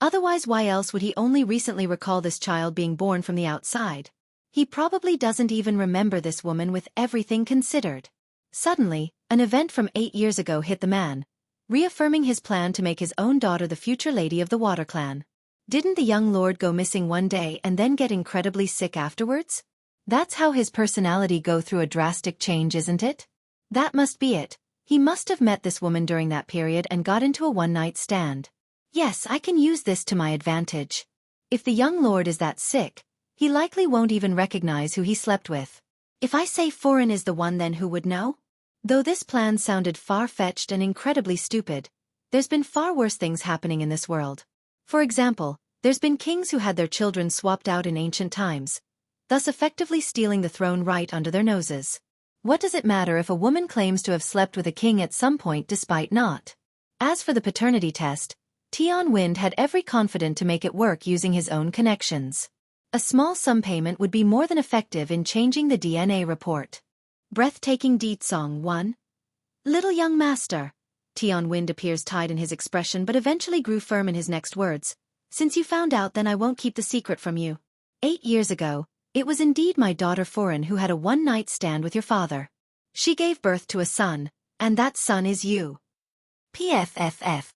Otherwise, why else would he only recently recall this child being born from the outside? He probably doesn't even remember this woman with everything considered. Suddenly, an event from 8 years ago hit the man, reaffirming his plan to make his own daughter the future lady of the Water Clan. Didn't the young lord go missing one day and then get incredibly sick afterwards? That's how his personality go through a drastic change, isn't it? That must be it. He must have met this woman during that period and got into a one-night stand. Yes, I can use this to my advantage. If the young lord is that sick, he likely won't even recognize who he slept with. If I say foreign is the one, then who would know? Though this plan sounded far-fetched and incredibly stupid, there's been far worse things happening in this world. For example, there's been kings who had their children swapped out in ancient times, thus effectively stealing the throne right under their noses. What does it matter if a woman claims to have slept with a king at some point despite not? As for the paternity test, Tian Wind had every confidence to make it work using his own connections. A small sum payment would be more than effective in changing the DNA report. Breathtaking deed song 1. Little young master. Tian Wind appears tied in his expression but eventually grew firm in his next words. Since you found out, then I won't keep the secret from you. 8 years ago, it was indeed my daughter Foreign who had a one-night stand with your father. She gave birth to a son, and that son is you. PFFF.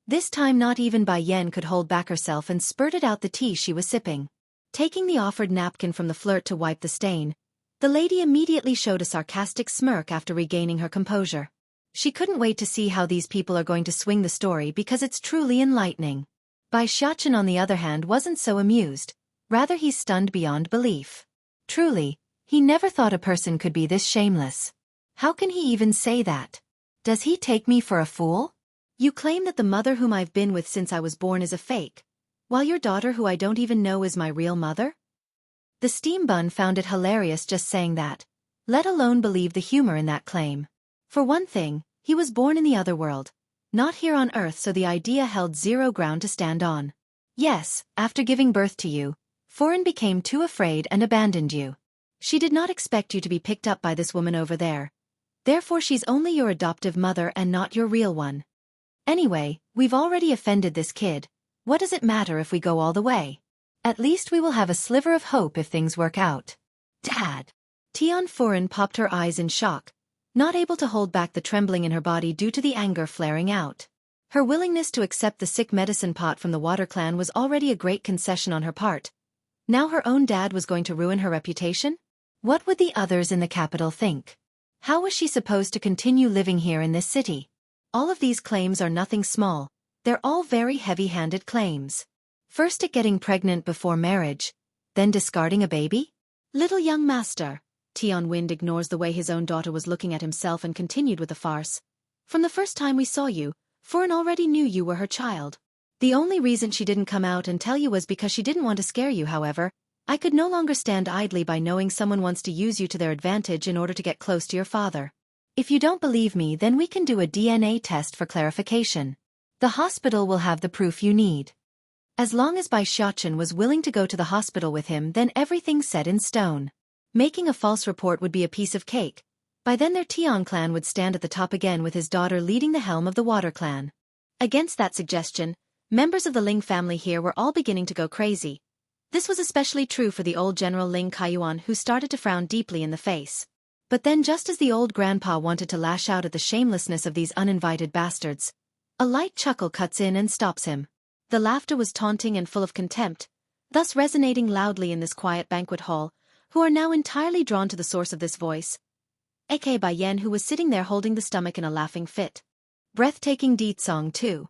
This time not even Bai Yen could hold back herself and spurted out the tea she was sipping. Taking the offered napkin from the flirt to wipe the stain, the lady immediately showed a sarcastic smirk after regaining her composure. She couldn't wait to see how these people are going to swing the story because it's truly enlightening. Bai Xiachen on the other hand wasn't so amused, rather he's stunned beyond belief. Truly, he never thought a person could be this shameless. How can he even say that? Does he take me for a fool? You claim that the mother whom I've been with since I was born is a fake, while your daughter who I don't even know is my real mother? The steam bun found it hilarious just saying that, let alone believe the humor in that claim. For one thing, he was born in the other world, not here on Earth, so the idea held zero ground to stand on. Yes, after giving birth to you, Foreign became too afraid and abandoned you. She did not expect you to be picked up by this woman over there. Therefore she's only your adoptive mother and not your real one. Anyway, we've already offended this kid. What does it matter if we go all the way? At least we will have a sliver of hope if things work out. Dad! Tian Foreign popped her eyes in shock, not able to hold back the trembling in her body due to the anger flaring out. Her willingness to accept the sick medicine pot from the Water Clan was already a great concession on her part. Now her own dad was going to ruin her reputation? What would the others in the capital think? How was she supposed to continue living here in this city? All of these claims are nothing small. They're all very heavy-handed claims. First at getting pregnant before marriage, then discarding a baby? Little young master. Tian Wind ignores the way his own daughter was looking at himself and continued with the farce. From the first time we saw you, Foreign already knew you were her child. The only reason she didn't come out and tell you was because she didn't want to scare you. However, I could no longer stand idly by knowing someone wants to use you to their advantage in order to get close to your father. If you don't believe me, then we can do a DNA test for clarification. The hospital will have the proof you need. As long as Bai Xiachen was willing to go to the hospital with him, then everything's set in stone. Making a false report would be a piece of cake. By then their Tian clan would stand at the top again with his daughter leading the helm of the Water Clan. Against that suggestion, members of the Ling family here were all beginning to go crazy. This was especially true for the old General Ling Kaiyuan, who started to frown deeply in the face. But then just as the old grandpa wanted to lash out at the shamelessness of these uninvited bastards, a light chuckle cuts in and stops him. The laughter was taunting and full of contempt, thus resonating loudly in this quiet banquet hall, who are now entirely drawn to the source of this voice, aka Bai Yen, who was sitting there holding the stomach in a laughing fit. Breathtaking deed song 2.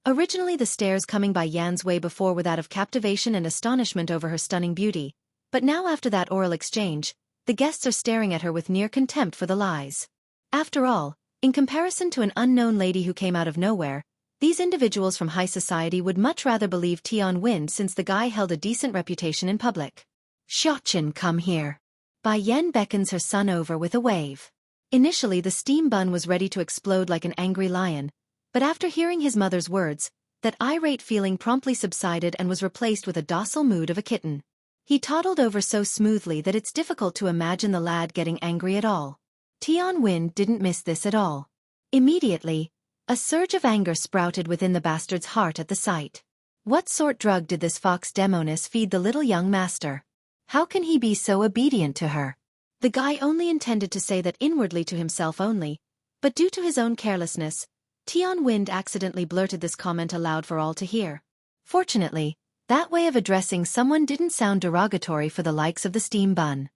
Originally the stares coming by Yan's way before were that of captivation and astonishment over her stunning beauty, but now after that oral exchange, the guests are staring at her with near contempt for the lies. After all, in comparison to an unknown lady who came out of nowhere, these individuals from high society would much rather believe Tian Wind, since the guy held a decent reputation in public. Xiachen, come here. Bai Yen beckons her son over with a wave. Initially the steam bun was ready to explode like an angry lion, but after hearing his mother's words, that irate feeling promptly subsided and was replaced with a docile mood of a kitten. He toddled over so smoothly that it's difficult to imagine the lad getting angry at all. Tian Wind didn't miss this at all. Immediately, a surge of anger sprouted within the bastard's heart at the sight. What sort drug did this fox demoness feed the little young master? How can he be so obedient to her? The guy only intended to say that inwardly to himself only, but due to his own carelessness, Tian Wind accidentally blurted this comment aloud for all to hear. Fortunately, that way of addressing someone didn't sound derogatory for the likes of the steam bun.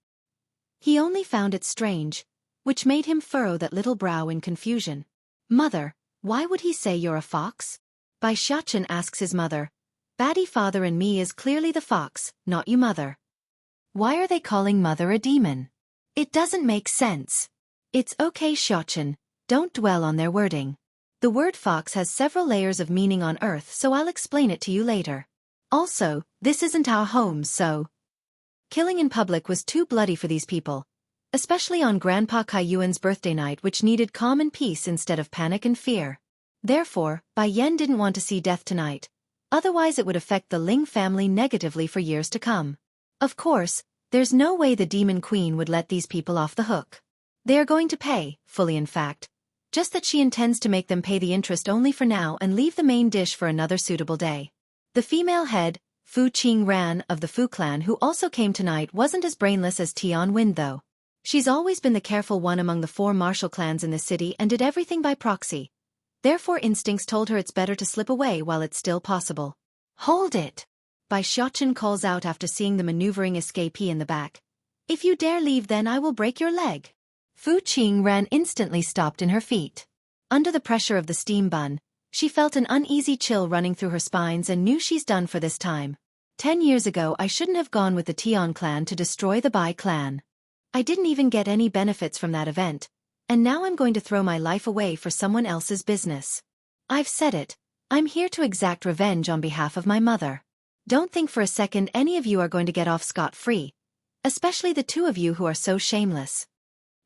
He only found it strange, which made him furrow that little brow in confusion. Mother, why would he say you're a fox? By Xiachen asks his mother. Baddie father and me is clearly the fox, not you mother. Why are they calling mother a demon? It doesn't make sense. It's okay Xiachen, don't dwell on their wording. The word fox has several layers of meaning on Earth, so I'll explain it to you later. Also, this isn't our home, so... Killing in public was too bloody for these people. Especially on Grandpa Kaiyuan's birthday night, which needed calm and peace instead of panic and fear. Therefore, Bai Yan didn't want to see death tonight. Otherwise it would affect the Ling family negatively for years to come. Of course, there's no way the Demon Queen would let these people off the hook. They are going to pay, fully in fact. Just that she intends to make them pay the interest only for now and leave the main dish for another suitable day. The female head, Fu Qingran of the Fu clan who also came tonight wasn't as brainless as Tian Wind though. She's always been the careful one among the 4 martial clans in the city and did everything by proxy. Therefore instincts told her it's better to slip away while it's still possible. Hold it! Bai Xiachen calls out after seeing the maneuvering escapee in the back. If you dare leave then I will break your leg. Fu Qingran instantly stopped in her feet. Under the pressure of the steam bun, she felt an uneasy chill running through her spines and knew she's done for this time. 10 years ago I shouldn't have gone with the Tian clan to destroy the Bai clan. I didn't even get any benefits from that event, and now I'm going to throw my life away for someone else's business. I've said it, I'm here to exact revenge on behalf of my mother. Don't think for a second any of you are going to get off scot-free, especially the 2 of you who are so shameless.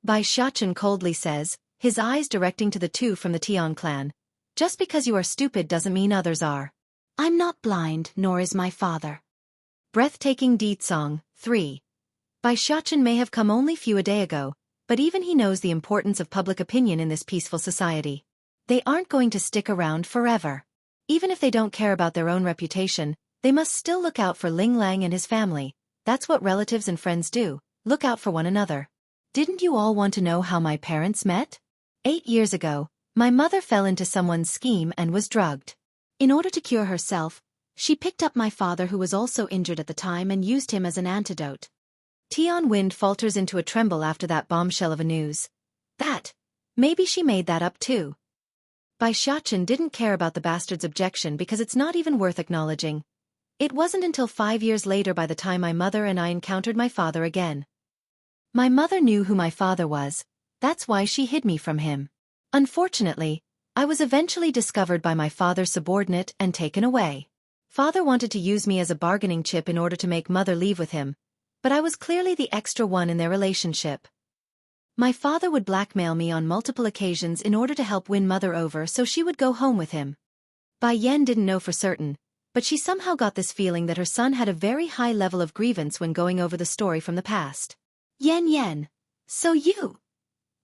Bai Xiachen coldly says, his eyes directing to the 2 from the Tian clan. Just because you are stupid doesn't mean others are. I'm not blind, nor is my father. Breathtaking deed song, 3. Bai Xiachen may have come only a day ago, but even he knows the importance of public opinion in this peaceful society. They aren't going to stick around forever. Even if they don't care about their own reputation, they must still look out for Ling Lang and his family. That's what relatives and friends do, look out for one another. Didn't you all want to know how my parents met? 8 years ago, my mother fell into someone's scheme and was drugged. In order to cure herself, she picked up my father who was also injured at the time and used him as an antidote. Tian Wind falters into a tremble after that bombshell of a news. Maybe she made that up too. Bai Xiachen didn't care about the bastard's objection because it's not even worth acknowledging. It wasn't until 5 years later by the time my mother and I encountered my father again. My mother knew who my father was, that's why she hid me from him. Unfortunately, I was eventually discovered by my father's subordinate and taken away. Father wanted to use me as a bargaining chip in order to make mother leave with him, but I was clearly the extra one in their relationship. My father would blackmail me on multiple occasions in order to help win mother over so she would go home with him. Bai Yan didn't know for certain, but she somehow got this feeling that her son had a very high level of grievance when going over the story from the past. Yan, so you...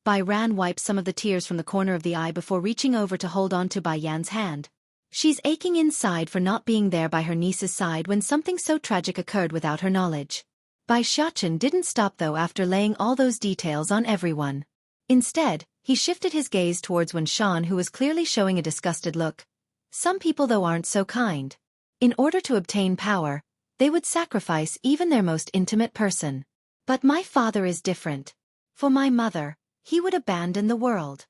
Bai Ran wiped some of the tears from the corner of the eye before reaching over to hold on to Bai Yan's hand. She's aching inside for not being there by her niece's side when something so tragic occurred without her knowledge. Bai Xiachen didn't stop though after laying all those details on everyone. Instead, he shifted his gaze towards Wen Shan who was clearly showing a disgusted look. Some people though aren't so kind. In order to obtain power, they would sacrifice even their most intimate person. But my father is different. For my mother, he would abandon the world.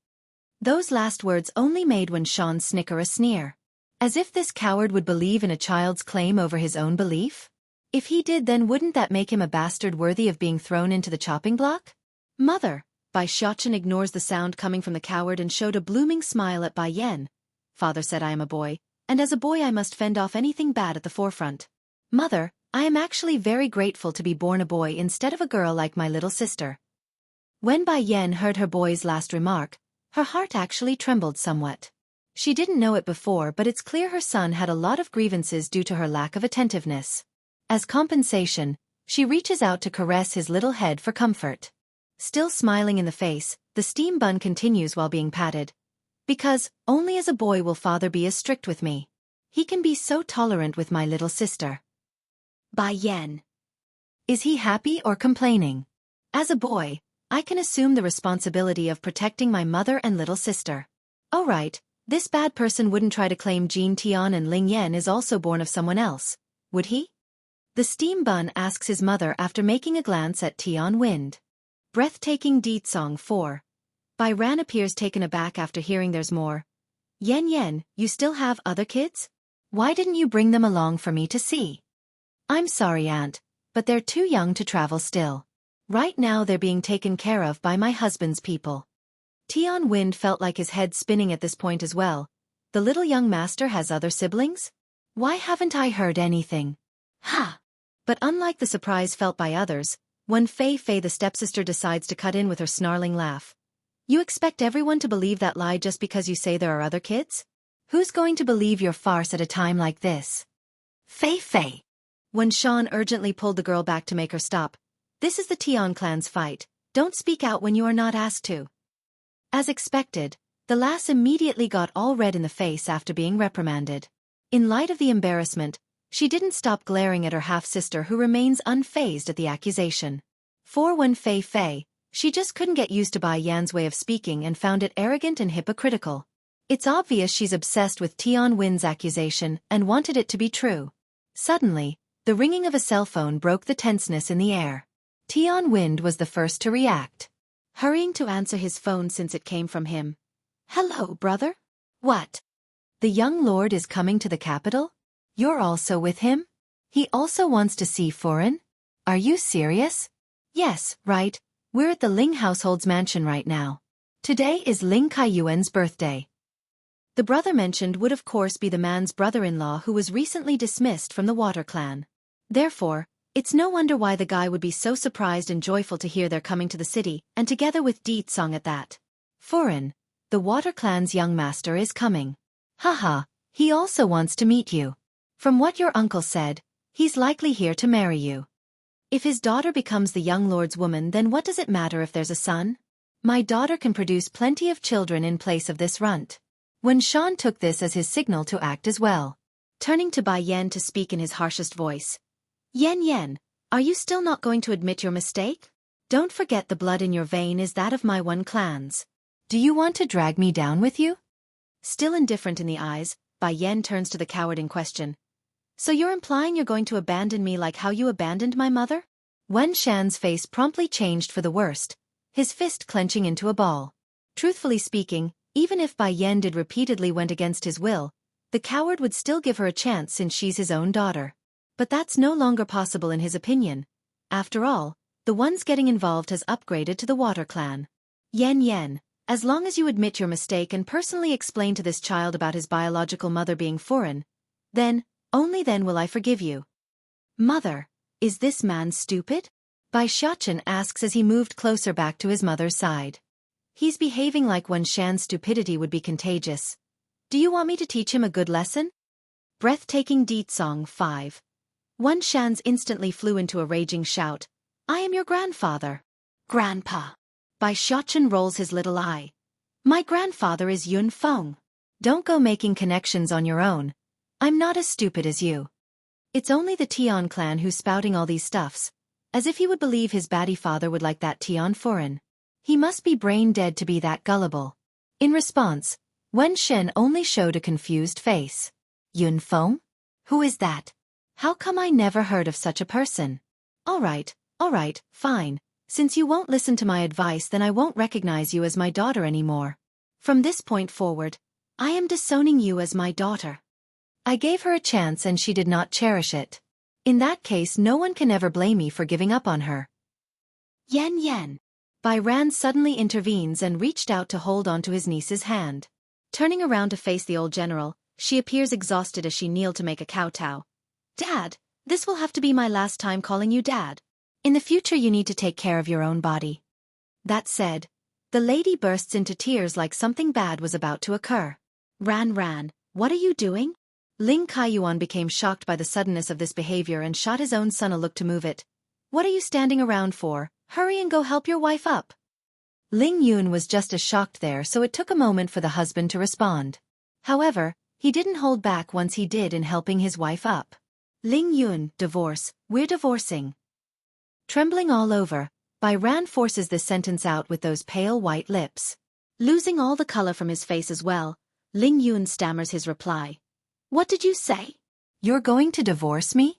Those last words only made Wen Shan snicker a sneer. As if this coward would believe in a child's claim over his own belief? If he did then wouldn't that make him a bastard worthy of being thrown into the chopping block? Mother, Bai Xiachen ignores the sound coming from the coward and showed a blooming smile at Bai Yan. Father said I am a boy, and as a boy I must fend off anything bad at the forefront. Mother, I am actually very grateful to be born a boy instead of a girl like my little sister. When Bai Yan heard her boy's last remark, her heart actually trembled somewhat. She didn't know it before but it's clear her son had a lot of grievances due to her lack of attentiveness. As compensation, she reaches out to caress his little head for comfort. Still smiling in the face, the steam bun continues while being patted. Because, only as a boy will father be as strict with me. He can be so tolerant with my little sister. Bai Yan. Is he happy or complaining? As a boy, I can assume the responsibility of protecting my mother and little sister. Oh right, this bad person wouldn't try to claim Jin Tian and Ling Yan is also born of someone else, would he? The steam bun asks his mother after making a glance at Tian Wind. Breathtaking deed song 4. Bai Ran appears taken aback after hearing there's more. Yan, you still have other kids? Why didn't you bring them along for me to see? I'm sorry, Aunt, but they're too young to travel still. Right now they're being taken care of by my husband's people. Tian Wind felt like his head spinning at this point as well. The little young master has other siblings? Why haven't I heard anything? Ha! But unlike the surprise felt by others, when Fei the stepsister decides to cut in with her snarling laugh. You expect everyone to believe that lie just because you say there are other kids? Who's going to believe your farce at a time like this? Fei. When Shan urgently pulled the girl back to make her stop. This is the Tian clan's fight. Don't speak out when you are not asked to. As expected, the lass immediately got all red in the face after being reprimanded. In light of the embarrassment, she didn't stop glaring at her half-sister who remains unfazed at the accusation. For when Fei, she just couldn't get used to Bai Yan's way of speaking and found it arrogant and hypocritical. It's obvious she's obsessed with Tian Win's accusation and wanted it to be true. Suddenly, the ringing of a cell phone broke the tenseness in the air. Tian Wind was the first to react, hurrying to answer his phone since it came from him. Hello, brother? What? The young lord is coming to the capital? You're also with him? He also wants to see foreign? Are you serious? Yes, right. We're at the Ling household's mansion right now. Today is Ling Kaiyuan's birthday. The brother mentioned would of course be the man's brother-in-law who was recently dismissed from the Water Clan. Therefore, it's no wonder why the guy would be so surprised and joyful to hear they're coming to the city, and together with Deet Song at that. Foreign, the Water Clan's young master is coming. Haha, he also wants to meet you. From what your uncle said, he's likely here to marry you. If his daughter becomes the young lord's woman, then what does it matter if there's a son? My daughter can produce plenty of children in place of this runt. When Shan took this as his signal to act as well, turning to Bai Yan to speak in his harshest voice. Yan, are you still not going to admit your mistake? Don't forget the blood in your vein is that of my one clans. Do you want to drag me down with you? Still indifferent in the eyes, Bai Yan turns to the coward in question. So you're implying you're going to abandon me like how you abandoned my mother? Wen Shan's face promptly changed for the worst, his fist clenching into a ball. Truthfully speaking, even if Bai Yan did repeatedly went against his will, the coward would still give her a chance since she's his own daughter. But that's no longer possible in his opinion. After all, the ones getting involved has upgraded to the Water Clan. Yan, as long as you admit your mistake and personally explain to this child about his biological mother being foreign, then, only then will I forgive you. Mother, is this man stupid? Bai Xiachen asks as he moved closer back to his mother's side. He's behaving like Wen Shan's stupidity would be contagious. Do you want me to teach him a good lesson? Breathtaking Deet Song 5. Wen Shan's instantly flew into a raging shout. I am your grandfather. Grandpa. Bai Xiachen rolls his little eye. My grandfather is Yun Feng. Don't go making connections on your own. I'm not as stupid as you. It's only the Tian clan who's spouting all these stuffs. As if he would believe his baddie father would like that Tian foreign. He must be brain dead to be that gullible. In response, Wen Shen only showed a confused face. Yun Feng? Who is that? How come I never heard of such a person? All right, fine. Since you won't listen to my advice, then I won't recognize you as my daughter anymore. From this point forward, I am disowning you as my daughter. I gave her a chance and she did not cherish it. In that case, no one can ever blame me for giving up on her. Yan. Bai Ran suddenly intervenes and reached out to hold onto his niece's hand. Turning around to face the old general, she appears exhausted as she kneeled to make a kowtow. Dad, this will have to be my last time calling you Dad. In the future you need to take care of your own body. That said, the lady bursts into tears like something bad was about to occur. Ran, what are you doing? Ling Kaiyuan became shocked by the suddenness of this behavior and shot his own son a look to move it. What are you standing around for? Hurry and go help your wife up. Ling Yun was just as shocked there, so it took a moment for the husband to respond. However, he didn't hold back once he did in helping his wife up. Ling Yun, divorce, we're divorcing. Trembling all over, Bai Ran forces this sentence out with those pale white lips. Losing all the color from his face as well, Ling Yun stammers his reply. What did you say? You're going to divorce me?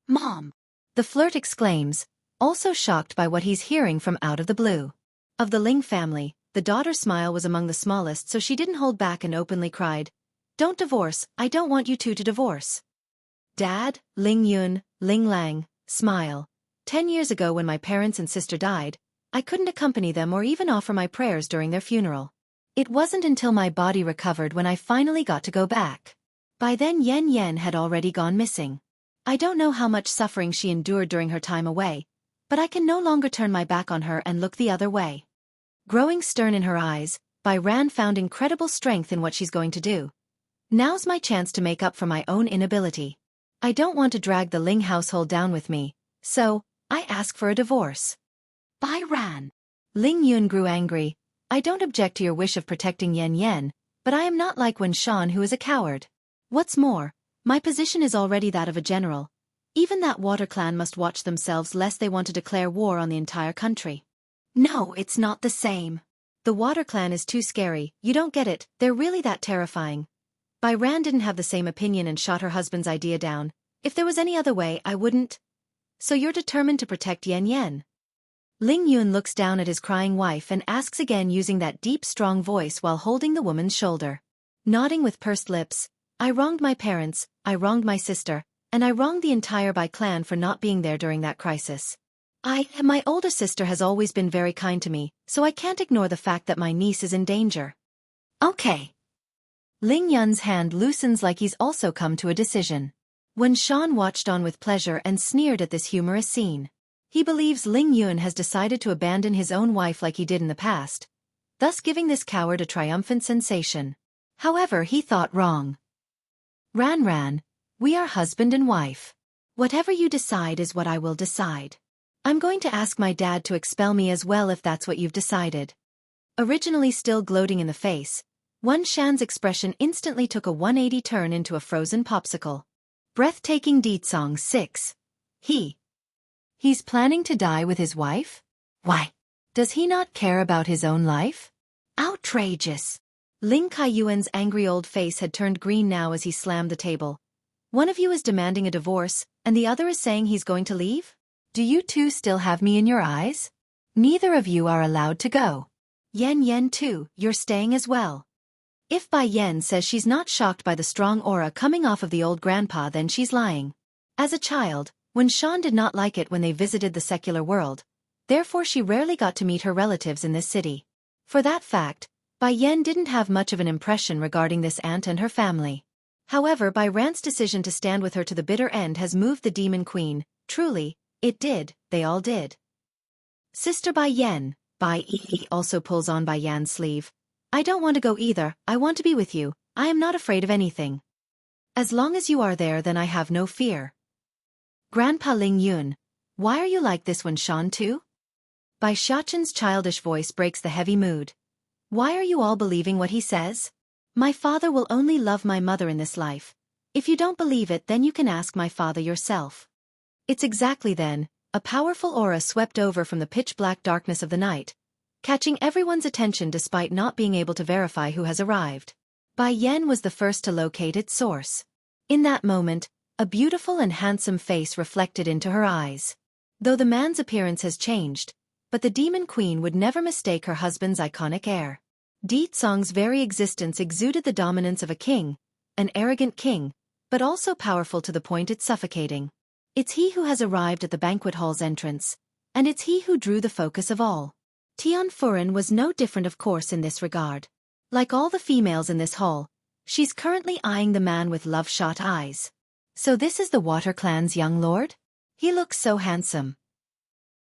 Mom! The flirt exclaims, also shocked by what he's hearing from out of the blue. Of the Ling family, the daughter's smile was among the smallest, so she didn't hold back and openly cried, "Don't divorce, I don't want you two to divorce." Dad, Ling Yun, Ling Lang, smile. 10 years ago when my parents and sister died, I couldn't accompany them or even offer my prayers during their funeral. It wasn't until my body recovered when I finally got to go back. By then Yan Yan had already gone missing. I don't know how much suffering she endured during her time away, but I can no longer turn my back on her and look the other way. Growing stern in her eyes, Bai Ran found incredible strength in what she's going to do. Now's my chance to make up for my own inability. I don't want to drag the Ling household down with me, so I ask for a divorce. Bai Ran. Ling Yun grew angry. I don't object to your wish of protecting Yan Yan, but I am not like Wen Shan, who is a coward. What's more, my position is already that of a general. Even that water clan must watch themselves lest they want to declare war on the entire country. No, it's not the same. The water clan is too scary, you don't get it, they're really that terrifying. Bai Ran didn't have the same opinion and shot her husband's idea down. If there was any other way, I wouldn't. So you're determined to protect Yan Yan? Ling Yun looks down at his crying wife and asks again using that deep strong voice while holding the woman's shoulder. Nodding with pursed lips, I wronged my parents, I wronged my sister, and I wronged the entire Bai clan for not being there during that crisis. My older sister has always been very kind to me, so I can't ignore the fact that my niece is in danger. Okay. Ling Yun's hand loosens like he's also come to a decision. Wen Shan watched on with pleasure and sneered at this humorous scene. He believes Ling Yun has decided to abandon his own wife like he did in the past, thus giving this coward a triumphant sensation. However, he thought wrong. Ran, we are husband and wife. Whatever you decide is what I will decide. I'm going to ask my dad to expel me as well if that's what you've decided. Originally still gloating in the face, Wen Shan's expression instantly took a 180 turn into a frozen popsicle. Breathtaking deed song 6. He's planning to die with his wife? Why? Does he not care about his own life? Outrageous. Ling Kaiyuan's angry old face had turned green now as he slammed the table. One of you is demanding a divorce, and the other is saying he's going to leave? Do you two still have me in your eyes? Neither of you are allowed to go. Yan too, you're staying as well. If Bai Yan says she's not shocked by the strong aura coming off of the old grandpa, then she's lying. As a child, Wen Shan did not like it when they visited the secular world, therefore she rarely got to meet her relatives in this city. For that fact, Bai Yan didn't have much of an impression regarding this aunt and her family. However, Bai Ran's decision to stand with her to the bitter end has moved the Demon Queen. Truly, it did, they all did. Sister Bai Yan, Bai Yi also pulls on Bai Yan's sleeve. I don't want to go either, I want to be with you, I am not afraid of anything. As long as you are there, then I have no fear. Grandpa Ling Yun, why are you like this, Wen Shan too? Bai Xiaqin's childish voice breaks the heavy mood. Why are you all believing what he says? My father will only love my mother in this life. If you don't believe it, then you can ask my father yourself. It's exactly then, a powerful aura swept over from the pitch-black darkness of the night, catching everyone's attention despite not being able to verify who has arrived. Bai Yan was the first to locate its source. In that moment, a beautiful and handsome face reflected into her eyes. Though the man's appearance has changed, but the Demon Queen would never mistake her husband's iconic air. Di Tsong's very existence exuded the dominance of a king, an arrogant king, but also powerful to the point it's suffocating. It's he who has arrived at the banquet hall's entrance, and it's he who drew the focus of all. Tian Furen was no different of course in this regard. Like all the females in this hall, she's currently eyeing the man with love-shot eyes. So this is the Water Clan's young lord? He looks so handsome.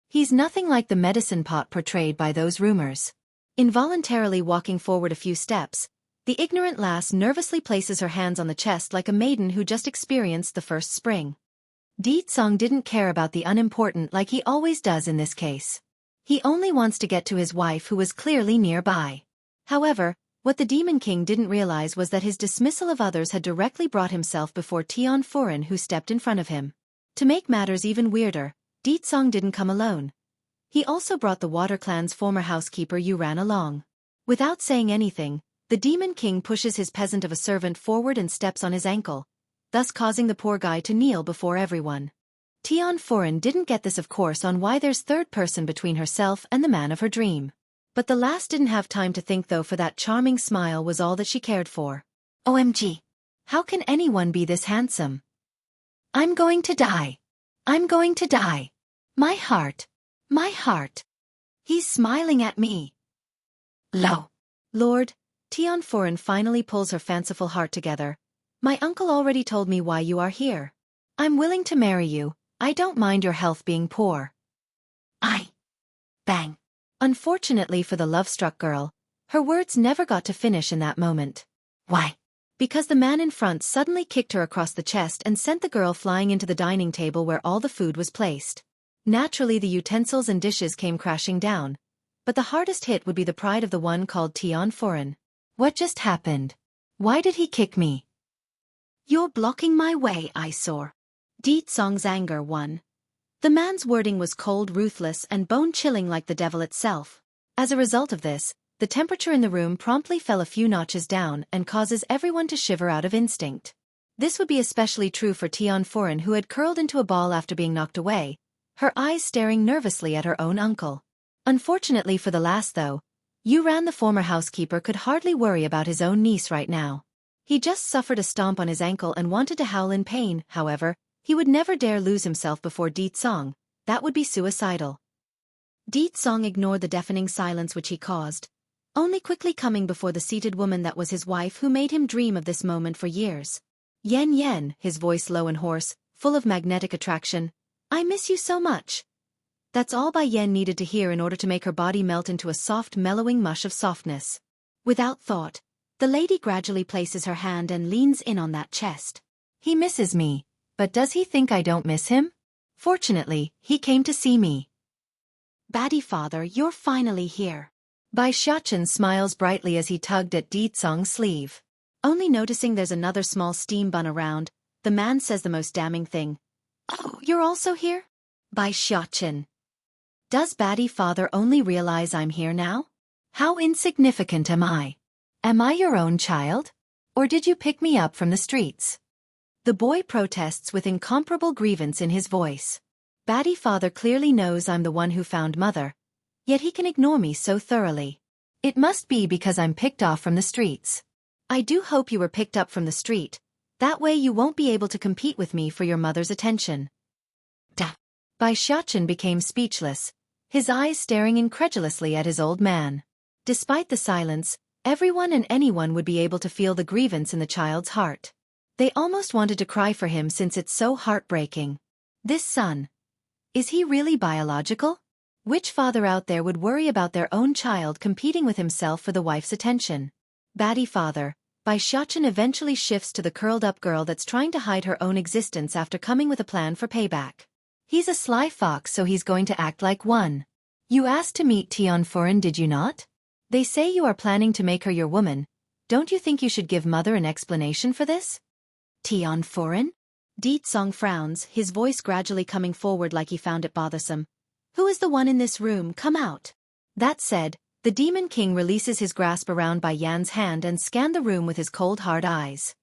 He's nothing like the medicine pot portrayed by those rumors. Involuntarily walking forward a few steps, the ignorant lass nervously places her hands on the chest like a maiden who just experienced the first spring. Di Tsong didn't care about the unimportant like he always does in this case. He only wants to get to his wife who was clearly nearby. However, what the Demon King didn't realize was that his dismissal of others had directly brought himself before Tian Furen, who stepped in front of him. To make matters even weirder, Di Tsong didn't come alone. He also brought the Water Clan's former housekeeper Yuran along. Without saying anything, the Demon King pushes his peasant of a servant forward and steps on his ankle, thus causing the poor guy to kneel before everyone. Tian Furen didn't get this of course on why there's third person between herself and the man of her dream. But the last didn't have time to think though, for that charming smile was all that she cared for. OMG. How can anyone be this handsome? I'm going to die. I'm going to die. My heart. My heart. He's smiling at me. Lo. Lord, Tianforen finally pulls her fanciful heart together. My uncle already told me why you are here. I'm willing to marry you. I don't mind your health being poor. Bang. Unfortunately for the love-struck girl, her words never got to finish in that moment. Why? Because the man in front suddenly kicked her across the chest and sent the girl flying into the dining table where all the food was placed. Naturally, the utensils and dishes came crashing down, but the hardest hit would be the pride of the one called Tianforen. What just happened? Why did he kick me? You're blocking my way, eyesore. Deet Song's anger won. The man's wording was cold, ruthless, and bone-chilling like the devil itself. As a result of this, the temperature in the room promptly fell a few notches down and causes everyone to shiver out of instinct. This would be especially true for Tianforen, who had curled into a ball after being knocked away, her eyes staring nervously at her own uncle. Unfortunately for the last though, Yuran, the former housekeeper, could hardly worry about his own niece right now. He just suffered a stomp on his ankle and wanted to howl in pain. However, he would never dare lose himself before Deet Song. That would be suicidal. Deet Song ignored the deafening silence which he caused, only quickly coming before the seated woman that was his wife, who made him dream of this moment for years. Yen Yen, his voice low and hoarse, full of magnetic attraction. I miss you so much. That's all Bai Yen needed to hear in order to make her body melt into a soft, mellowing mush of softness. Without thought, the lady gradually places her hand and leans in on that chest. He misses me. But does he think I don't miss him? Fortunately, he came to see me. Baddie father, you're finally here. Bai Xiachen smiles brightly as he tugged at Deet Song's sleeve. Only noticing there's another small steam bun around, the man says the most damning thing. Oh, you're also here? Bai Xiachen. Does Baddie father only realize I'm here now? How insignificant am I? Am I your own child? Or did you pick me up from the streets? The boy protests with incomparable grievance in his voice. Baddie father clearly knows I'm the one who found mother, yet he can ignore me so thoroughly. It must be because I'm picked off from the streets. I do hope you were picked up from the street. That way you won't be able to compete with me for your mother's attention. Duh. Bai Xiachen became speechless, his eyes staring incredulously at his old man. Despite the silence, everyone and anyone would be able to feel the grievance in the child's heart. They almost wanted to cry for him since it's so heartbreaking. This son. Is he really biological? Which father out there would worry about their own child competing with himself for the wife's attention? Baddie father, Bai Xiachen eventually shifts to the curled-up girl that's trying to hide her own existence after coming with a plan for payback. He's a sly fox, so he's going to act like one. You asked to meet Tianforen, did you not? They say you are planning to make her your woman. Don't you think you should give mother an explanation for this? Tianforen? Deet Song frowns, his voice gradually coming forward like he found it bothersome. Who is the one in this room? Come out. That said, the Demon King releases his grasp around Bai Yan's hand and scanned the room with his cold hard eyes.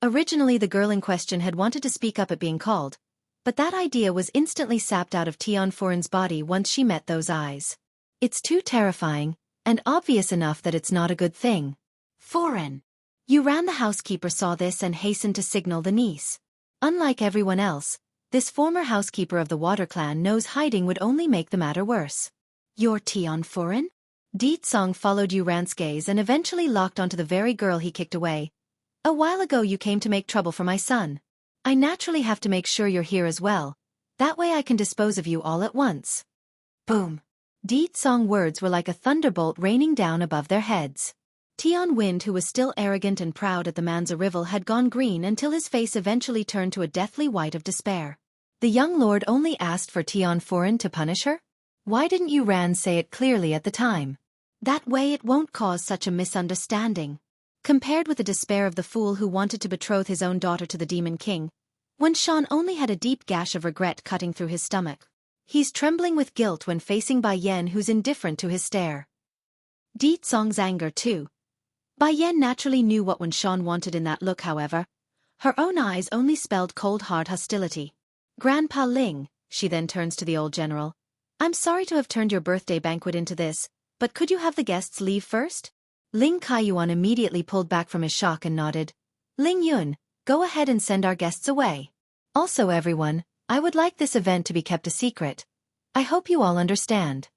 Originally the girl in question had wanted to speak up at being called, but that idea was instantly sapped out of Tianforen's body once she met those eyes. It's too terrifying, and obvious enough that it's not a good thing. Foreign. Yuran, the housekeeper, saw this and hastened to signal the niece. Unlike everyone else, this former housekeeper of the Water Clan knows hiding would only make the matter worse. You're Tianforen? Deet Song followed Yuran's gaze and eventually locked onto the very girl he kicked away. A while ago you came to make trouble for my son. I naturally have to make sure you're here as well. That way I can dispose of you all at once. Boom. Deet Song's words were like a thunderbolt raining down above their heads. Tian Wind, who was still arrogant and proud at the man's arrival, had gone green until his face eventually turned to a deathly white of despair. The young lord only asked for Tianforen to punish her? Why didn't Yuran say it clearly at the time? That way it won't cause such a misunderstanding. Compared with the despair of the fool who wanted to betroth his own daughter to the Demon King, when Shan only had a deep gash of regret cutting through his stomach. He's trembling with guilt when facing Bai Yan, who's indifferent to his stare. Deet Song's anger too. Bai Yan naturally knew what Wen Shan wanted in that look, however. Her own eyes only spelled cold hard hostility. Grandpa Ling, she then turns to the old general. I'm sorry to have turned your birthday banquet into this, But could you have the guests leave first? Ling Kaiyuan immediately pulled back from his shock and nodded. Ling Yun, go ahead and send our guests away. Also everyone, I would like this event to be kept a secret. I hope you all understand.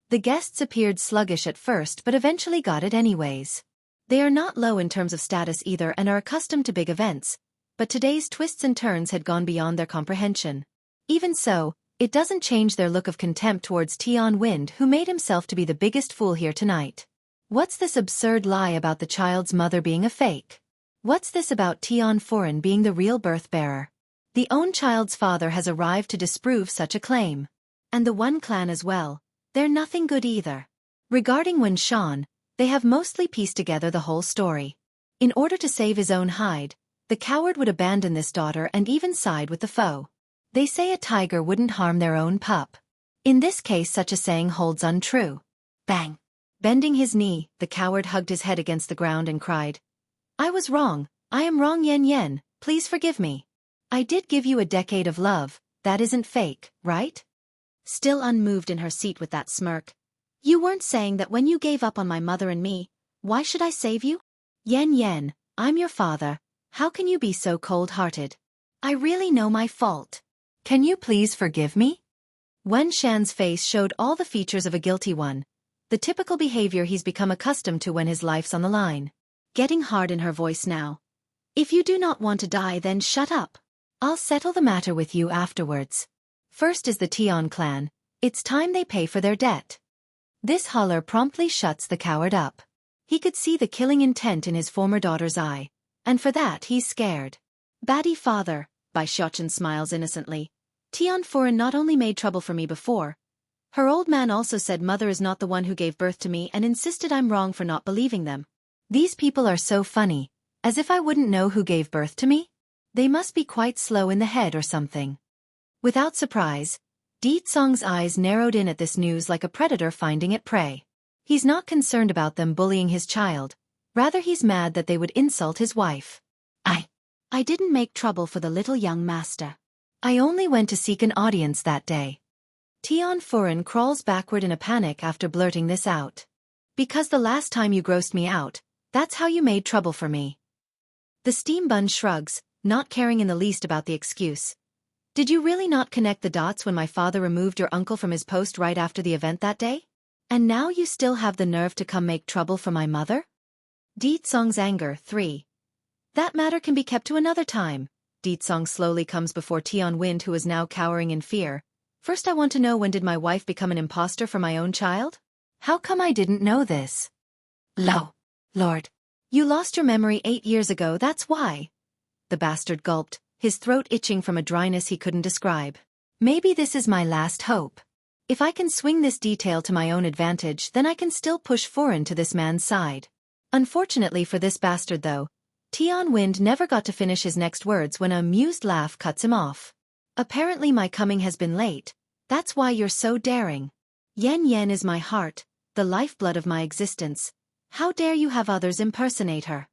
The guests appeared sluggish at first but eventually got it anyways. They are not low in terms of status either and are accustomed to big events, but today's twists and turns had gone beyond their comprehension. Even so, it doesn't change their look of contempt towards Tian Wind, who made himself to be the biggest fool here tonight. What's this absurd lie about the child's mother being a fake? What's this about Tian Foreign being the real birth bearer? The own child's father has arrived to disprove such a claim. And the One clan as well, they're nothing good either. Regarding Wen Shan, they have mostly pieced together the whole story. In order to save his own hide, the coward would abandon this daughter and even side with the foe. They say a tiger wouldn't harm their own pup. In this case such a saying holds untrue. Bang! Bending his knee, the coward hugged his head against the ground and cried, I was wrong, I am wrong Yen Yen, please forgive me. I did give you a decade of love, that isn't fake, right? Still unmoved in her seat with that smirk. You weren't saying that when you gave up on my mother and me, why should I save you? Yen Yen, I'm your father, how can you be so cold-hearted? I really know my fault. Can you please forgive me? Wen Shan's face showed all the features of a guilty one, the typical behavior he's become accustomed to when his life's on the line. Getting hard in her voice now. If you do not want to die then shut up. I'll settle the matter with you afterwards. First is the Tian clan, it's time they pay for their debt. This holler promptly shuts the coward up. He could see the killing intent in his former daughter's eye, and for that he's scared. Baddie father, Bai Xiaochen smiles innocently. Tian Foreign not only made trouble for me before, her old man also said mother is not the one who gave birth to me and insisted I'm wrong for not believing them. These people are so funny, as if I wouldn't know who gave birth to me? They must be quite slow in the head or something. Without surprise, Di Tsong's eyes narrowed in at this news like a predator finding its prey. He's not concerned about them bullying his child, rather he's mad that they would insult his wife. I didn't make trouble for the little young master. I only went to seek an audience that day. Tian Foreign crawls backward in a panic after blurting this out. Because the last time you grossed me out, that's how you made trouble for me. The steam bun shrugs, not caring in the least about the excuse. Did you really not connect the dots when my father removed your uncle from his post right after the event that day? And now you still have the nerve to come make trouble for my mother? Di Tsong's anger, 3. That matter can be kept to another time. Di Tsong slowly comes before Tian Wind, who is now cowering in fear. First I want to know, when did my wife become an imposter for my own child? How come I didn't know this? Lord. You lost your memory 8 years ago, that's why. The bastard gulped, his throat itching from a dryness he couldn't describe. Maybe this is my last hope. If I can swing this detail to my own advantage, then I can still push Foreign to this man's side. Unfortunately for this bastard though, Tian Wind never got to finish his next words when an amused laugh cuts him off. Apparently my coming has been late, that's why you're so daring. Yen Yen is my heart, the lifeblood of my existence. How dare you have others impersonate her?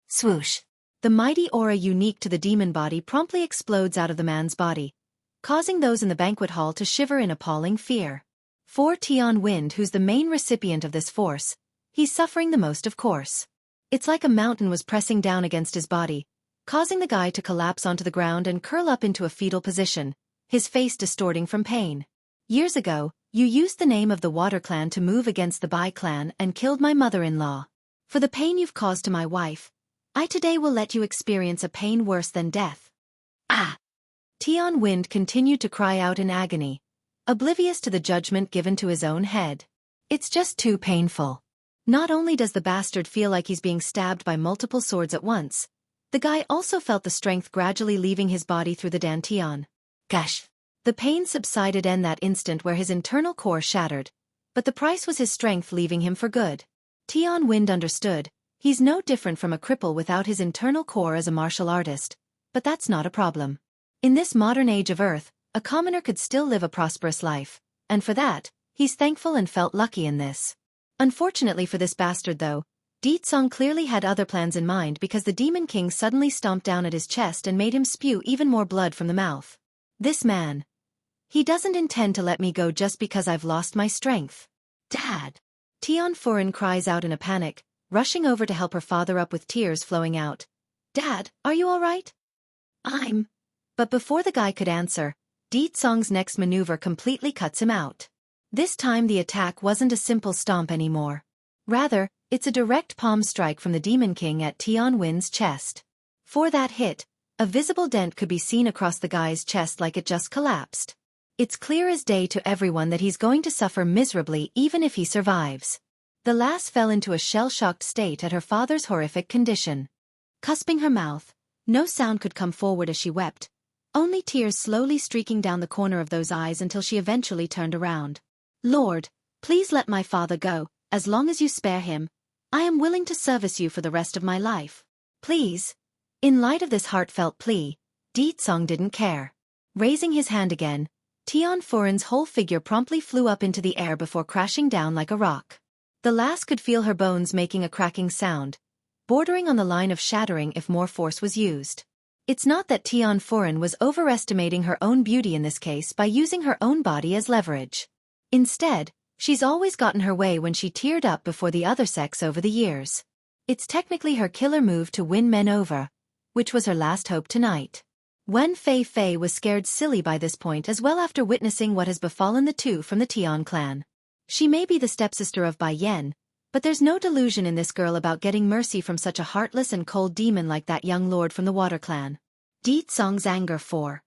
Swoosh. The mighty aura unique to the demon body promptly explodes out of the man's body, causing those in the banquet hall to shiver in appalling fear. For Tian Wind, who's the main recipient of this force, he's suffering the most of course. It's like a mountain was pressing down against his body, causing the guy to collapse onto the ground and curl up into a fetal position, his face distorting from pain. Years ago, you used the name of the Water Clan to move against the Bai Clan and killed my mother-in-law. For the pain you've caused to my wife, I today will let you experience a pain worse than death. Tian Wind continued to cry out in agony, oblivious to the judgment given to his own head. It's just too painful. Not only does the bastard feel like he's being stabbed by multiple swords at once, the guy also felt the strength gradually leaving his body through the dantian. Gosh. The pain subsided in that instant where his internal core shattered, but the price was his strength leaving him for good. Tian Wind understood, he's no different from a cripple without his internal core as a martial artist, but that's not a problem. In this modern age of Earth, a commoner could still live a prosperous life, and for that, he's thankful and felt lucky in this. Unfortunately for this bastard though, Di Tsong clearly had other plans in mind, because the Demon King suddenly stomped down at his chest and made him spew even more blood from the mouth. This man. He doesn't intend to let me go just because I've lost my strength. Dad. Tian Furen cries out in a panic, rushing over to help her father up with tears flowing out. Dad, are you all right? I'm. But before the guy could answer, Di Tsong's next maneuver completely cuts him out. This time the attack wasn't a simple stomp anymore. Rather, it's a direct palm strike from the Demon King at Tian Wen's chest. For that hit, a visible dent could be seen across the guy's chest like it just collapsed. It's clear as day to everyone that he's going to suffer miserably even if he survives. The lass fell into a shell-shocked state at her father's horrific condition. Cusping her mouth, no sound could come forward as she wept, only tears slowly streaking down the corner of those eyes until she eventually turned around. Lord, please let my father go, as long as you spare him. I am willing to service you for the rest of my life. Please. In light of this heartfelt plea, Di Tsong didn't care. Raising his hand again, Tian Furen's whole figure promptly flew up into the air before crashing down like a rock. The lass could feel her bones making a cracking sound, bordering on the line of shattering if more force was used. It's not that Tian Furen was overestimating her own beauty in this case by using her own body as leverage. Instead, she's always gotten her way when she teared up before the other sex over the years. It's technically her killer move to win men over, which was her last hope tonight. Wen Fei Fei was scared silly by this point as well after witnessing what has befallen the two from the Tian clan. She may be the stepsister of Bai Yan, but there's no delusion in this girl about getting mercy from such a heartless and cold demon like that young lord from the Water Clan. Di Tsong's anger for.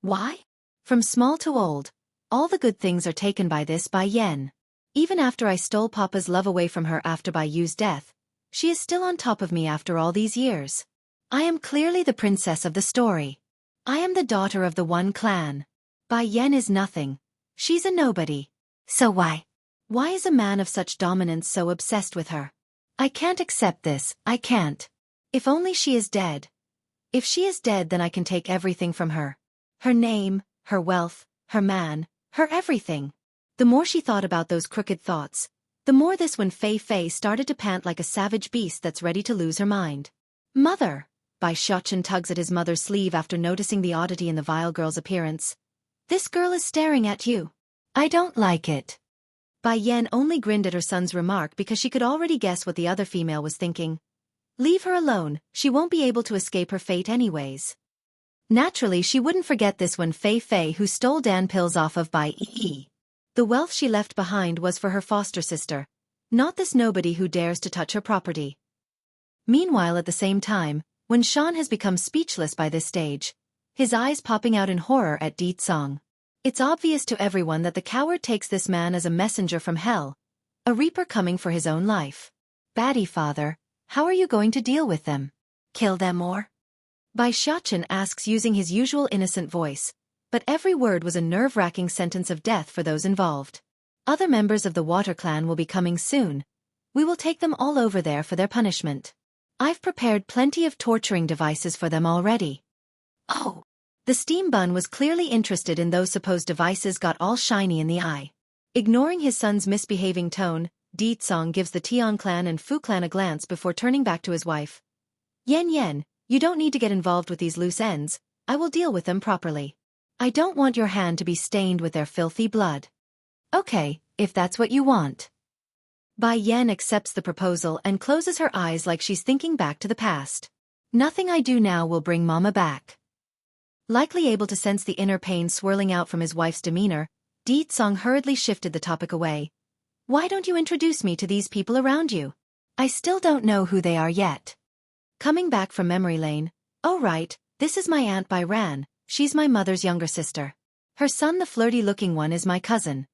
Why? From small to old, all the good things are taken by this Bai Yan. Even after I stole Papa's love away from her after Bai Yu's death, she is still on top of me after all these years. I am clearly the princess of the story. I am the daughter of the one clan. Bai Yan is nothing. She's a nobody. So why? Why is a man of such dominance so obsessed with her? I can't accept this, I can't. If only she is dead. If she is dead, then I can take everything from her. Her name, her wealth, her man, her everything. The more she thought about those crooked thoughts, the more this Wen Fei Fei started to pant like a savage beast that's ready to lose her mind. Mother! Bai Xiaochen tugs at his mother's sleeve after noticing the oddity in the vile girl's appearance. This girl is staring at you. I don't like it. Bai Yan only grinned at her son's remark because she could already guess what the other female was thinking. Leave her alone, she won't be able to escape her fate anyways. Naturally, she wouldn't forget this Wen Fei Fei who stole Dan pills off of Bai Yi. The wealth she left behind was for her foster sister, not this nobody who dares to touch her property. Meanwhile, at the same time, when Shan has become speechless by this stage, his eyes popping out in horror at Di Tsong. It's obvious to everyone that the coward takes this man as a messenger from hell, a reaper coming for his own life. Baddie father, how are you going to deal with them? Kill them or? Bai Xiaochen asks using his usual innocent voice, but every word was a nerve-wracking sentence of death for those involved. Other members of the Water Clan will be coming soon. We will take them all over there for their punishment. I've prepared plenty of torturing devices for them already. Oh. The steam bun was clearly interested in those supposed devices got all shiny in the eye. Ignoring his son's misbehaving tone, Di Tsong gives the Tian clan and Fu clan a glance before turning back to his wife. Yen, you don't need to get involved with these loose ends, I will deal with them properly. I don't want your hand to be stained with their filthy blood. Okay, if that's what you want. Bai Yan accepts the proposal and closes her eyes like she's thinking back to the past. Nothing I do now will bring Mama back. Likely able to sense the inner pain swirling out from his wife's demeanor, Di Tsong hurriedly shifted the topic away. Why don't you introduce me to these people around you? I still don't know who they are yet. Coming back from memory lane, oh right, this is my Aunt Bai Ran, she's my mother's younger sister. Her son, the flirty-looking one, is my cousin.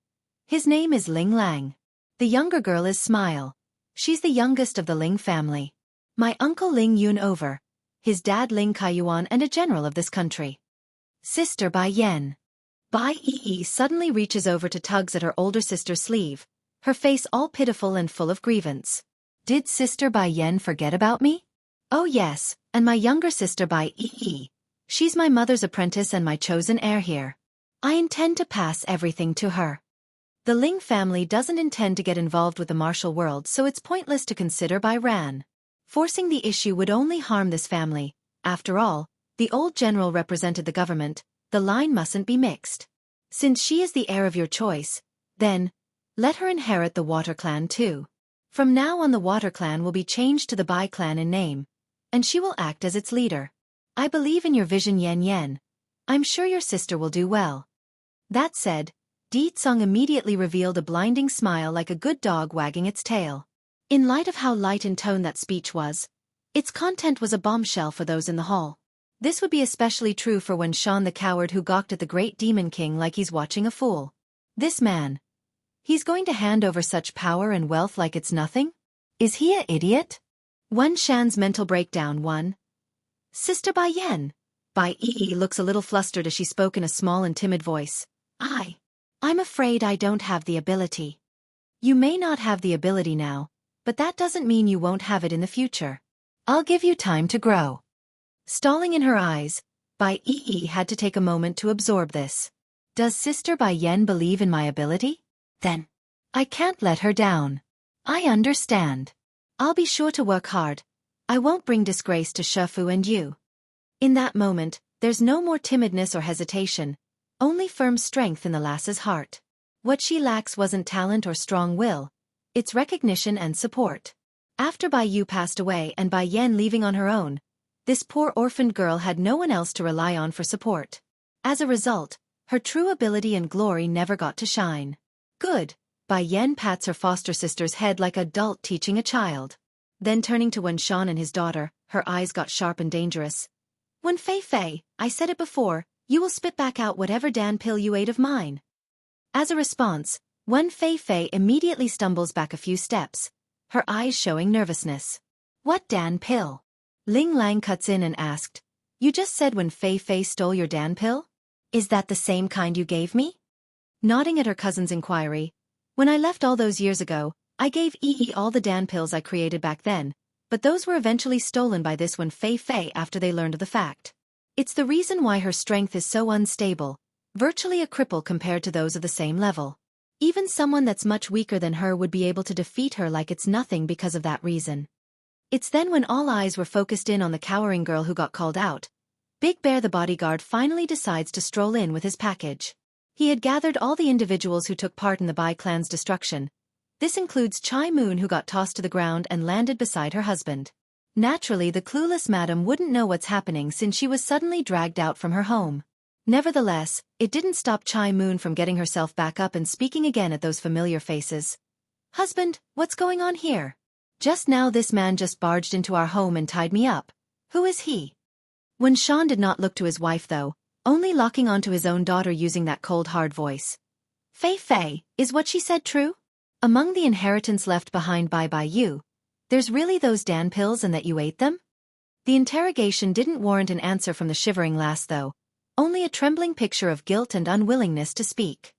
His name is Ling Lang. The younger girl is Smile. She's the youngest of the Ling family. My uncle Ling Yun over. His dad Ling Kaiyuan and a general of this country. Sister Bai Yan. Bai Yi suddenly reaches over to tugs at her older sister's sleeve, her face all pitiful and full of grievance. Did Sister Bai Yan forget about me? Oh yes, and my younger sister Bai Yi. She's my mother's apprentice and my chosen heir here. I intend to pass everything to her. The Ling family doesn't intend to get involved with the martial world, so it's pointless to consider Bai Ran. Forcing the issue would only harm this family. After all, the old general represented the government, the line mustn't be mixed. Since she is the heir of your choice, then, Let her inherit the Water Clan too. From now on the Water Clan will be changed to the Bai Clan in name, and she will act as its leader. I believe in your vision, Yan Yan. I'm sure your sister will do well. That said, Di Tsong immediately revealed a blinding smile like a good dog wagging its tail. In light of how light in tone that speech was, its content was a bombshell for those in the hall. This would be especially true for Wen Shan the coward who gawked at the great demon king like he's watching a fool. This man. He's going to hand over such power and wealth like it's nothing? Is he an idiot? Wen Shan's mental breakdown 1. Sister Bai Yan. Bai Yi looks a little flustered as she spoke in a small and timid voice. I'm afraid I don't have the ability. You may not have the ability now, but that doesn't mean you won't have it in the future. I'll give you time to grow. Stalling in her eyes, Bai Yi had to take a moment to absorb this. Does Sister Bai Yan believe in my ability? Then I can't let her down. I understand. I'll be sure to work hard. I won't bring disgrace to Xueqi and you. In that moment, there's no more timidness or hesitation, only firm strength in the lass's heart. What she lacks wasn't talent or strong will, it's recognition and support. After Bai Yu passed away and Bai Yan leaving on her own, this poor orphaned girl had no one else to rely on for support. As a result, her true ability and glory never got to shine. Good. Bai Yan pats her foster sister's head like an adult teaching a child. Then turning to Wen Shan and his daughter, her eyes got sharp and dangerous. Wen Fei, I said it before, you will spit back out whatever Dan pill you ate of mine. As a response, Wen Fei immediately stumbles back a few steps, her eyes showing nervousness. What Dan pill? Ling Lang cuts in and asked, you just said Wen Fei stole your Dan pill? Is that the same kind you gave me? Nodding at her cousin's inquiry, when I left all those years ago, I gave Yi all the Dan pills I created back then, but those were eventually stolen by this Wen Fei after they learned of the fact. It's the reason why her strength is so unstable, virtually a cripple compared to those of the same level. Even someone that's much weaker than her would be able to defeat her like it's nothing because of that reason. It's then when all eyes were focused in on the cowering girl who got called out, Big Bear the bodyguard finally decides to stroll in with his package. He had gathered all the individuals who took part in the Bai clan's destruction. This includes Chai Moon, who got tossed to the ground and landed beside her husband. Naturally, the clueless madam wouldn't know what's happening since she was suddenly dragged out from her home. Nevertheless, it didn't stop Chai Moon from getting herself back up and speaking again at those familiar faces. Husband, what's going on here? Just now this man just barged into our home and tied me up. Who is he? Wen Shan did not look to his wife though, only locking onto his own daughter using that cold hard voice. Fei, is what she said true? Among the inheritance left behind by Bai Yu, there's really those Dan pills and that you ate them? The interrogation didn't warrant an answer from the shivering lass though, only a trembling picture of guilt and unwillingness to speak.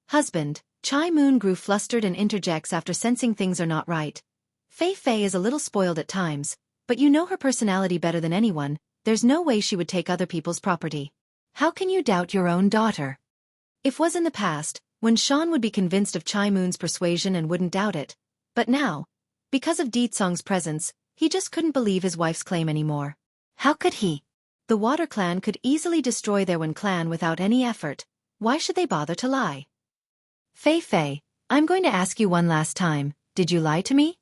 Husband, Chai Moon grew flustered and interjects after sensing things are not right. Fei is a little spoiled at times, but you know her personality better than anyone, there's no way she would take other people's property. How can you doubt your own daughter? If was in the past, when Shan would be convinced of Chai Moon's persuasion and wouldn't doubt it, but now, because of Di Tsong's presence, he just couldn't believe his wife's claim anymore. How could he? The Water Clan could easily destroy their Wen clan without any effort, why should they bother to lie? Fei, I'm going to ask you one last time, did you lie to me?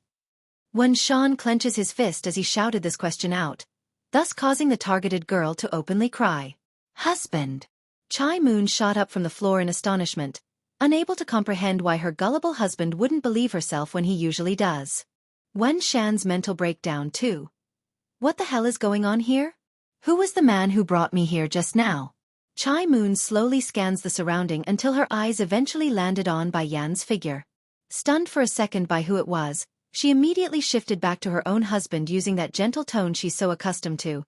Wen Shan clenches his fist as he shouted this question out, thus causing the targeted girl to openly cry. Husband! Chai Moon shot up from the floor in astonishment, unable to comprehend why her gullible husband wouldn't believe herself when he usually does. Wen Shan's mental breakdown too. What the hell is going on here? Who was the man who brought me here just now? Chai Moon slowly scans the surrounding until her eyes eventually landed on Bai Yan's figure. Stunned for a second by who it was, she immediately shifted back to her own husband using that gentle tone she's so accustomed to.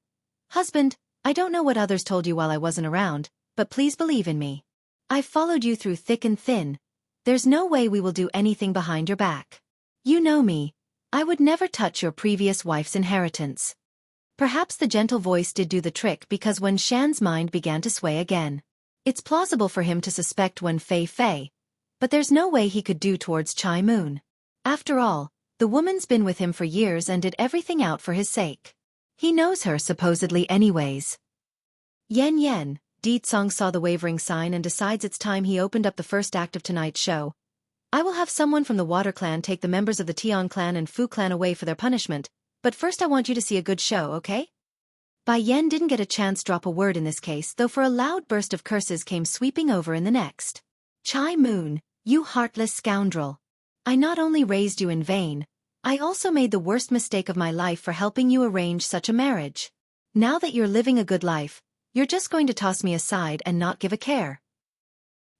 Husband, I don't know what others told you while I wasn't around, but please believe in me. I've followed you through thick and thin. There's no way we will do anything behind your back. You know me. I would never touch your previous wife's inheritance. Perhaps the gentle voice did do the trick because Wen Shan's mind began to sway again. It's plausible for him to suspect Wen Fei, but there's no way he could do towards Chai Moon. After all, the woman's been with him for years and did everything out for his sake. He knows her supposedly anyways. Yen, Di Tsong saw the wavering sign and decides it's time he opened up the first act of tonight's show. I will have someone from the Water Clan take the members of the Tian Clan and Fu Clan away for their punishment, but first I want you to see a good show, okay? Bai Yan didn't get a chance to drop a word in this case, though, for a loud burst of curses came sweeping over in the next. Chai Moon, you heartless scoundrel. I not only raised you in vain, I also made the worst mistake of my life for helping you arrange such a marriage. Now that you're living a good life, you're just going to toss me aside and not give a care.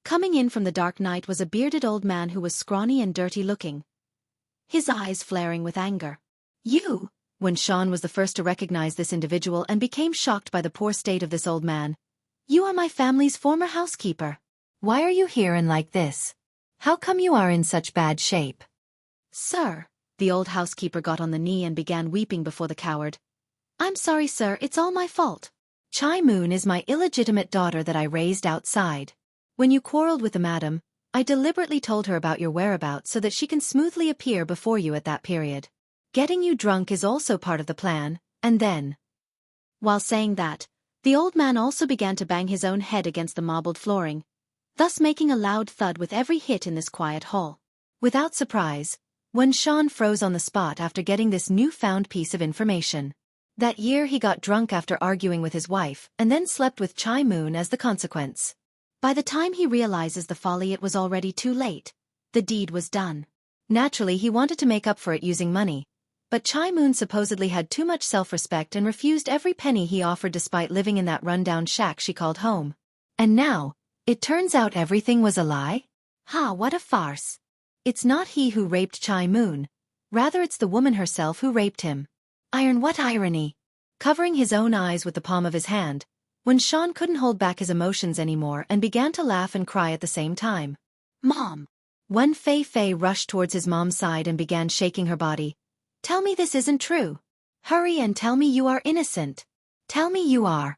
Coming in from the dark night was a bearded old man who was scrawny and dirty-looking, his eyes flaring with anger. You! When Sean was the first to recognize this individual and became shocked by the poor state of this old man. You are my family's former housekeeper. Why are you here and like this? How come you are in such bad shape? Sir, the old housekeeper got on the knee and began weeping before the coward. I'm sorry, sir, it's all my fault. Chai Moon is my illegitimate daughter that I raised outside. When you quarreled with the madam, I deliberately told her about your whereabouts so that she can smoothly appear before you at that period. Getting you drunk is also part of the plan, and then. While saying that, the old man also began to bang his own head against the marbled flooring, thus making a loud thud with every hit in this quiet hall. Without surprise, Wen Shan froze on the spot after getting this newfound piece of information. That year he got drunk after arguing with his wife and then slept with Chai Moon as the consequence. By the time he realizes the folly, it was already too late. The deed was done. Naturally, he wanted to make up for it using money, but Chai Moon supposedly had too much self-respect and refused every penny he offered despite living in that run-down shack she called home. And now, it turns out everything was a lie? Ha, what a farce. It's not he who raped Chai Moon. Rather, it's the woman herself who raped him. What irony. Covering his own eyes with the palm of his hand, Wen Shan couldn't hold back his emotions anymore and began to laugh and cry at the same time. Mom! Wen Fei rushed towards his mom's side and began shaking her body. Tell me this isn't true. Hurry and tell me you are innocent. Tell me you are.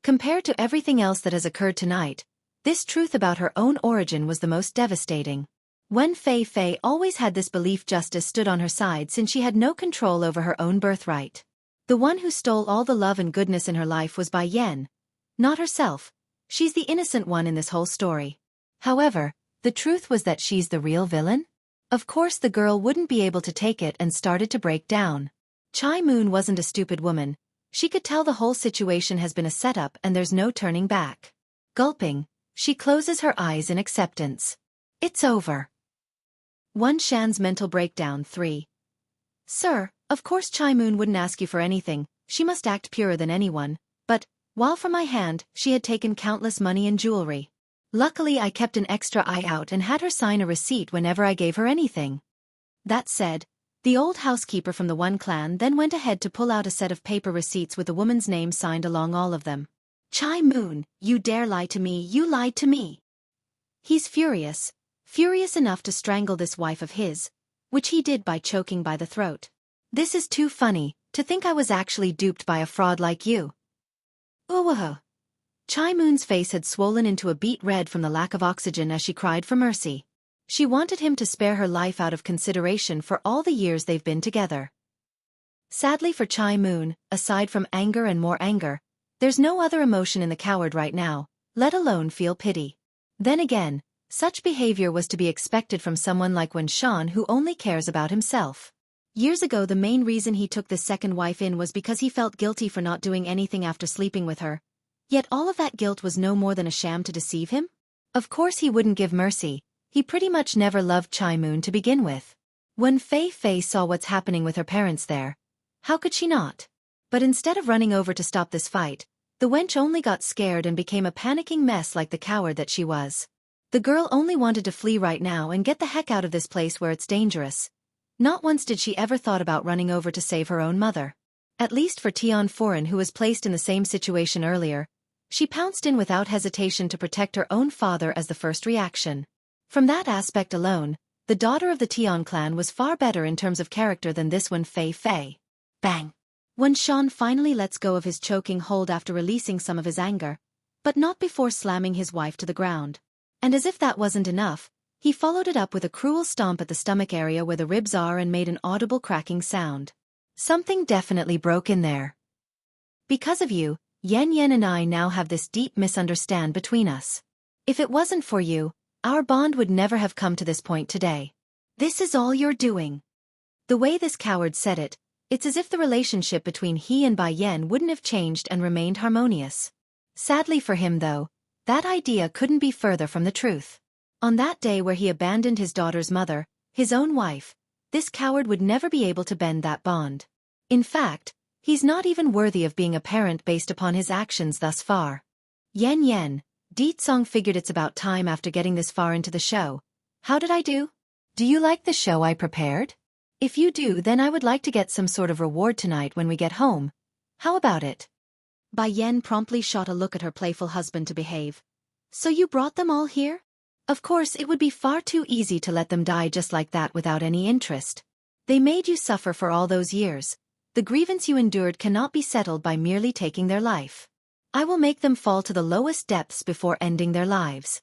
Compared to everything else that has occurred tonight, this truth about her own origin was the most devastating. Wen Fei always had this belief justice stood on her side since she had no control over her own birthright. The one who stole all the love and goodness in her life was Bai Yan. Not herself. She's the innocent one in this whole story. However, the truth was that she's the real villain? Of course the girl wouldn't be able to take it and started to break down. Chai Moon wasn't a stupid woman. She could tell the whole situation has been a setup and there's no turning back. Gulping, she closes her eyes in acceptance. It's over. Wen Shan's mental breakdown 3. Sir, of course Chai Moon wouldn't ask you for anything, she must act purer than anyone, but, while from my hand, she had taken countless money and jewelry. Luckily I kept an extra eye out and had her sign a receipt whenever I gave her anything. That said, the old housekeeper from the One Clan then went ahead to pull out a set of paper receipts with the woman's name signed along all of them. Chai Moon, you dare lie to me, you lied to me. He's furious enough to strangle this wife of his, which he did by choking by the throat. This is too funny, to think I was actually duped by a fraud like you. Ooh. Chai Moon's face had swollen into a beet red from the lack of oxygen as she cried for mercy. She wanted him to spare her life out of consideration for all the years they've been together. Sadly for Chai Moon, aside from anger and more anger, there's no other emotion in the coward right now, let alone feel pity. Then again, such behavior was to be expected from someone like Wen Shan who only cares about himself. Years ago the main reason he took this second wife in was because he felt guilty for not doing anything after sleeping with her. Yet all of that guilt was no more than a sham to deceive him? Of course he wouldn't give mercy. He pretty much never loved Chai Moon to begin with. When Fei saw what's happening with her parents there, how could she not? But instead of running over to stop this fight, the wench only got scared and became a panicking mess like the coward that she was. The girl only wanted to flee right now and get the heck out of this place where it's dangerous. Not once did she ever thought about running over to save her own mother. At least for Tian Foreign, who was placed in the same situation earlier, she pounced in without hesitation to protect her own father as the first reaction. From that aspect alone, the daughter of the Tian clan was far better in terms of character than this one Fei. Bang! Wen Shan finally lets go of his choking hold after releasing some of his anger, but not before slamming his wife to the ground. And as if that wasn't enough, he followed it up with a cruel stomp at the stomach area where the ribs are and made an audible cracking sound. Something definitely broke in there. Because of you, Yan and I now have this deep misunderstanding between us. If it wasn't for you, Our bond would never have come to this point today. This is all you're doing. The way this coward said it, it's as if the relationship between he and Bai Yan wouldn't have changed and remained harmonious. Sadly for him though, that idea couldn't be further from the truth. On that day where he abandoned his daughter's mother, his own wife, this coward would never be able to bend that bond. In fact, he's not even worthy of being a parent based upon his actions thus far. Yen, Song figured it's about time after getting this far into the show. How did I do? Do you like the show I prepared? If you do, then I would like to get some sort of reward tonight when we get home. How about it? Bai Yan promptly shot a look at her playful husband to behave. So you brought them all here? Of course, it would be far too easy to let them die just like that without any interest. They made you suffer for all those years. The grievance you endured cannot be settled by merely taking their life. I will make them fall to the lowest depths before ending their lives.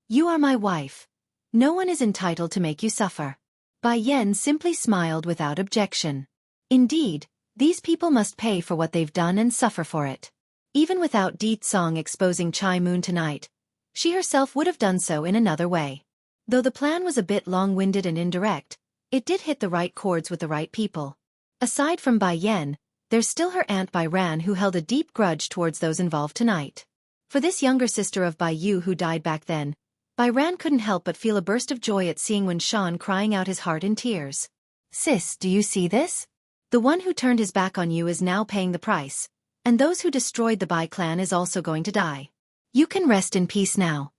You are my wife. No one is entitled to make you suffer. Bai Yan simply smiled without objection. Indeed, these people must pay for what they've done and suffer for it. Even without Song exposing Chai Moon tonight, she herself would have done so in another way. Though the plan was a bit long-winded and indirect, it did hit the right chords with the right people. Aside from Bai Yan, there's still her aunt Bai Ran who held a deep grudge towards those involved tonight. For this younger sister of Bai Yu who died back then, Bai Ran couldn't help but feel a burst of joy at seeing Wen Shan crying out his heart in tears. Sis, do you see this? The one who turned his back on you is now paying the price, and those who destroyed the Bai clan is also going to die. You can rest in peace now.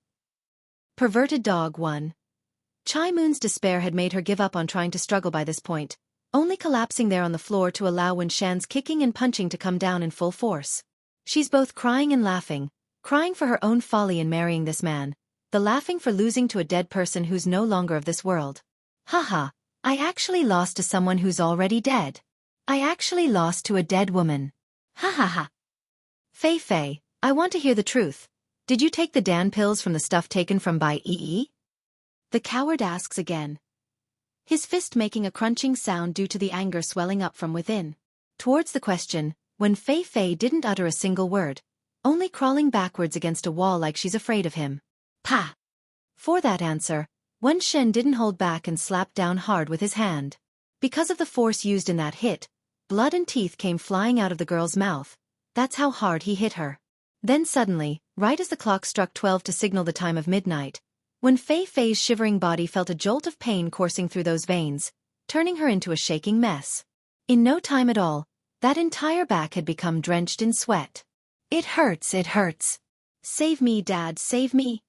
Perverted Dog 1. Chai Moon's despair had made her give up on trying to struggle by this point, only collapsing there on the floor to allow Wen Shan's kicking and punching to come down in full force. She's both crying and laughing, crying for her own folly in marrying this man, the laughing for losing to a dead person who's no longer of this world. Haha, I actually lost to someone who's already dead. I actually lost to a dead woman. Ha ha ha. Fei, I want to hear the truth. Did you take the Dan pills from the stuff taken from Bai Yi? The coward asks again. His fist making a crunching sound due to the anger swelling up from within. Towards the question, when Fei didn't utter a single word, only crawling backwards against a wall like she's afraid of him. Pa! For that answer, Wen Shen didn't hold back and slapped down hard with his hand. Because of the force used in that hit, blood and teeth came flying out of the girl's mouth. That's how hard he hit her. Then suddenly, right as the clock struck 12 to signal the time of midnight, when Fei's shivering body felt a jolt of pain coursing through those veins, turning her into a shaking mess. In no time at all, that entire back had become drenched in sweat. It hurts. Save me, Dad, save me.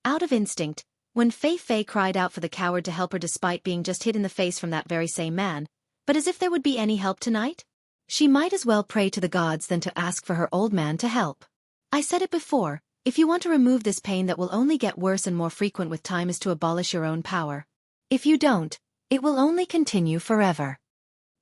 Out of instinct, when Fei cried out for the coward to help her despite being just hit in the face from that very same man, but as if there would be any help tonight? She might as well pray to the gods than to ask for her old man to help. I said it before, if you want to remove this pain that will only get worse and more frequent with time is to abolish your own power. If you don't, it will only continue forever.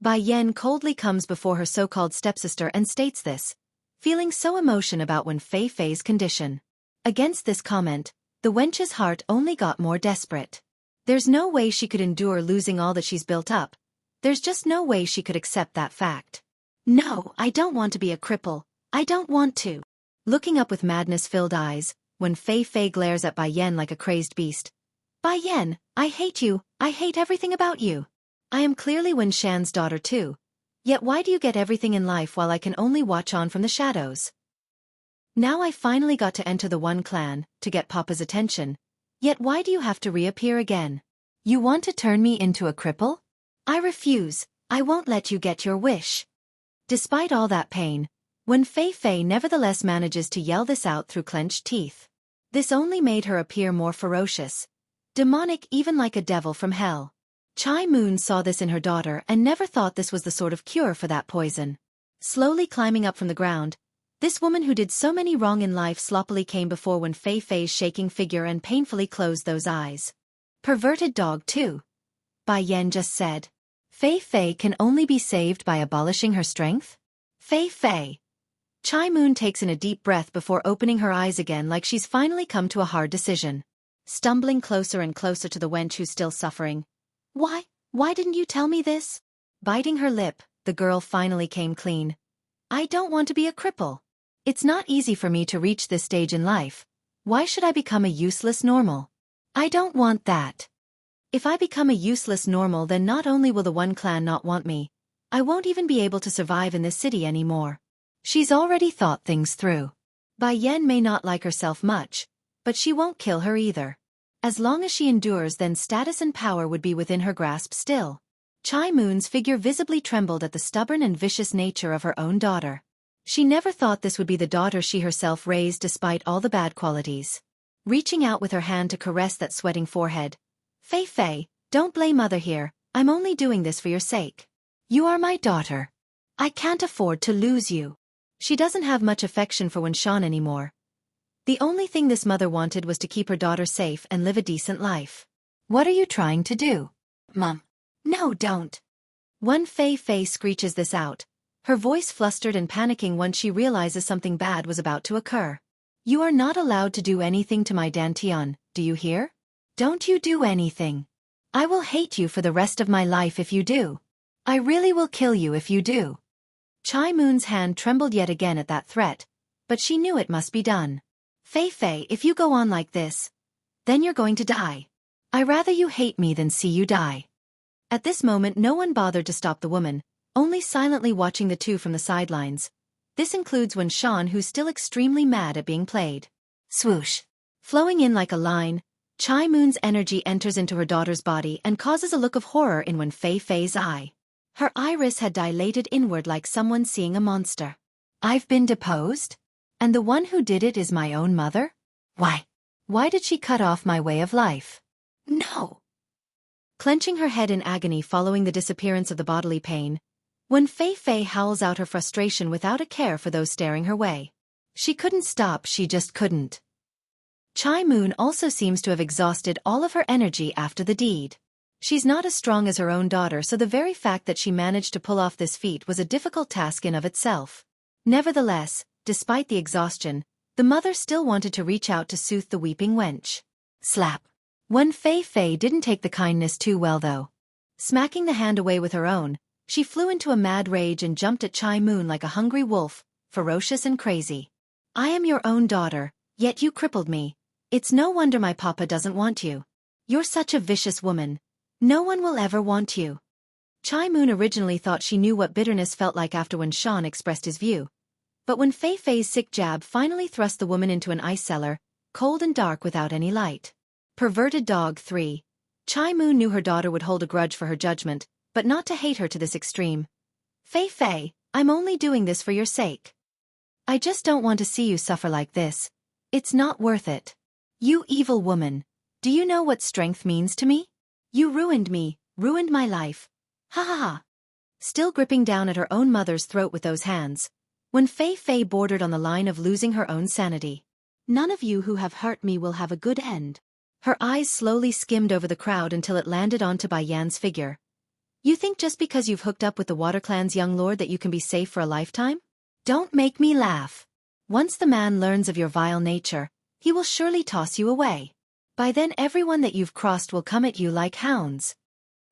Bai Yan coldly comes before her so-called stepsister and states this, feeling so emotion about Wen Fei's condition. Against this comment, the wench's heart only got more desperate. There's no way she could endure losing all that she's built up. There's just no way she could accept that fact. No, I don't want to be a cripple. I don't want to. Looking up with madness-filled eyes, when Fei glares at Bai Yan like a crazed beast. Bai Yan, I hate you, I hate everything about you. I am clearly Wen Shan's daughter too. Yet why do you get everything in life while I can only watch on from the shadows? Now I finally got to enter the One clan, to get Papa's attention. Yet why do you have to reappear again? You want to turn me into a cripple? I refuse, I won't let you get your wish. Despite all that pain, when Fei nevertheless manages to yell this out through clenched teeth. This only made her appear more ferocious. Demonic, even like a devil from hell. Chai Moon saw this in her daughter and never thought this was the sort of cure for that poison. Slowly climbing up from the ground, this woman who did so many wrong in life sloppily came before Wen Fei's shaking figure and painfully closed those eyes. Perverted Dog 2. Bai Yan just said. Fei can only be saved by abolishing her strength? Fei. Chai Moon takes in a deep breath before opening her eyes again like she's finally come to a hard decision. Stumbling closer and closer to the wench who's still suffering. Why didn't you tell me this? Biting her lip, the girl finally came clean. I don't want to be a cripple. It's not easy for me to reach this stage in life. Why should I become a useless normal? I don't want that. If I become a useless normal, then not only will the one clan not want me, I won't even be able to survive in this city anymore. She's already thought things through. Bai Yan may not like herself much, but she won't kill her either. As long as she endures, then status and power would be within her grasp still. Chai Moon's figure visibly trembled at the stubborn and vicious nature of her own daughter. She never thought this would be the daughter she herself raised despite all the bad qualities. Reaching out with her hand to caress that sweating forehead. Fei Fei, don't blame mother here, I'm only doing this for your sake. You are my daughter. I can't afford to lose you. She doesn't have much affection for Wuxian anymore. The only thing this mother wanted was to keep her daughter safe and live a decent life. What are you trying to do? Mom. No, don't. One Fei Fei screeches this out, her voice flustered and panicking once she realizes something bad was about to occur. You are not allowed to do anything to my Dantian, do you hear? Don't you do anything. I will hate you for the rest of my life if you do. I really will kill you if you do. Chai Moon's hand trembled yet again at that threat, but she knew it must be done. Fei Fei, if you go on like this, then you're going to die. I rather you hate me than see you die. At this moment no one bothered to stop the woman, only silently watching the two from the sidelines. This includes Wuxian, who's still extremely mad at being played. Swoosh. Flowing in like a line, Chai Moon's energy enters into her daughter's body and causes a look of horror in Wen Fei Fei's eye. Her iris had dilated inward like someone seeing a monster. I've been deposed? And the one who did it is my own mother? Why? Why did she cut off my way of life? No. Clenching her head in agony following the disappearance of the bodily pain, Wen Fei Fei howls out her frustration without a care for those staring her way. She couldn't stop, she just couldn't. Chai Moon also seems to have exhausted all of her energy after the deed. She's not as strong as her own daughter, so the very fact that she managed to pull off this feat was a difficult task in of itself. Nevertheless, despite the exhaustion, the mother still wanted to reach out to soothe the weeping wench. Slap. Wen Fei Fei didn't take the kindness too well though. Smacking the hand away with her own, she flew into a mad rage and jumped at Chai Moon like a hungry wolf, ferocious and crazy. I am your own daughter, yet you crippled me. It's no wonder my papa doesn't want you. You're such a vicious woman. No one will ever want you. Chai Moon originally thought she knew what bitterness felt like after Wuxian expressed his view. But when Fei Fei's sick jab finally thrust the woman into an ice cellar, cold and dark without any light. Perverted dog 3. Chai Moon knew her daughter would hold a grudge for her judgment, but not to hate her to this extreme. Fei Fei, I'm only doing this for your sake. I just don't want to see you suffer like this. It's not worth it. You evil woman. Do you know what strength means to me? You ruined me, ruined my life. Ha ha ha. Still gripping down at her own mother's throat with those hands, when Fei Fei bordered on the line of losing her own sanity. None of you who have hurt me will have a good end. Her eyes slowly skimmed over the crowd until it landed onto Bai Yan's figure. You think just because you've hooked up with the Water Clan's young lord that you can be safe for a lifetime? Don't make me laugh. Once the man learns of your vile nature, he will surely toss you away. By then everyone that you've crossed will come at you like hounds.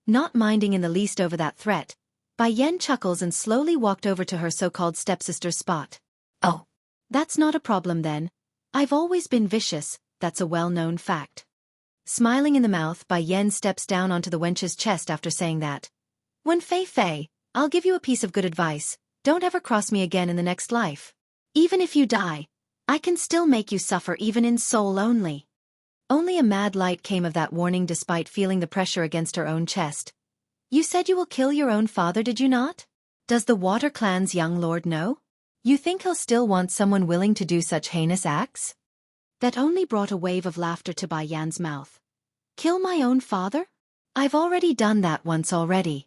Not minding in the least over that threat, Bai Yan chuckles and slowly walked over to her so-called stepsister's spot. Oh, that's not a problem then. I've always been vicious, that's a well-known fact. Smiling in the mouth, Bai Yan steps down onto the wench's chest after saying that. Wen Fei Fei, I'll give you a piece of good advice, don't ever cross me again in the next life. Even if you die, I can still make you suffer even in soul only. Only a mad light came of that warning despite feeling the pressure against her own chest. You said you will kill your own father, did you not? Does the Water Clan's young lord know? You think he'll still want someone willing to do such heinous acts? That only brought a wave of laughter to Bai Yan's mouth. Kill my own father? I've already done that once already.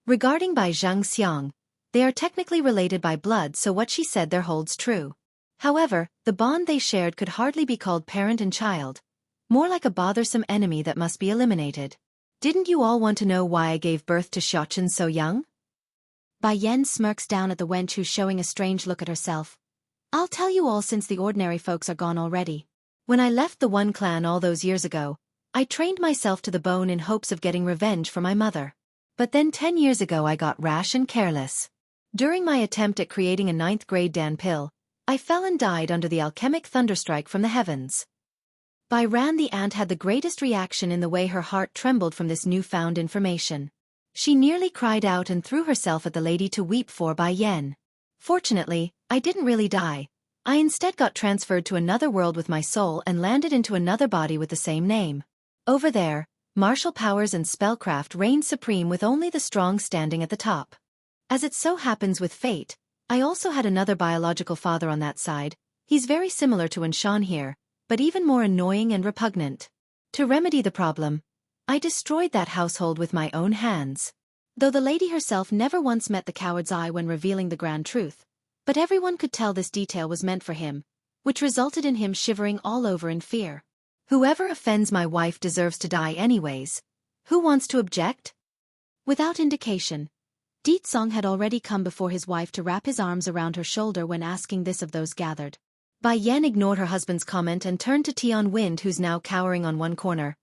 Regarding Bai Xianxia, they are technically related by blood, so what she said there holds true. However, the bond they shared could hardly be called parent and child, more like a bothersome enemy that must be eliminated. Didn't you all want to know why I gave birth to Xiaochen so young? Bai Yan smirks down at the wench who's showing a strange look at herself. I'll tell you all since the ordinary folks are gone already. When I left the One Clan all those years ago, I trained myself to the bone in hopes of getting revenge for my mother. But then 10 years ago I got rash and careless. During my attempt at creating a 9th grade Dan pill, I fell and died under the alchemic thunderstrike from the heavens. Bai Ran the ant had the greatest reaction in the way her heart trembled from this newfound information. She nearly cried out and threw herself at the lady to weep for Bai Yan. Fortunately, I didn't really die. I instead got transferred to another world with my soul and landed into another body with the same name. Over there, martial powers and spellcraft reigned supreme with only the strong standing at the top. As it so happens with fate, I also had another biological father on that side. He's very similar to Shan here, but even more annoying and repugnant. To remedy the problem, I destroyed that household with my own hands. Though the lady herself never once met the coward's eye when revealing the grand truth, but everyone could tell this detail was meant for him, which resulted in him shivering all over in fear. Whoever offends my wife deserves to die anyways. Who wants to object? Without indication, Song had already come before his wife to wrap his arms around her shoulder when asking this of those gathered. Bai Yan ignored her husband's comment and turned to Tian Wind, who's now cowering on one corner.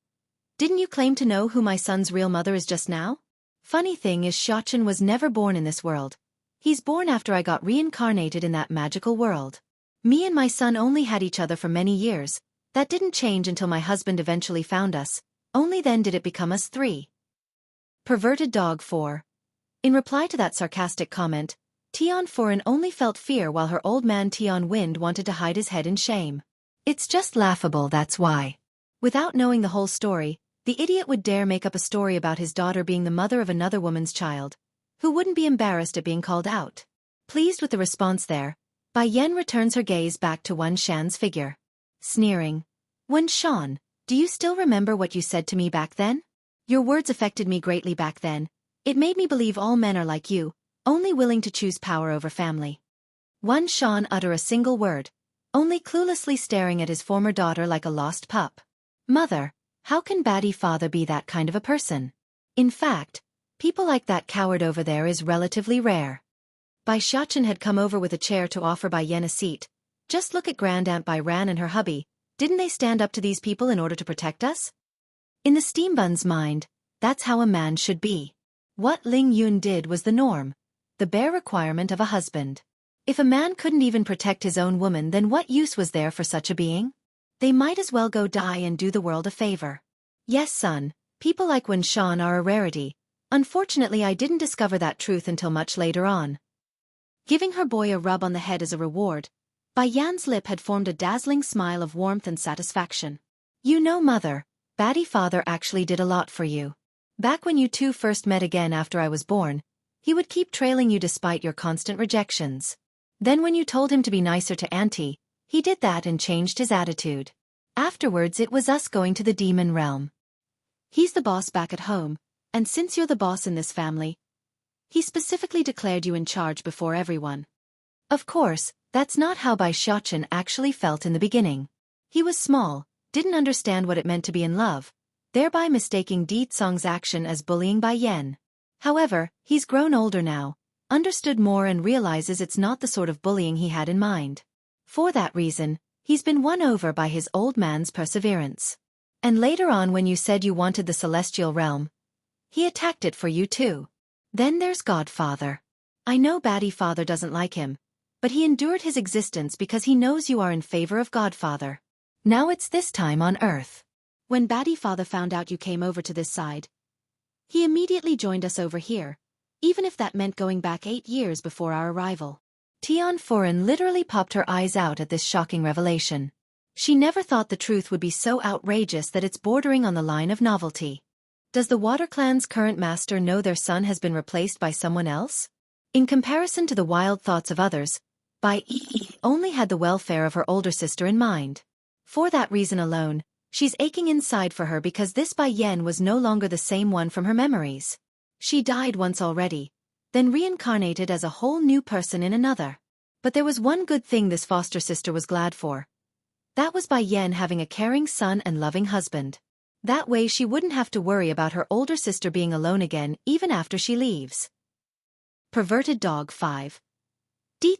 Didn't you claim to know who my son's real mother is just now? Funny thing is Xueqi was never born in this world. He's born after I got reincarnated in that magical world. Me and my son only had each other for many years. That didn't change until my husband eventually found us. Only then did it become us three. Perverted dog 4. In reply to that sarcastic comment, Tian Foreign only felt fear while her old man Tian Wind wanted to hide his head in shame. It's just laughable, that's why. Without knowing the whole story, the idiot would dare make up a story about his daughter being the mother of another woman's child. Who wouldn't be embarrassed at being called out? Pleased with the response there, Bai Yan returns her gaze back to Wen Shan's figure. Sneering. Wen Shan, do you still remember what you said to me back then? Your words affected me greatly back then. It made me believe all men are like you, only willing to choose power over family. Wen Shan uttered a single word, only cluelessly staring at his former daughter like a lost pup. Mother, how can Baddie father be that kind of a person? In fact, people like that coward over there is relatively rare. Bai Xueqi had come over with a chair to offer Bai Yan a seat. Just look at Grand Aunt Bai Ran and her hubby. Didn't they stand up to these people in order to protect us? In the steambun's mind, that's how a man should be. What Ling Yun did was the norm, the bare requirement of a husband. If a man couldn't even protect his own woman, then what use was there for such a being? They might as well go die and do the world a favor. Yes, son, people like Wen Shan are a rarity. Unfortunately, I didn't discover that truth until much later on. Giving her boy a rub on the head as a reward, Bai Yan's lip had formed a dazzling smile of warmth and satisfaction. You know, mother, Baddie father actually did a lot for you. Back when you two first met again after I was born, he would keep trailing you despite your constant rejections. Then when you told him to be nicer to Auntie, he did that and changed his attitude. Afterwards it was us going to the demon realm. He's the boss back at home, and since you're the boss in this family, he specifically declared you in charge before everyone. Of course, that's not how Bai Xueqi actually felt in the beginning. He was small, didn't understand what it meant to be in love, thereby mistaking Song's action as bullying Bai Yan. However, he's grown older now, understood more and realizes it's not the sort of bullying he had in mind. For that reason, he's been won over by his old man's perseverance. And later on when you said you wanted the celestial realm, he attacked it for you too. Then there's Godfather. I know Baddie father doesn't like him, but he endured his existence because he knows you are in favor of Godfather. Now it's this time on Earth. When Baddie father found out you came over to this side, he immediately joined us over here, even if that meant going back 8 years before our arrival. Tian Foreign literally popped her eyes out at this shocking revelation. She never thought the truth would be so outrageous that it's bordering on the line of novelty. Does the Water Clan's current master know their son has been replaced by someone else? In comparison to the wild thoughts of others, Bai Yi only had the welfare of her older sister in mind. For that reason alone, she's aching inside for her because this Bai Yan was no longer the same one from her memories. She died once already, then reincarnated as a whole new person in another. But there was one good thing this foster sister was glad for. That was Bai Yan having a caring son and loving husband. That way she wouldn't have to worry about her older sister being alone again even after she leaves. Perverted dog 5.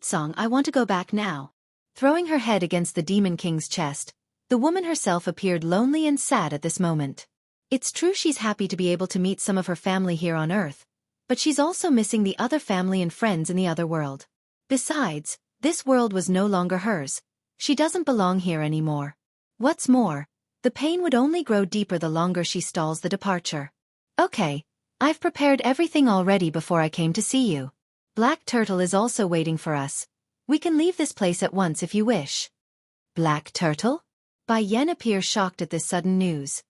Song, I want to go back now. Throwing her head against the Demon King's chest, the woman herself appeared lonely and sad at this moment. It's true she's happy to be able to meet some of her family here on Earth, but she's also missing the other family and friends in the other world. Besides, this world was no longer hers. She doesn't belong here anymore. What's more, The pain would only grow deeper the longer she stalls the departure. Okay, I've prepared everything already before I came to see you. Black Turtle is also waiting for us. We can leave this place at once if you wish. Black Turtle? Bai Yan appears shocked at this sudden news.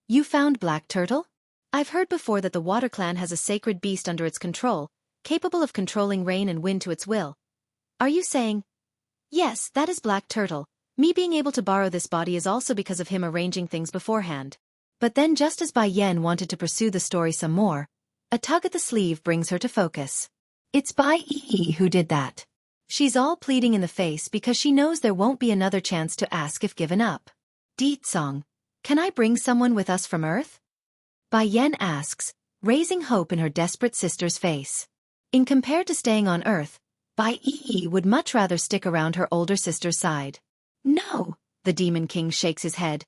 You found Black Turtle? I've heard before that the Water Clan has a sacred beast under its control, capable of controlling rain and wind to its will. Are you saying? Yes, that is Black Turtle. Me being able to borrow this body is also because of him arranging things beforehand. But then just as Bai Yan wanted to pursue the story some more, a tug at the sleeve brings her to focus. It's Bai Yi who did that. She's all pleading in the face because she knows there won't be another chance to ask if given up. Song, can I bring someone with us from Earth? Bai Yan asks, raising hope in her desperate sister's face. In compared to staying on Earth, Bai Yi would much rather stick around her older sister's side. No, the Demon King shakes his head,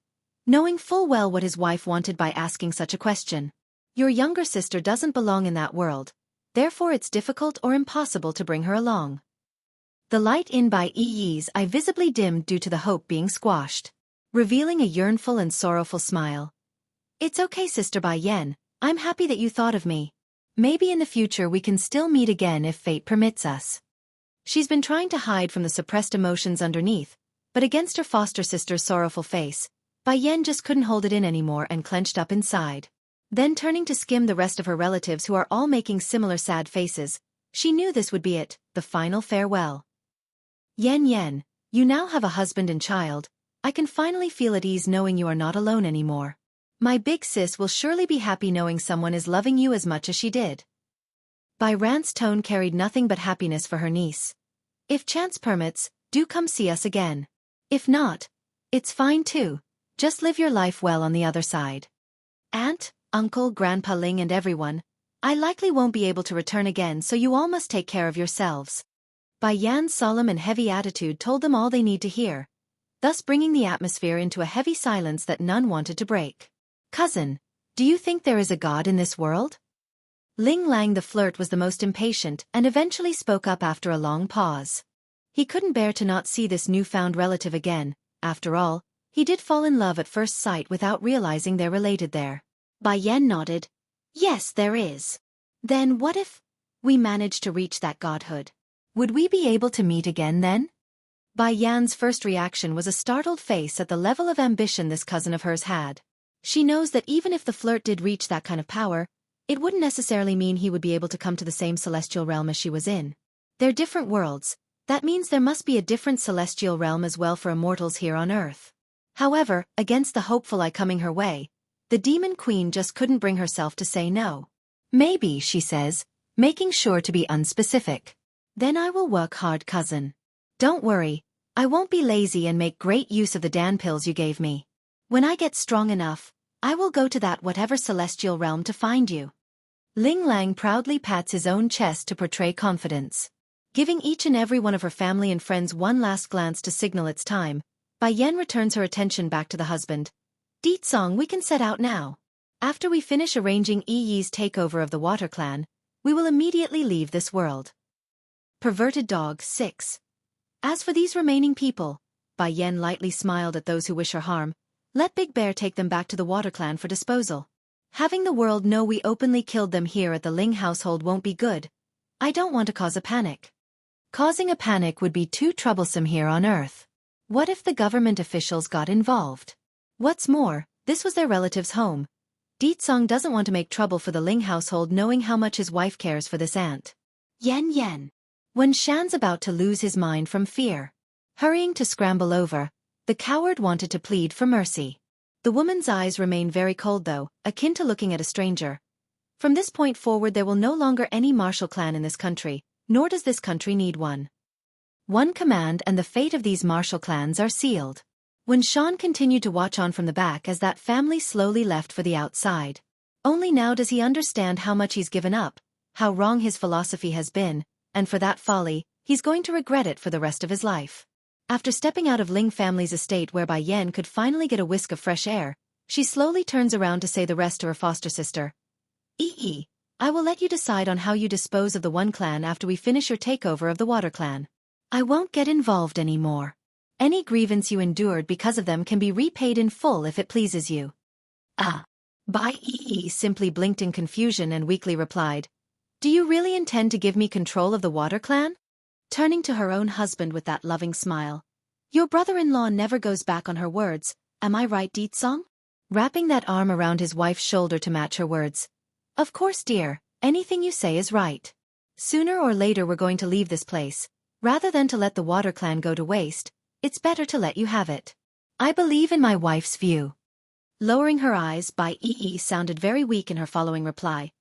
knowing full well what his wife wanted by asking such a question. Your younger sister doesn't belong in that world, therefore it's difficult or impossible to bring her along. The light in Bai Yi's eye visibly dimmed due to the hope being squashed, revealing a yearnful and sorrowful smile. It's okay, Sister Bai Yan, I'm happy that you thought of me. Maybe in the future we can still meet again if fate permits us. She's been trying to hide from the suppressed emotions underneath, but against her foster sister's sorrowful face, Bai Yan just couldn't hold it in anymore and clenched up inside. Then turning to skim the rest of her relatives who are all making similar sad faces, she knew this would be it, the final farewell. Yan, you now have a husband and child. I can finally feel at ease knowing you are not alone anymore. My big sis will surely be happy knowing someone is loving you as much as she did. Bai Ran's tone carried nothing but happiness for her niece. If chance permits, do come see us again. If not, it's fine too. Just live your life well on the other side. Aunt, uncle, grandpa Ling and everyone, I likely won't be able to return again, so you all must take care of yourselves. Bai Yan's solemn and heavy attitude told them all they need to hear, thus bringing the atmosphere into a heavy silence that none wanted to break. Cousin, do you think there is a god in this world? Ling Lang the flirt was the most impatient and eventually spoke up after a long pause. He couldn't bear to not see this newfound relative again. After all, he did fall in love at first sight without realizing they're related there. Bai Yan nodded. Yes, there is. Then what if we managed to reach that godhood? Would we be able to meet again then? Bai Yan's first reaction was a startled face at the level of ambition this cousin of hers had. She knows that even if the flirt did reach that kind of power, it wouldn't necessarily mean he would be able to come to the same celestial realm as she was in. They're different worlds. That means there must be a different celestial realm as well for immortals here on Earth. However, against the hopeful eye coming her way, the Demon Queen just couldn't bring herself to say no. Maybe, she says, making sure to be unspecific. Then I will work hard, cousin. Don't worry, I won't be lazy and make great use of the Dan pills you gave me. When I get strong enough, I will go to that whatever celestial realm to find you. Ling Lang proudly pats his own chest to portray confidence. Giving each and every one of her family and friends one last glance to signal it's time, Bai Yan returns her attention back to the husband. Song, we can set out now. After we finish arranging Yi's takeover of the Water Clan, we will immediately leave this world. Perverted Dog 6. As for these remaining people, Bai Yan lightly smiled at those who wish her harm. Let Big Bear take them back to the Water Clan for disposal. Having the world know we openly killed them here at the Ling household won't be good. I don't want to cause a panic. Causing a panic would be too troublesome here on Earth. What if the government officials got involved? What's more, this was their relative's home. Song doesn't want to make trouble for the Ling household knowing how much his wife cares for this aunt. Yan. When Shan's about to lose his mind from fear, hurrying to scramble over, the coward wanted to plead for mercy. The woman's eyes remain very cold though, akin to looking at a stranger. From this point forward there will no longer any martial clan in this country, nor does this country need one. One command and the fate of these martial clans are sealed. When Sean continued to watch on from the back as that family slowly left for the outside. Only now does he understand how much he's given up, how wrong his philosophy has been, and for that folly, he's going to regret it for the rest of his life. After stepping out of Ling family's estate whereby Yan could finally get a whisk of fresh air, she slowly turns around to say the rest to her foster sister. I will let you decide on how you dispose of the one clan after we finish your takeover of the Water Clan. I won't get involved anymore. Any grievance you endured because of them can be repaid in full if it pleases you. Ah. Bai Yi simply blinked in confusion and weakly replied, "Do you really intend to give me control of the water clan?" Turning to her own husband with that loving smile. "Your brother-in-law never goes back on her words, am I right, Deetsong?" Wrapping that arm around his wife's shoulder to match her words. "Of course, dear, anything you say is right. Sooner or later we're going to leave this place. Rather than to let the water clan go to waste, it's better to let you have it. I believe in my wife's view." Lowering her eyes, Bai Yi sounded very weak in her following reply.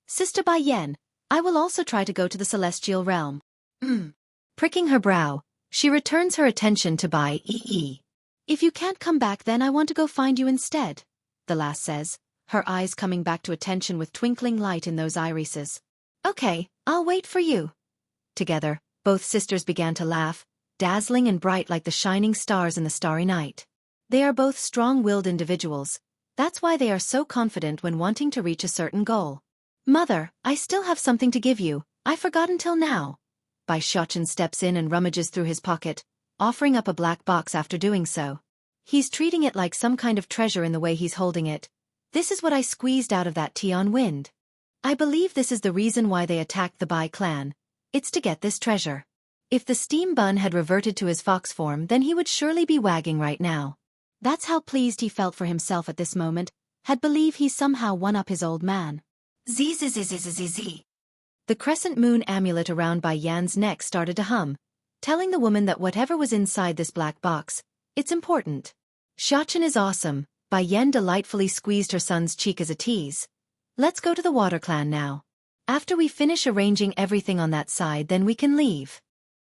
"Sister Bai Yan, I will also try to go to the celestial realm." Pricking her brow, she returns her attention to Bai Yi. "If you can't come back, then I want to go find you instead," the lass says, her eyes coming back to attention with twinkling light in those irises. "Okay, I'll wait for you." Together, both sisters began to laugh, dazzling and bright like the shining stars in the starry night. They are both strong-willed individuals. That's why they are so confident when wanting to reach a certain goal. "Mother, I still have something to give you, I forgot until now." Bai Xiaochen steps in and rummages through his pocket, offering up a black box after doing so. He's treating it like some kind of treasure in the way he's holding it. "This is what I squeezed out of that Tian wind. I believe this is the reason why they attacked the Bai clan. It's to get this treasure." If the steam bun had reverted to his fox form, then he would surely be wagging right now. That's how pleased he felt for himself at this moment, had believed he somehow won up his old man. Zzzzzzzzz. The crescent moon amulet around Bai Yan's neck started to hum, telling the woman that whatever was inside this black box, it's important. "Xiaochen is awesome," Bai Yan delightfully squeezed her son's cheek as a tease. "Let's go to the water clan now. After we finish arranging everything on that side, then we can leave."